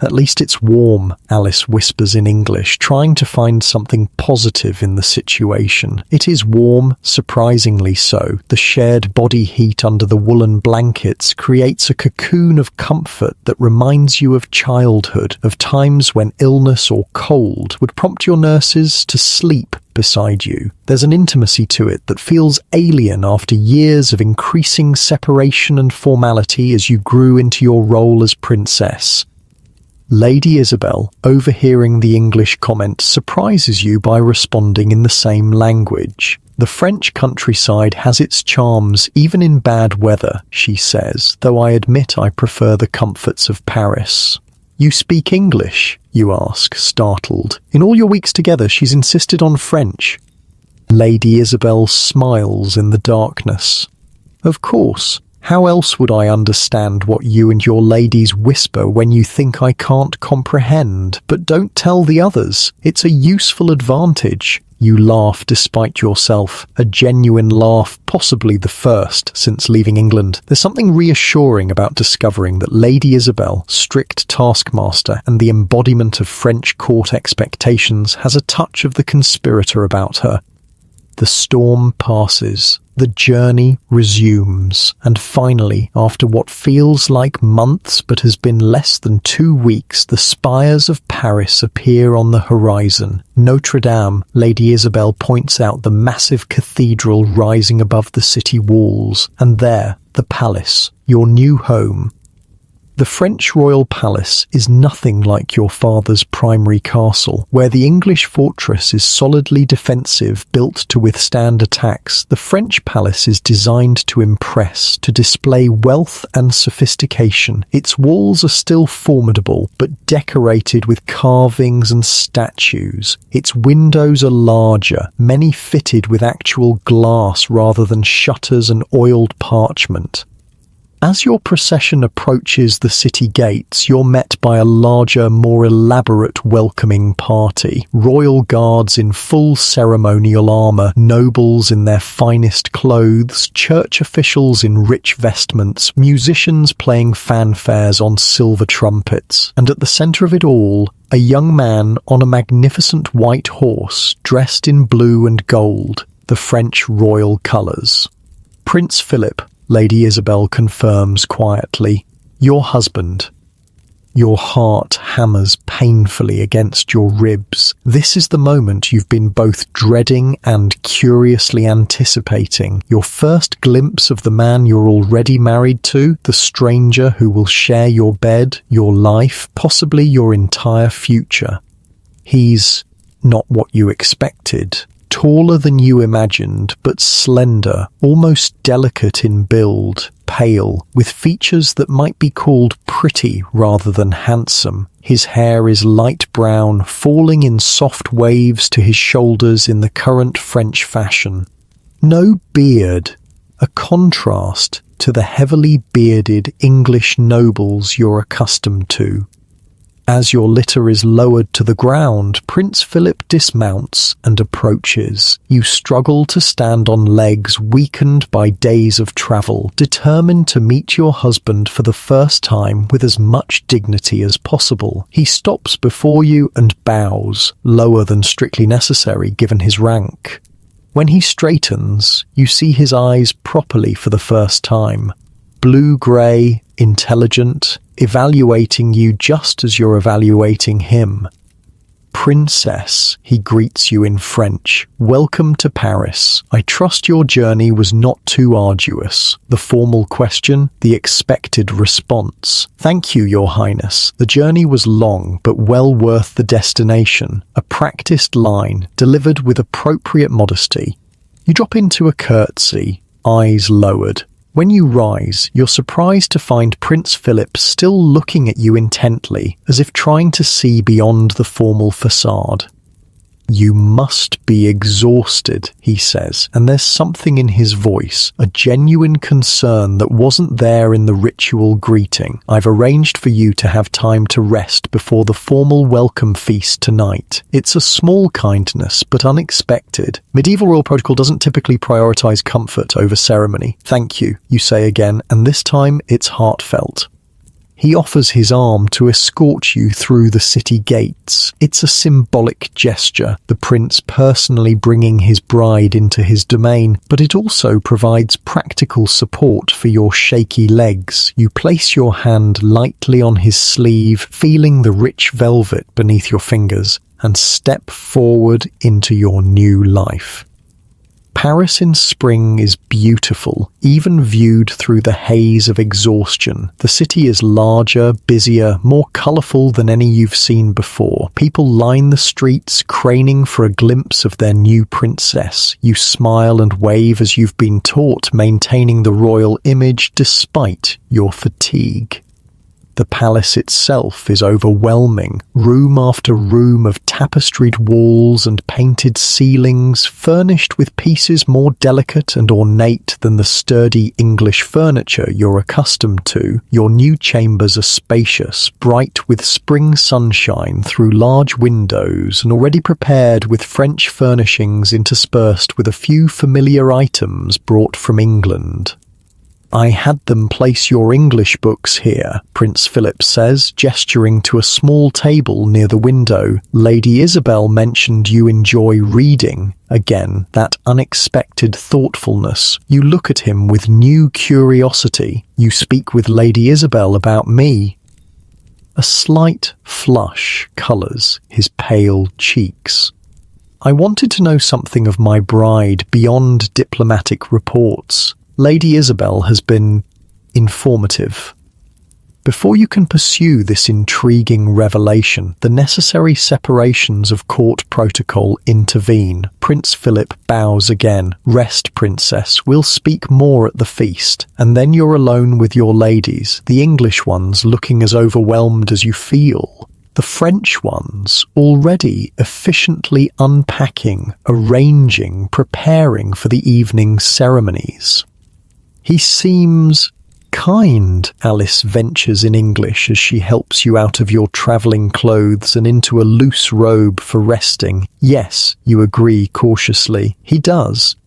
At least it's warm, Alice whispers in English, trying to find something positive in the situation. It is warm, surprisingly so. The shared body heat under the woolen blankets creates a cocoon of comfort that reminds you of childhood, of times when illness or cold would prompt your nurses to sleep beside you. There's an intimacy to it that feels alien after years of increasing separation and formality as you grew into your role as princess. Lady Isabel, overhearing the English comment, surprises you by responding in the same language. The French countryside has its charms even in bad weather, she says, though I admit I prefer the comforts of Paris. You speak English? You ask, startled. In all your weeks together, she's insisted on French. Lady Isabel smiles in the darkness. Of course. How else would I understand what you and your ladies whisper when you think I can't comprehend? But don't tell the others. It's a useful advantage. You laugh despite yourself, a genuine laugh, possibly the first since leaving England. There's something reassuring about discovering that Lady Isabel, strict taskmaster and the embodiment of French court expectations, has a touch of the conspirator about her. The storm passes. The journey resumes, and finally, after what feels like months but has been less than 2 weeks, the spires of Paris appear on the horizon. Notre Dame, Lady Isabel points out the massive cathedral rising above the city walls, and there, the palace, your new home. The French royal palace is nothing like your father's primary castle, where the English fortress is solidly defensive, built to withstand attacks. The French palace is designed to impress, to display wealth and sophistication. Its walls are still formidable, but decorated with carvings and statues. Its windows are larger, many fitted with actual glass rather than shutters and oiled parchment. As your procession approaches the city gates, you're met by a larger, more elaborate welcoming party. Royal guards in full ceremonial armour, nobles in their finest clothes, church officials in rich vestments, musicians playing fanfares on silver trumpets. And at the centre of it all, a young man on a magnificent white horse, dressed in blue and gold, the French royal colours. Prince Philip, Lady Isabel confirms quietly, your husband. Your heart hammers painfully against your ribs. This is the moment you've been both dreading and curiously anticipating. Your first glimpse of the man you're already married to, the stranger who will share your bed, your life, possibly your entire future. He's not what you expected. Taller than you imagined, but slender, almost delicate in build, pale, with features that might be called pretty rather than handsome. His hair is light brown, falling in soft waves to his shoulders in the current French fashion. No beard, a contrast to the heavily bearded English nobles you're accustomed to. As your litter is lowered to the ground, Prince Philip dismounts and approaches. You struggle to stand on legs weakened by days of travel, determined to meet your husband for the first time with as much dignity as possible. He stops before you and bows, lower than strictly necessary given his rank. When he straightens, you see his eyes properly for the first time. Blue-grey, intelligent, evaluating you just as you're evaluating him. Princess, he greets you in French. Welcome to Paris. I trust your journey was not too arduous. The formal question, the expected response. Thank you, Your Highness. The journey was long, but well worth the destination. A practiced line, delivered with appropriate modesty. You drop into a curtsy, eyes lowered. When you rise, you're surprised to find Prince Philip still looking at you intently, as if trying to see beyond the formal facade. You must be exhausted, he says, and there's something in his voice, a genuine concern that wasn't there in the ritual greeting. I've arranged for you to have time to rest before the formal welcome feast tonight. It's a small kindness, but unexpected. Medieval royal protocol doesn't typically prioritize comfort over ceremony. Thank you, you say again, and this time it's heartfelt. He offers his arm to escort you through the city gates. It's a symbolic gesture, the prince personally bringing his bride into his domain, but it also provides practical support for your shaky legs. You place your hand lightly on his sleeve, feeling the rich velvet beneath your fingers, and step forward into your new life. Paris in spring is beautiful, even viewed through the haze of exhaustion. The city is larger, busier, more colourful than any you've seen before. People line the streets, craning for a glimpse of their new princess. You smile and wave as you've been taught, maintaining the royal image despite your fatigue. The palace itself is overwhelming, room after room of tapestried walls and painted ceilings, furnished with pieces more delicate and ornate than the sturdy English furniture you're accustomed to. Your new chambers are spacious, bright with spring sunshine through large windows and already prepared with French furnishings interspersed with a few familiar items brought from England. I had them place your English books here, Prince Philip says, gesturing to a small table near the window. Lady Isabel mentioned you enjoy reading. Again, that unexpected thoughtfulness. You look at him with new curiosity. You speak with Lady Isabel about me. A slight flush colours his pale cheeks. I wanted to know something of my bride beyond diplomatic reports. Lady Isabel has been informative. Before you can pursue this intriguing revelation, the necessary separations of court protocol intervene. Prince Philip bows again. Rest, princess. We'll speak more at the feast. And then you're alone with your ladies, the English ones looking as overwhelmed as you feel. The French ones already efficiently unpacking, arranging, preparing for the evening's ceremonies. He seems kind, Alice ventures in English as she helps you out of your travelling clothes and into a loose robe for resting. Yes, you agree cautiously. He does.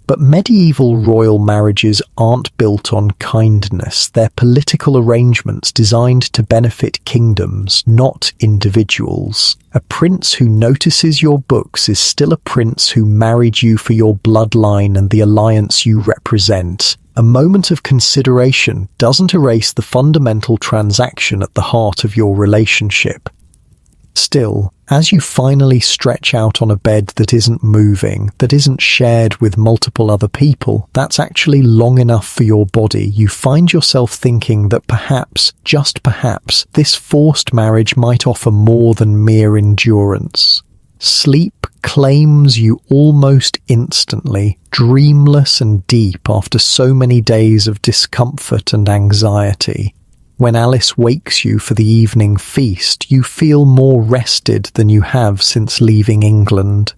But medieval royal marriages aren't built on kindness. They're political arrangements designed to benefit kingdoms, not individuals. A prince who notices your books is still a prince who married you for your bloodline and the alliance you represent. A moment of consideration doesn't erase the fundamental transaction at the heart of your relationship. Still, as you finally stretch out on a bed that isn't moving, that isn't shared with multiple other people, that's actually long enough for your body, you find yourself thinking that perhaps, just perhaps, this forced marriage might offer more than mere endurance. Sleep claims you almost instantly, dreamless and deep after so many days of discomfort and anxiety. When Alice wakes you for the evening feast, you feel more rested than you have since leaving England.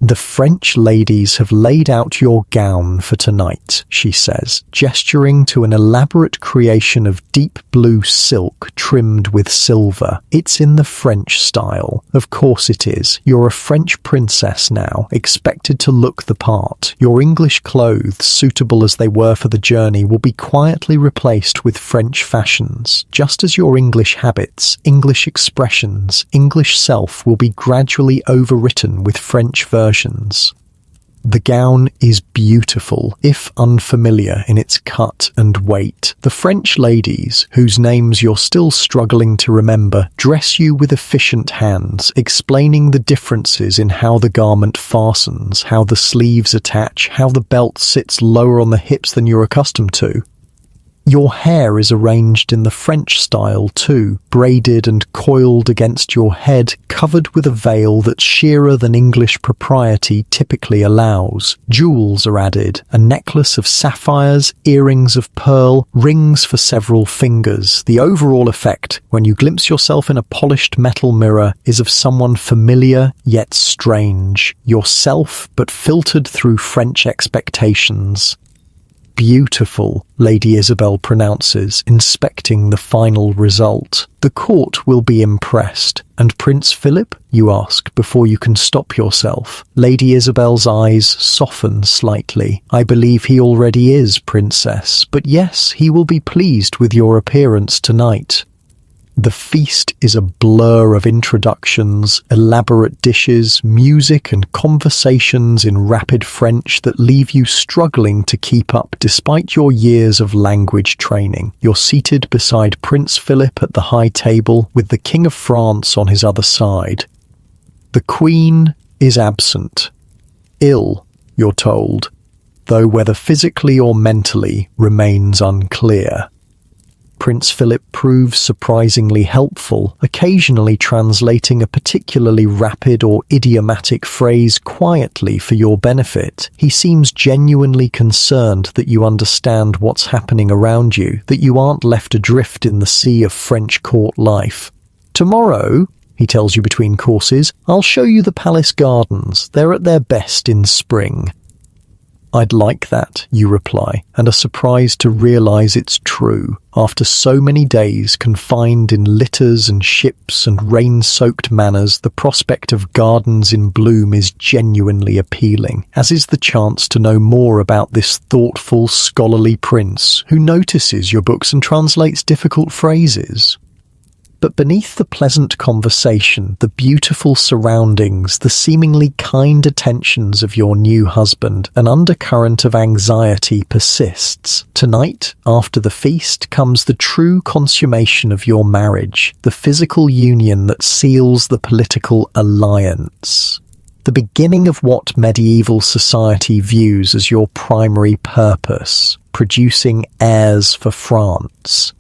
The French ladies have laid out your gown for tonight, she says, gesturing to an elaborate creation of deep blue silk trimmed with silver. It's in the French style. Of course it is. You're a French princess now, expected to look the part. Your English clothes, suitable as they were for the journey, will be quietly replaced with French fashions, just as your English habits, English expressions, English self will be gradually overwritten with French versions. The gown is beautiful, if unfamiliar in its cut and weight. The French ladies, whose names you're still struggling to remember, dress you with efficient hands, explaining the differences in how the garment fastens, how the sleeves attach, how the belt sits lower on the hips than you're accustomed to. Your hair is arranged in the French style too, braided and coiled against your head, covered with a veil that's sheerer than English propriety typically allows. Jewels are added, a necklace of sapphires, earrings of pearl, rings for several fingers. The overall effect, when you glimpse yourself in a polished metal mirror, is of someone familiar yet strange. Yourself, but filtered through French expectations. Beautiful, Lady Isabel pronounces, inspecting the final result. The court will be impressed. And Prince Philip, you ask, before you can stop yourself. Lady Isabel's eyes soften slightly. I believe he already is, Princess, but yes, he will be pleased with your appearance tonight. The feast is a blur of introductions, elaborate dishes, music and conversations in rapid French that leave you struggling to keep up despite your years of language training. You're seated beside Prince Philip at the high table with the King of France on his other side. The Queen is absent. Ill, you're told, though whether physically or mentally remains unclear. Prince Philip proves surprisingly helpful, occasionally translating a particularly rapid or idiomatic phrase quietly for your benefit. He seems genuinely concerned that you understand what's happening around you, that you aren't left adrift in the sea of French court life. Tomorrow, he tells you between courses, I'll show you the palace gardens. They're at their best in spring. I'd like that, you reply, and are surprised to realize it's true. After so many days confined in litters and ships and rain-soaked manors, the prospect of gardens in bloom is genuinely appealing, as is the chance to know more about this thoughtful, scholarly prince who notices your books and translates difficult phrases. But beneath the pleasant conversation, the beautiful surroundings, the seemingly kind attentions of your new husband, an undercurrent of anxiety persists. Tonight, after the feast, comes the true consummation of your marriage, the physical union that seals the political alliance. The beginning of what medieval society views as your primary purpose, producing heirs for France.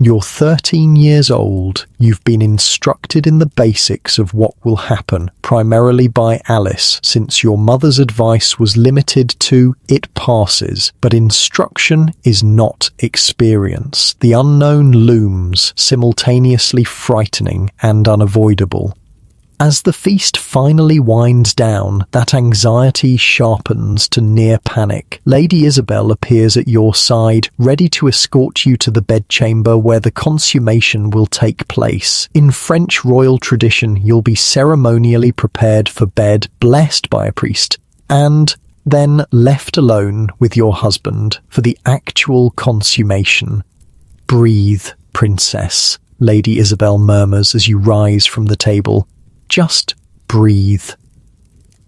You're 13 years old, you've been instructed in the basics of what will happen, primarily by Alice, since your mother's advice was limited to "it passes," but instruction is not experience. The unknown looms, simultaneously frightening and unavoidable. As the feast finally winds down, that anxiety sharpens to near panic. Lady Isabel appears at your side, ready to escort you to the bedchamber where the consummation will take place. In French royal tradition, you'll be ceremonially prepared for bed, blessed by a priest, and then left alone with your husband for the actual consummation. Breathe, princess, Lady Isabel murmurs as you rise from the table. Just breathe.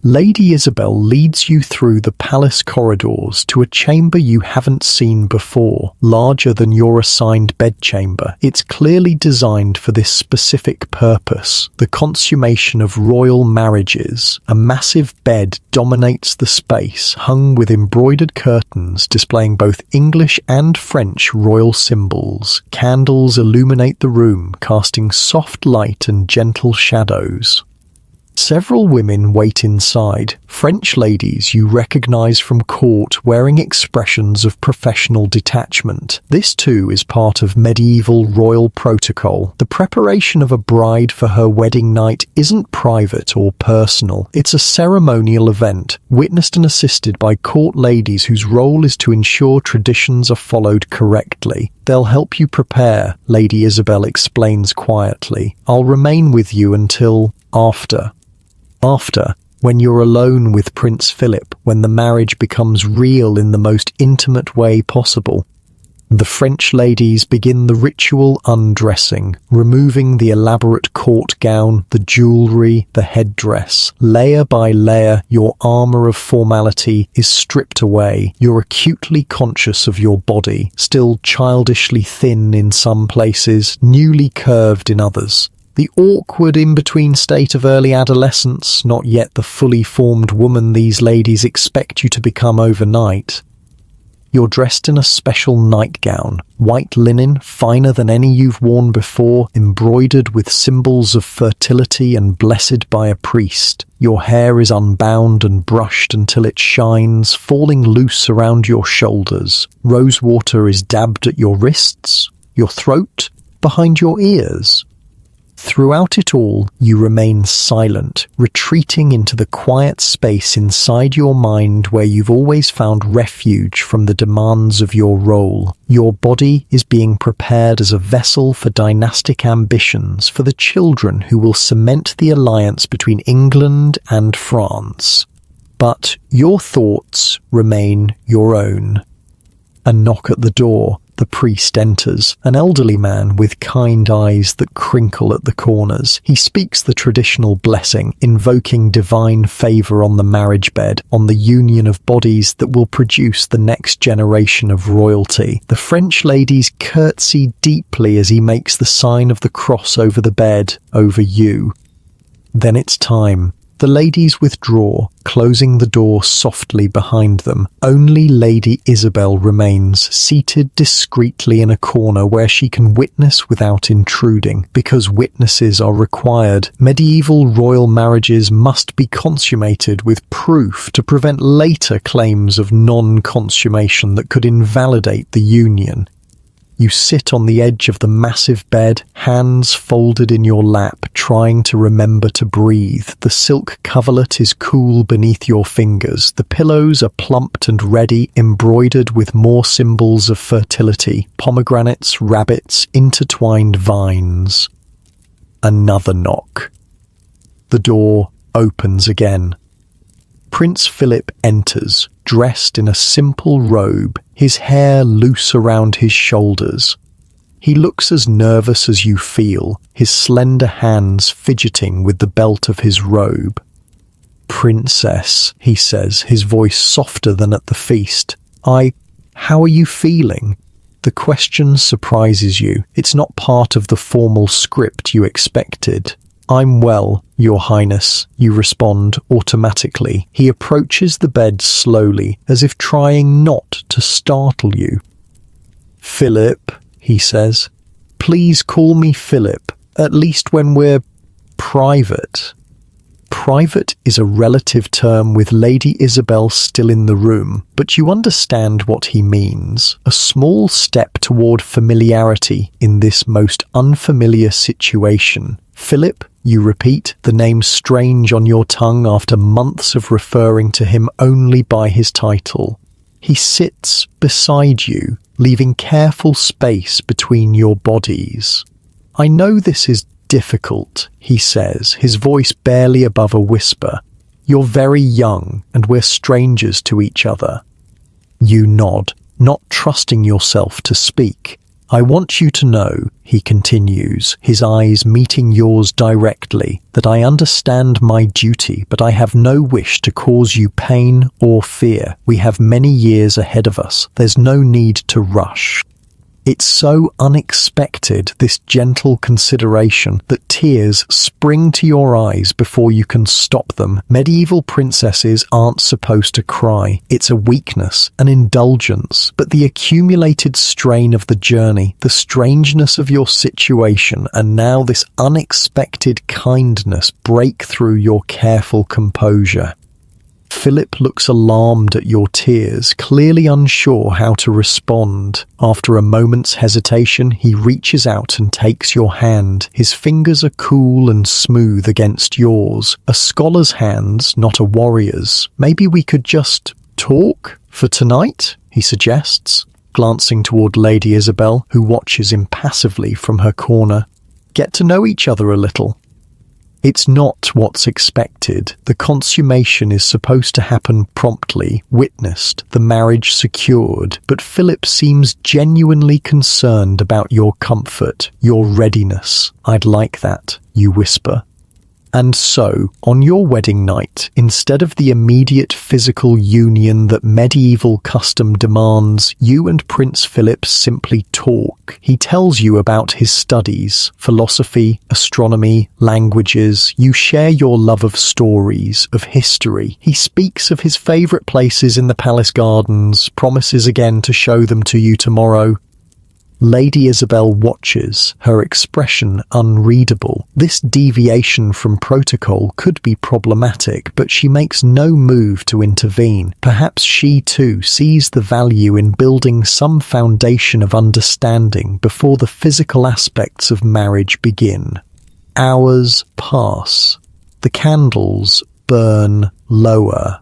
Lady Isabel leads you through the palace corridors to a chamber you haven't seen before, larger than your assigned bedchamber. It's clearly designed for this specific purpose, the consummation of royal marriages. A massive bed dominates the space, hung with embroidered curtains displaying both English and French royal symbols. Candles illuminate the room, casting soft light and gentle shadows. Several women wait inside, French ladies you recognize from court wearing expressions of professional detachment. This too is part of medieval royal protocol. The preparation of a bride for her wedding night isn't private or personal. It's a ceremonial event, witnessed and assisted by court ladies whose role is to ensure traditions are followed correctly. They'll help you prepare, Lady Isabel explains quietly. I'll remain with you until after, when you're alone with Prince Philip, when the marriage becomes real in the most intimate way possible. The French ladies begin the ritual undressing, removing the elaborate court gown, the jewellery, the headdress. Layer by layer, your armour of formality is stripped away. You're acutely conscious of your body, still childishly thin in some places, newly curved in others. The awkward in-between state of early adolescence, not yet the fully formed woman these ladies expect you to become overnight. You're dressed in a special nightgown, white linen, finer than any you've worn before, embroidered with symbols of fertility and blessed by a priest. Your hair is unbound and brushed until it shines, falling loose around your shoulders. Rosewater is dabbed at your wrists, your throat, behind your ears. Throughout it all, you remain silent, retreating into the quiet space inside your mind where you've always found refuge from the demands of your role. Your body is being prepared as a vessel for dynastic ambitions, for the children who will cement the alliance between England and France. But your thoughts remain your own. A knock at the door. The priest enters, an elderly man with kind eyes that crinkle at the corners. He speaks the traditional blessing, invoking divine favour on the marriage bed, on the union of bodies that will produce the next generation of royalty. The French ladies curtsy deeply as he makes the sign of the cross over the bed, over you. Then it's time. The ladies withdraw, closing the door softly behind them. Only Lady Isabel remains, seated discreetly in a corner where she can witness without intruding. Because witnesses are required, medieval royal marriages must be consummated with proof to prevent later claims of non-consummation that could invalidate the union. You sit on the edge of the massive bed, hands folded in your lap, trying to remember to breathe. The silk coverlet is cool beneath your fingers. The pillows are plumped and ready, embroidered with more symbols of fertility, pomegranates, rabbits, intertwined vines. Another knock. The door opens again. Prince Philip enters, dressed in a simple robe, his hair loose around his shoulders. He looks as nervous as you feel, his slender hands fidgeting with the belt of his robe. "Princess," he says, his voice softer than at the feast. How are you feeling?" The question surprises you. It's not part of the formal script you expected. "I'm well, Your Highness," you respond automatically. He approaches the bed slowly, as if trying not to startle you. "Philip," he says. "Please call me Philip, at least when we're private." Private is a relative term with Lady Isabel still in the room, but you understand what he means. A small step toward familiarity in this most unfamiliar situation. "Philip," you repeat, the name strange on your tongue after months of referring to him only by his title. He sits beside you, leaving careful space between your bodies. "I know this is difficult," he says, his voice barely above a whisper. "You're very young, and we're strangers to each other." You nod, not trusting yourself to speak. I want you to know, he continues, his eyes meeting yours directly, that I understand my duty, but I have no wish to cause you pain or fear. We have many years ahead of us. There's no need to rush. It's so unexpected, this gentle consideration, that tears spring to your eyes before you can stop them. Medieval princesses aren't supposed to cry. It's a weakness, an indulgence. But the accumulated strain of the journey, the strangeness of your situation, and now this unexpected kindness break through your careful composure. Philip looks alarmed at your tears, clearly unsure how to respond. After a moment's hesitation, he reaches out and takes your hand. His fingers are cool and smooth against yours. A scholar's hands, not a warrior's. Maybe we could just talk for tonight, he suggests, glancing toward Lady Isabel, who watches impassively from her corner. Get to know each other a little. It's not what's expected. The consummation is supposed to happen promptly, witnessed, the marriage secured, but Philip seems genuinely concerned about your comfort, your readiness. I'd like that, you whisper. And so, on your wedding night, instead of the immediate physical union that medieval custom demands, you and Prince Philip simply talk. He tells you about his studies, philosophy, astronomy, languages. You share your love of stories, of history. He speaks of his favourite places in the palace gardens, promises again to show them to you tomorrow. Lady Isabel watches, her expression unreadable. This deviation from protocol could be problematic, but she makes no move to intervene. Perhaps she too sees the value in building some foundation of understanding before the physical aspects of marriage begin. Hours pass. The candles burn lower.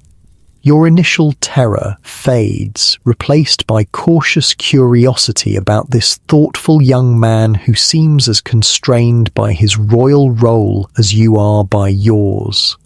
Your initial terror fades, replaced by cautious curiosity about this thoughtful young man who seems as constrained by his royal role as you are by yours.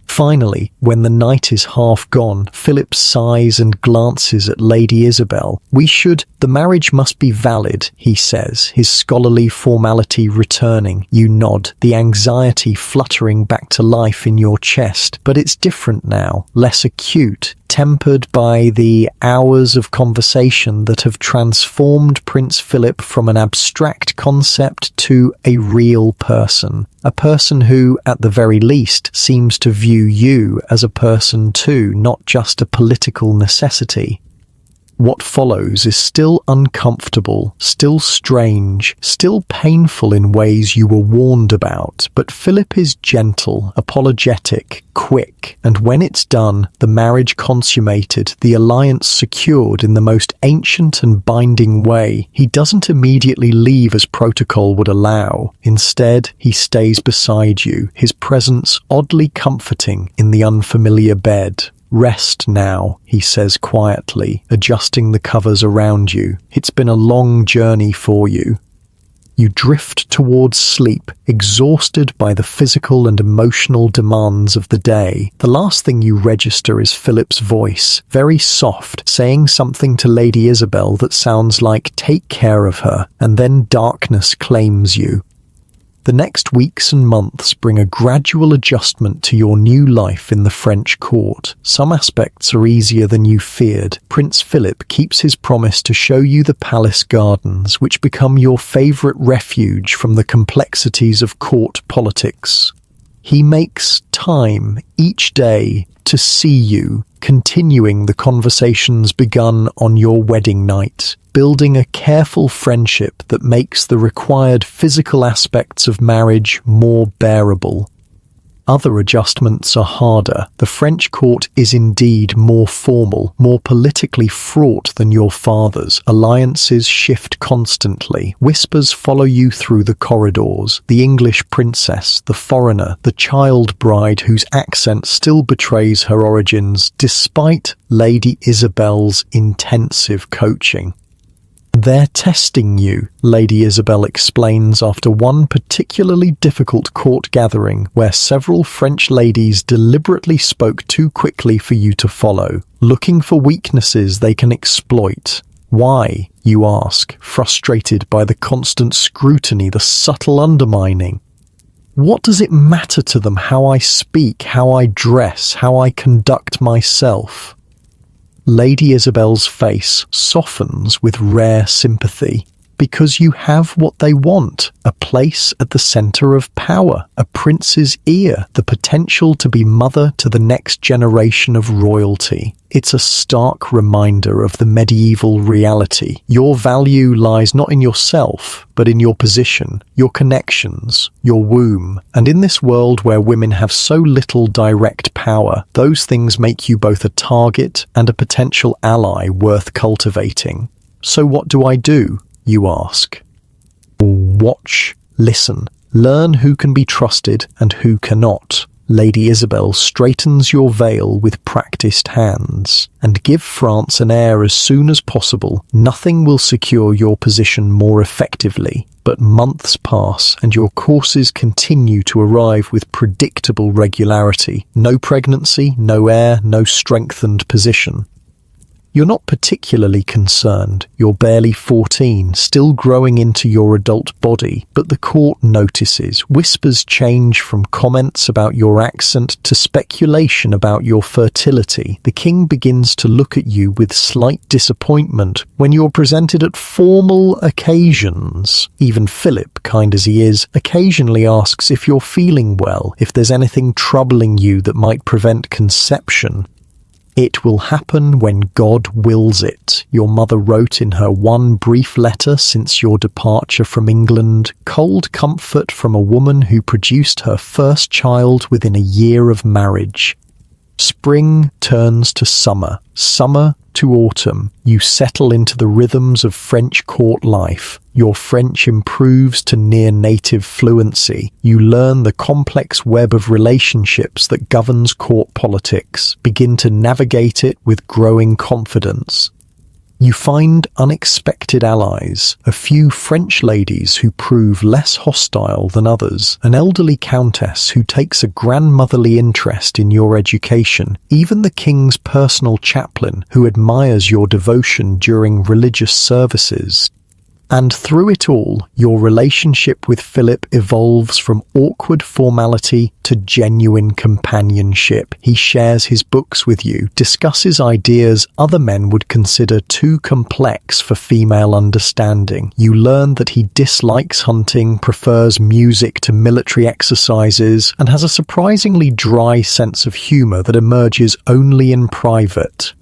Finally, when the night is half gone, Philip sighs and glances at Lady Isabel. The marriage must be valid, he says, his scholarly formality returning. You nod, the anxiety fluttering back to life in your chest. But it's different now, less acute, tempered by the hours of conversation that have transformed Prince Philip from an abstract concept to a real person. A person who, at the very least, seems to view you as a person too, not just a political necessity. What follows is still uncomfortable, still strange, still painful in ways you were warned about, but Philip is gentle, apologetic, quick, and when it's done, the marriage consummated, the alliance secured in the most ancient and binding way, he doesn't immediately leave as protocol would allow. Instead, he stays beside you, his presence oddly comforting in the unfamiliar bed. Rest now, he says quietly, adjusting the covers around you. It's been a long journey for you. You drift towards sleep, exhausted by the physical and emotional demands of the day. The last thing you register is Philip's voice, very soft, saying something to Lady Isabel that sounds like "take care of her," and then darkness claims you. The next weeks and months bring a gradual adjustment to your new life in the French court. Some aspects are easier than you feared. Prince Philip keeps his promise to show you the palace gardens, which become your favourite refuge from the complexities of court politics. He makes time each day to see you, continuing the conversations begun on your wedding night, building a careful friendship that makes the required physical aspects of marriage more bearable. Other adjustments are harder. The French court is indeed more formal, more politically fraught than your father's. Alliances shift constantly. Whispers follow you through the corridors. The English princess, the foreigner, the child bride whose accent still betrays her origins, despite Lady Isabel's intensive coaching. They're testing you, Lady Isabel explains after one particularly difficult court gathering where several French ladies deliberately spoke too quickly for you to follow, looking for weaknesses they can exploit. Why, you ask, frustrated by the constant scrutiny, the subtle undermining? What does it matter to them how I speak, how I dress, how I conduct myself? Lady Isabel's face softens with rare sympathy. Because you have what they want, a place at the center of power, a prince's ear, the potential to be mother to the next generation of royalty. It's a stark reminder of the medieval reality. Your value lies not in yourself, but in your position, your connections, your womb. And in this world where women have so little direct power, those things make you both a target and a potential ally worth cultivating. So what do I do? You ask. Watch, listen, learn who can be trusted and who cannot. Lady Isabel straightens your veil with practiced hands, and give France an heir as soon as possible. Nothing will secure your position more effectively, but months pass and your courses continue to arrive with predictable regularity. No pregnancy, no heir, no strengthened position. You're not particularly concerned. You're barely 14, still growing into your adult body, but the court notices. Whispers change from comments about your accent to speculation about your fertility. The king begins to look at you with slight disappointment when you're presented at formal occasions. Even Philip, kind as he is, occasionally asks if you're feeling well, if there's anything troubling you that might prevent conception. It will happen when God wills it, your mother wrote in her one brief letter since your departure from England, cold comfort from a woman who produced her first child within a year of marriage. Spring turns to summer, summer to autumn. You settle into the rhythms of French court life. Your French improves to near native fluency. You learn the complex web of relationships that governs court politics, begin to navigate it with growing confidence. You find unexpected allies, a few French ladies who prove less hostile than others, an elderly countess who takes a grandmotherly interest in your education, even the king's personal chaplain who admires your devotion during religious services. And through it all, your relationship with Philip evolves from awkward formality to genuine companionship. He shares his books with you, discusses ideas other men would consider too complex for female understanding. You learn that he dislikes hunting, prefers music to military exercises, and has a surprisingly dry sense of humor that emerges only in private.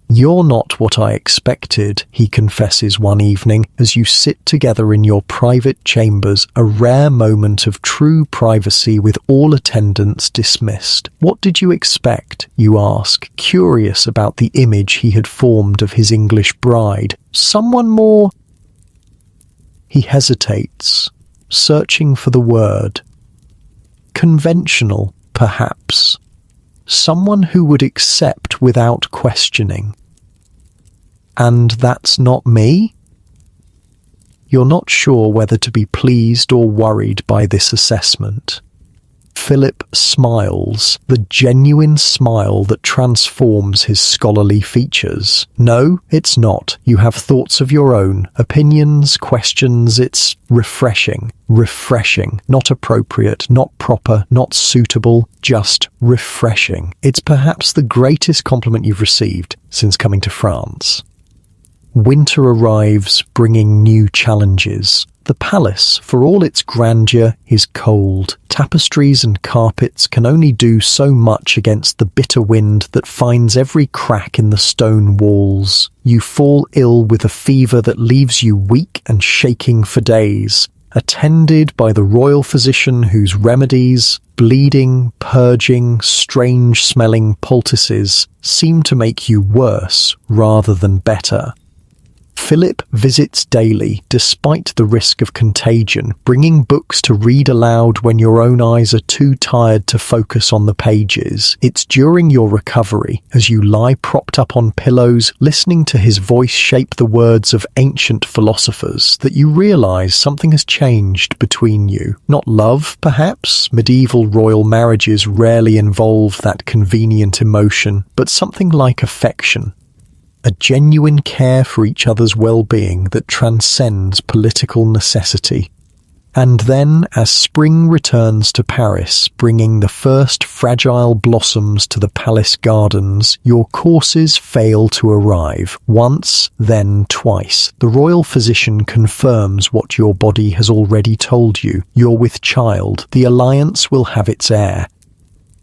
"You're not what I expected," he confesses one evening as you sit together in your private chambers, a rare moment of true privacy with all attendants dismissed. "What did you expect?" you ask, curious about the image he had formed of his English bride. "Someone more—" He hesitates, searching for the word. "Conventional, perhaps. Someone who would accept without questioning." "And that's not me?" You're not sure whether to be pleased or worried by this assessment. Philip smiles, the genuine smile that transforms his scholarly features. "No, it's not. You have thoughts of your own, opinions, questions. It's refreshing. Refreshing. Not appropriate, not proper, not suitable, just refreshing. It's perhaps the greatest compliment you've received since coming to France." Winter arrives, bringing new challenges. The palace, for all its grandeur, is cold. Tapestries and carpets can only do so much against the bitter wind that finds every crack in the stone walls. You fall ill with a fever that leaves you weak and shaking for days, attended by the royal physician whose remedies, bleeding, purging, strange-smelling poultices, seem to make you worse rather than better. Philip visits daily, despite the risk of contagion, bringing books to read aloud when your own eyes are too tired to focus on the pages. It's during your recovery, as you lie propped up on pillows, listening to his voice shape the words of ancient philosophers, that you realize something has changed between you. Not love, perhaps. Medieval royal marriages rarely involve that convenient emotion, but something like affection. a genuine care for each other's well-being that transcends political necessity. And then, as spring returns to Paris, bringing the first fragile blossoms to the palace gardens, your courses fail to arrive. Once, then twice. The royal physician confirms what your body has already told you. You're with child. The alliance will have its heir.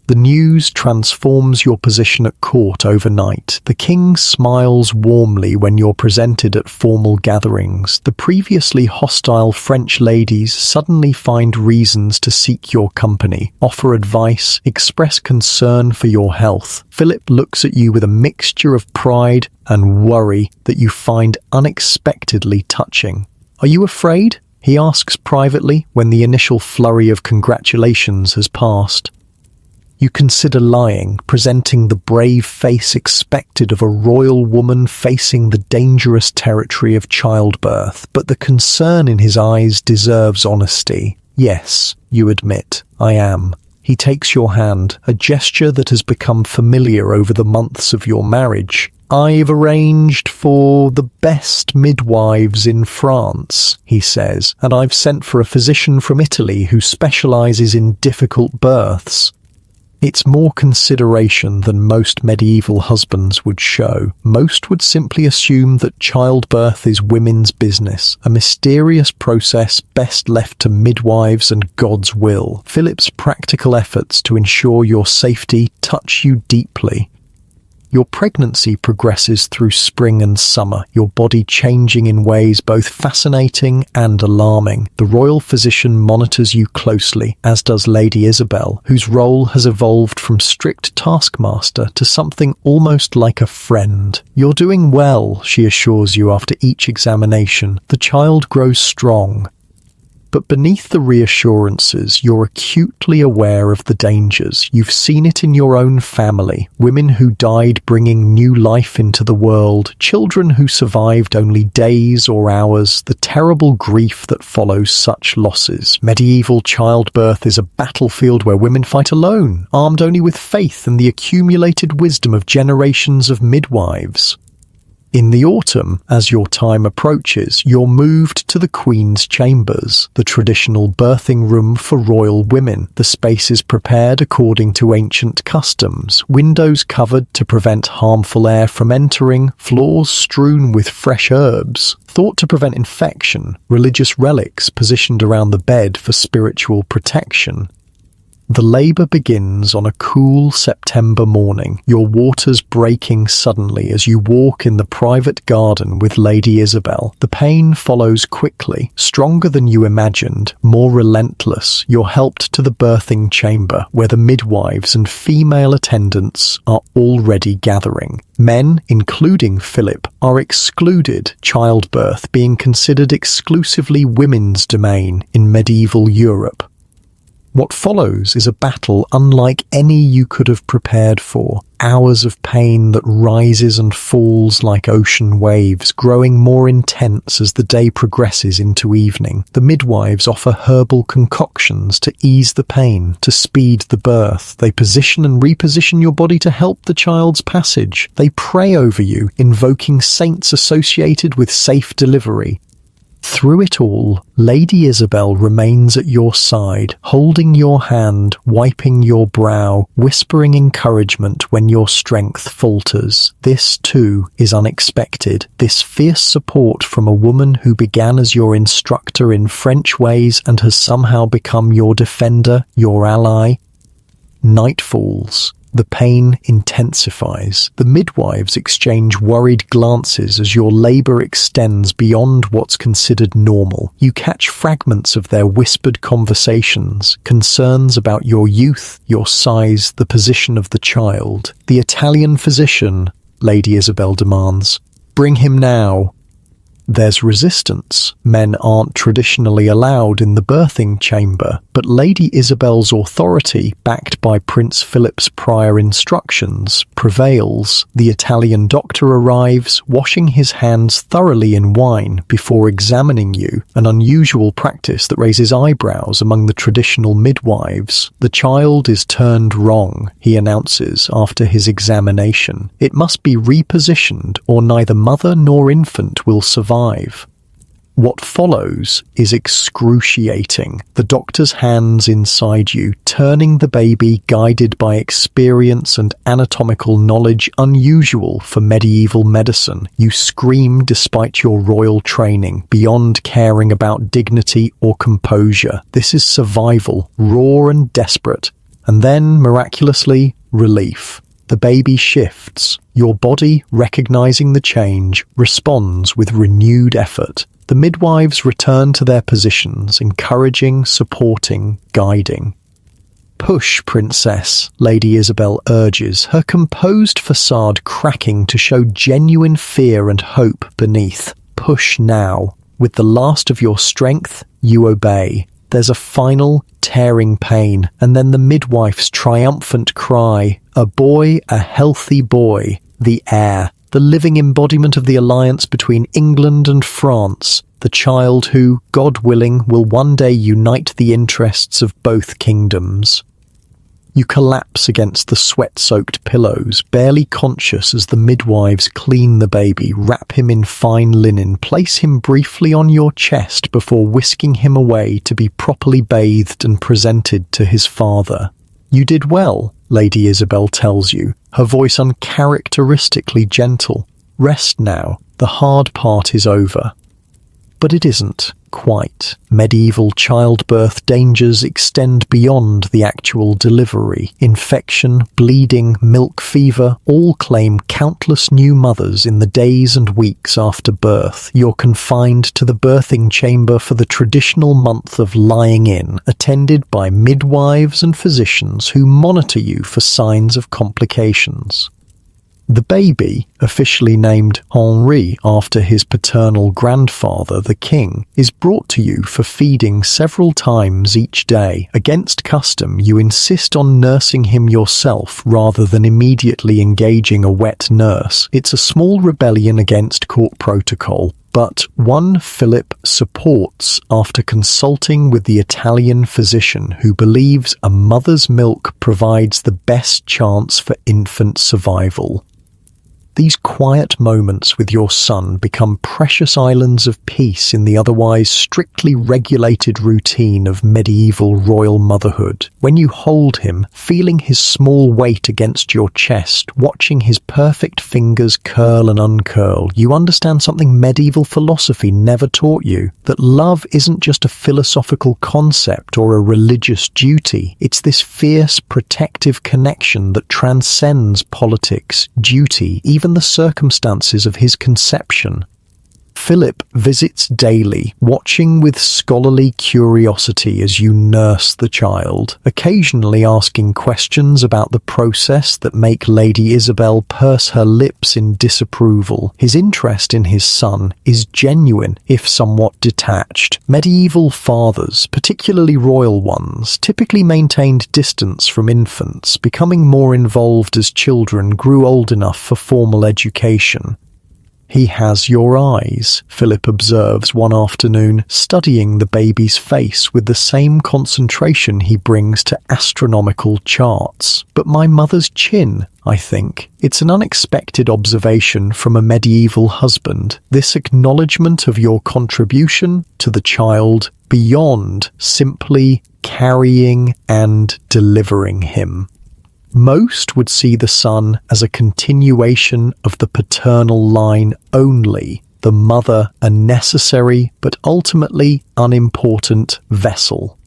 The news transforms your position at court overnight. The king smiles warmly when you're presented at formal gatherings. The previously hostile French ladies suddenly find reasons to seek your company, offer advice, express concern for your health. Philip looks at you with a mixture of pride and worry that you find unexpectedly touching. "Are you afraid?" he asks privately when the initial flurry of congratulations has passed. You consider lying, presenting the brave face expected of a royal woman facing the dangerous territory of childbirth, but the concern in his eyes deserves honesty. "Yes," you admit, "I am." He takes your hand, a gesture that has become familiar over the months of your marriage. "I've arranged for the best midwives in France," he says, "and I've sent for a physician from Italy who specializes in difficult births." It's more consideration than most medieval husbands would show. Most would simply assume that childbirth is women's business, a mysterious process best left to midwives and God's will. Philip's practical efforts to ensure your safety touch you deeply. Your pregnancy progresses through spring and summer, your body changing in ways both fascinating and alarming. The royal physician monitors you closely, as does Lady Isabel, whose role has evolved from strict taskmaster to something almost like a friend. "You're doing well," she assures you after each examination. "The child grows strong." But beneath the reassurances, you're acutely aware of the dangers. You've seen it in your own family. Women who died bringing new life into the world, children who survived only days or hours, the terrible grief that follows such losses. Medieval childbirth is a battlefield where women fight alone, armed only with faith and the accumulated wisdom of generations of midwives. In the autumn, as your time approaches, you're moved to the Queen's chambers, the traditional birthing room for royal women. The space is prepared according to ancient customs, windows covered to prevent harmful air from entering, floors strewn with fresh herbs, thought to prevent infection, religious relics positioned around the bed for spiritual protection. The labour begins on a cool September morning, your waters breaking suddenly as you walk in the private garden with Lady Isabel. The pain follows quickly, stronger than you imagined, more relentless. You're helped to the birthing chamber, where the midwives and female attendants are already gathering. Men, including Philip, are excluded, childbirth being considered exclusively women's domain in medieval Europe. What follows is a battle unlike any you could have prepared for. Hours of pain that rises and falls like ocean waves, growing more intense as the day progresses into evening. The midwives offer herbal concoctions to ease the pain, to speed the birth. They position and reposition your body to help the child's passage. They pray over you, invoking saints associated with safe delivery. Through it all, Lady Isabel remains at your side, holding your hand, wiping your brow, whispering encouragement when your strength falters. This, too, is unexpected. This fierce support from a woman who began as your instructor in French ways and has somehow become your defender, your ally. Night falls. The pain intensifies. The midwives exchange worried glances as your labour extends beyond what's considered normal. You catch fragments of their whispered conversations, concerns about your youth, your size, the position of the child. "The Italian physician," Lady Isabel demands. "Bring him now." There's resistance. Men aren't traditionally allowed in the birthing chamber, but Lady Isabel's authority, backed by Prince Philip's prior instructions, prevails. The Italian doctor arrives, washing his hands thoroughly in wine before examining you, an unusual practice that raises eyebrows among the traditional midwives. The child is turned wrong, he announces after his examination. It must be repositioned or neither mother nor infant will survive. What follows is excruciating. The doctor's hands inside you, turning the baby, guided by experience and anatomical knowledge unusual for medieval medicine. You scream despite your royal training, beyond caring about dignity or composure. This is survival, raw and desperate. And then, miraculously, relief. The baby shifts. Your body, recognizing the change, responds with renewed effort. The midwives return to their positions, encouraging, supporting, guiding. "Push, princess," Lady Isabel urges, her composed facade cracking to show genuine fear and hope beneath. "Push now. With the last of your strength, you obey." There's a final, tearing pain, and then the midwife's triumphant cry, "A boy, a healthy boy, the heir, the living embodiment of the alliance between England and France, the child who, God willing, will one day unite the interests of both kingdoms." You collapse against the sweat-soaked pillows, barely conscious as the midwives clean the baby, wrap him in fine linen, place him briefly on your chest before whisking him away to be properly bathed and presented to his father. "You did well," Lady Isabel tells you, her voice uncharacteristically gentle. "Rest now, the hard part is over." But it isn't, quite. Medieval childbirth dangers extend beyond the actual delivery. Infection, bleeding, milk fever all claim countless new mothers in the days and weeks after birth. You're confined to the birthing chamber for the traditional month of lying in, attended by midwives and physicians who monitor you for signs of complications. The baby, officially named Henri after his paternal grandfather, the king, is brought to you for feeding several times each day. Against custom, you insist on nursing him yourself rather than immediately engaging a wet nurse. It's a small rebellion against court protocol, but one Philip supports after consulting with the Italian physician who believes a mother's milk provides the best chance for infant survival. These quiet moments with your son become precious islands of peace in the otherwise strictly regulated routine of medieval royal motherhood. When you hold him, feeling his small weight against your chest, watching his perfect fingers curl and uncurl, you understand something medieval philosophy never taught you, that love isn't just a philosophical concept or a religious duty. It's this fierce, protective connection that transcends politics, duty, even the circumstances of his conception. Philip visits daily, watching with scholarly curiosity as you nurse the child, occasionally asking questions about the process that make Lady Isabel purse her lips in disapproval. His interest in his son is genuine, if somewhat detached. Medieval fathers, particularly royal ones, typically maintained distance from infants, becoming more involved as children grew old enough for formal education. "He has your eyes," Philip observes one afternoon, studying the baby's face with the same concentration he brings to astronomical charts. "But my mother's chin, I think." It's an unexpected observation from a medieval husband, this acknowledgement of your contribution to the child beyond simply carrying and delivering him. Most would see the son as a continuation of the paternal line only, the mother a necessary but ultimately unimportant vessel.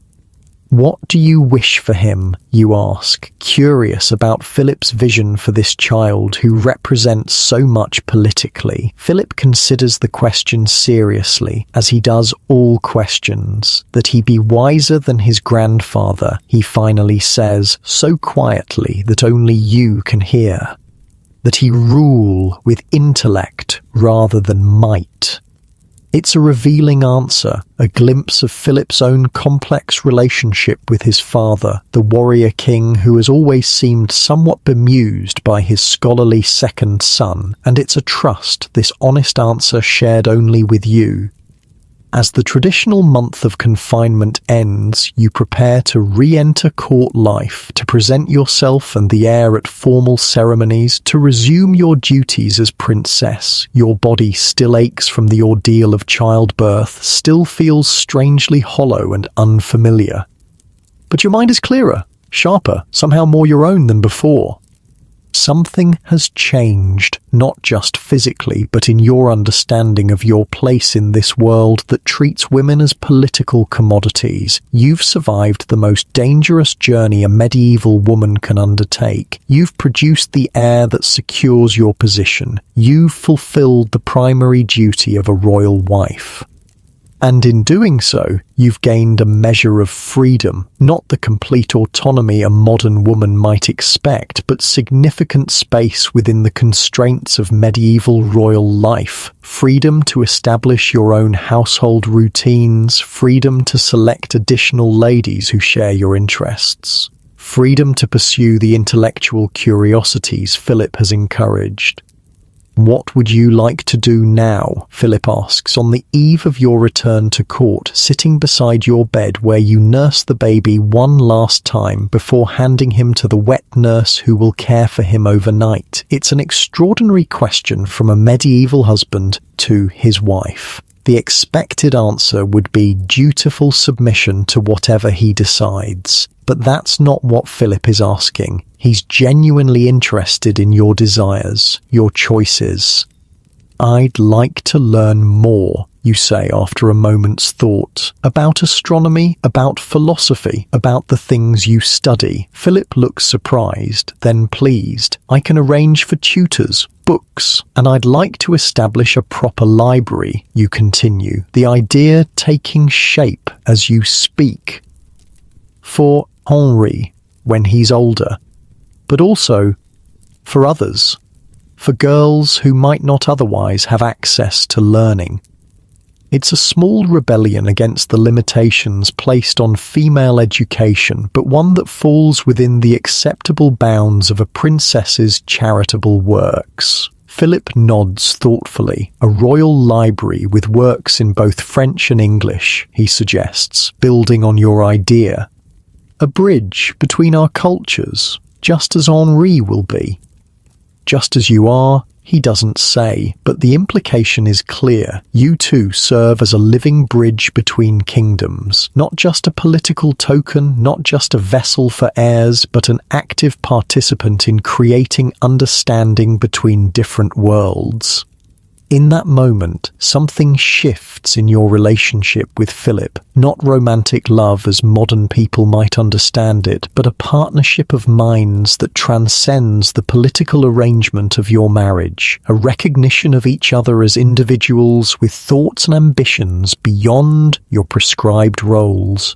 "What do you wish for him?" you ask, curious about Philip's vision for this child who represents so much politically. Philip considers the question seriously, as he does all questions. That he be wiser than his grandfather, he finally says, so quietly that only you can hear. That he rule with intellect rather than might. It's a revealing answer, a glimpse of Philip's own complex relationship with his father, the warrior king who has always seemed somewhat bemused by his scholarly second son, and it's a trust, this honest answer shared only with you. As the traditional month of confinement ends, you prepare to re-enter court life, to present yourself and the heir at formal ceremonies, to resume your duties as princess. Your body still aches from the ordeal of childbirth, still feels strangely hollow and unfamiliar. But your mind is clearer, sharper, somehow more your own than before. Something has changed, not just physically, but in your understanding of your place in this world that treats women as political commodities. You've survived the most dangerous journey a medieval woman can undertake. You've produced the heir that secures your position. You've fulfilled the primary duty of a royal wife. And in doing so, you've gained a measure of freedom, not the complete autonomy a modern woman might expect, but significant space within the constraints of medieval royal life. Freedom to establish your own household routines, freedom to select additional ladies who share your interests, freedom to pursue the intellectual curiosities Philip has encouraged. What would you like to do now? Philip asks, on the eve of your return to court, sitting beside your bed where you nurse the baby one last time before handing him to the wet nurse who will care for him overnight. It's an extraordinary question from a medieval husband to his wife. The expected answer would be dutiful submission to whatever he decides. But that's not what Philip is asking. He's genuinely interested in your desires, your choices. I'd like to learn more, you say after a moment's thought, about astronomy, about philosophy, about the things you study. Philip looks surprised, then pleased. I can arrange for tutors, books, and I'd like to establish a proper library, you continue, the idea taking shape as you speak. For Henri, when he's older, but also for others, for girls who might not otherwise have access to learning. It's a small rebellion against the limitations placed on female education, but one that falls within the acceptable bounds of a princess's charitable works. Philip nods thoughtfully. A royal library with works in both French and English, he suggests, building on your idea. A bridge between our cultures, just as Henri will be. Just as you are, he doesn't say, but the implication is clear. You too serve as a living bridge between kingdoms, not just a political token, not just a vessel for heirs, but an active participant in creating understanding between different worlds. In that moment, something shifts in your relationship with Philip. Not romantic love as modern people might understand it, but a partnership of minds that transcends the political arrangement of your marriage. A recognition of each other as individuals with thoughts and ambitions beyond your prescribed roles.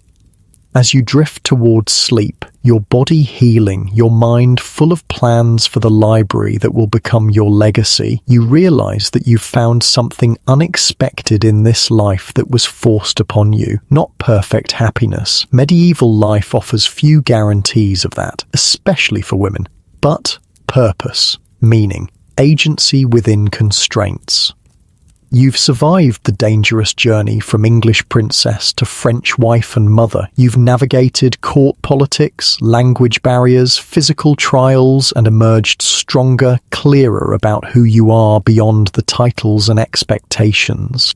As you drift towards sleep, your body healing, your mind full of plans for the library that will become your legacy, you realize that you've found something unexpected in this life that was forced upon you. Not perfect happiness. Medieval life offers few guarantees of that, especially for women. But purpose, meaning, agency within constraints. You've survived the dangerous journey from English princess to French wife and mother. You've navigated court politics, language barriers, physical trials, and emerged stronger, clearer about who you are beyond the titles and expectations.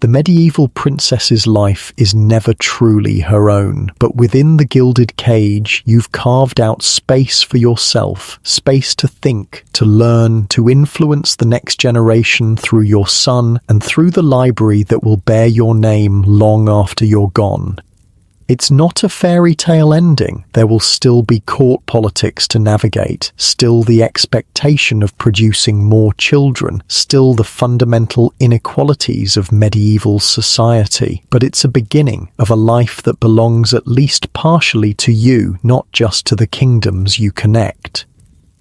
The medieval princess's life is never truly her own, but within the gilded cage, you've carved out space for yourself, space to think, to learn, to influence the next generation through your son and through the library that will bear your name long after you're gone. It's not a fairy tale ending. There will still be court politics to navigate, still the expectation of producing more children, still the fundamental inequalities of medieval society. But it's a beginning of a life that belongs at least partially to you, not just to the kingdoms you connect.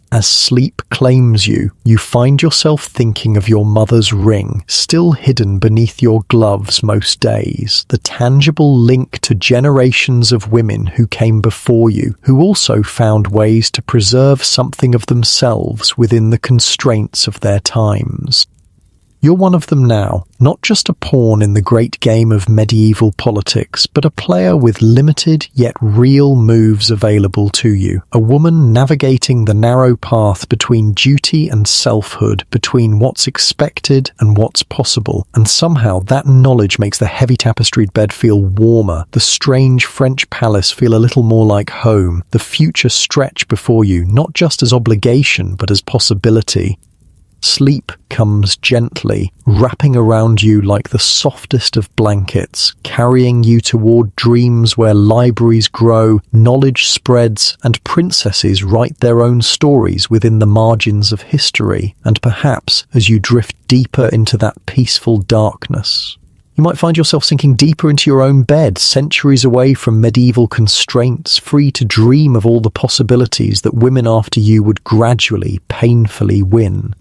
As sleep claims you, you find yourself thinking of your mother's ring, still hidden beneath your gloves most days, the tangible link to generations of women who came before you, who also found ways to preserve something of themselves within the constraints of their times. You're one of them now, not just a pawn in the great game of medieval politics, but a player with limited yet real moves available to you. A woman navigating the narrow path between duty and selfhood, between what's expected and what's possible. And somehow that knowledge makes the heavy tapestried bed feel warmer, the strange French palace feel a little more like home, the future stretch before you, not just as obligation, but as possibility. Sleep comes gently, wrapping around you like the softest of blankets, carrying you toward dreams where libraries grow, knowledge spreads, and princesses write their own stories within the margins of history, and perhaps as you drift deeper into that peaceful darkness, you might find yourself sinking deeper into your own bed, centuries away from medieval constraints, free to dream of all the possibilities that women after you would gradually, painfully win.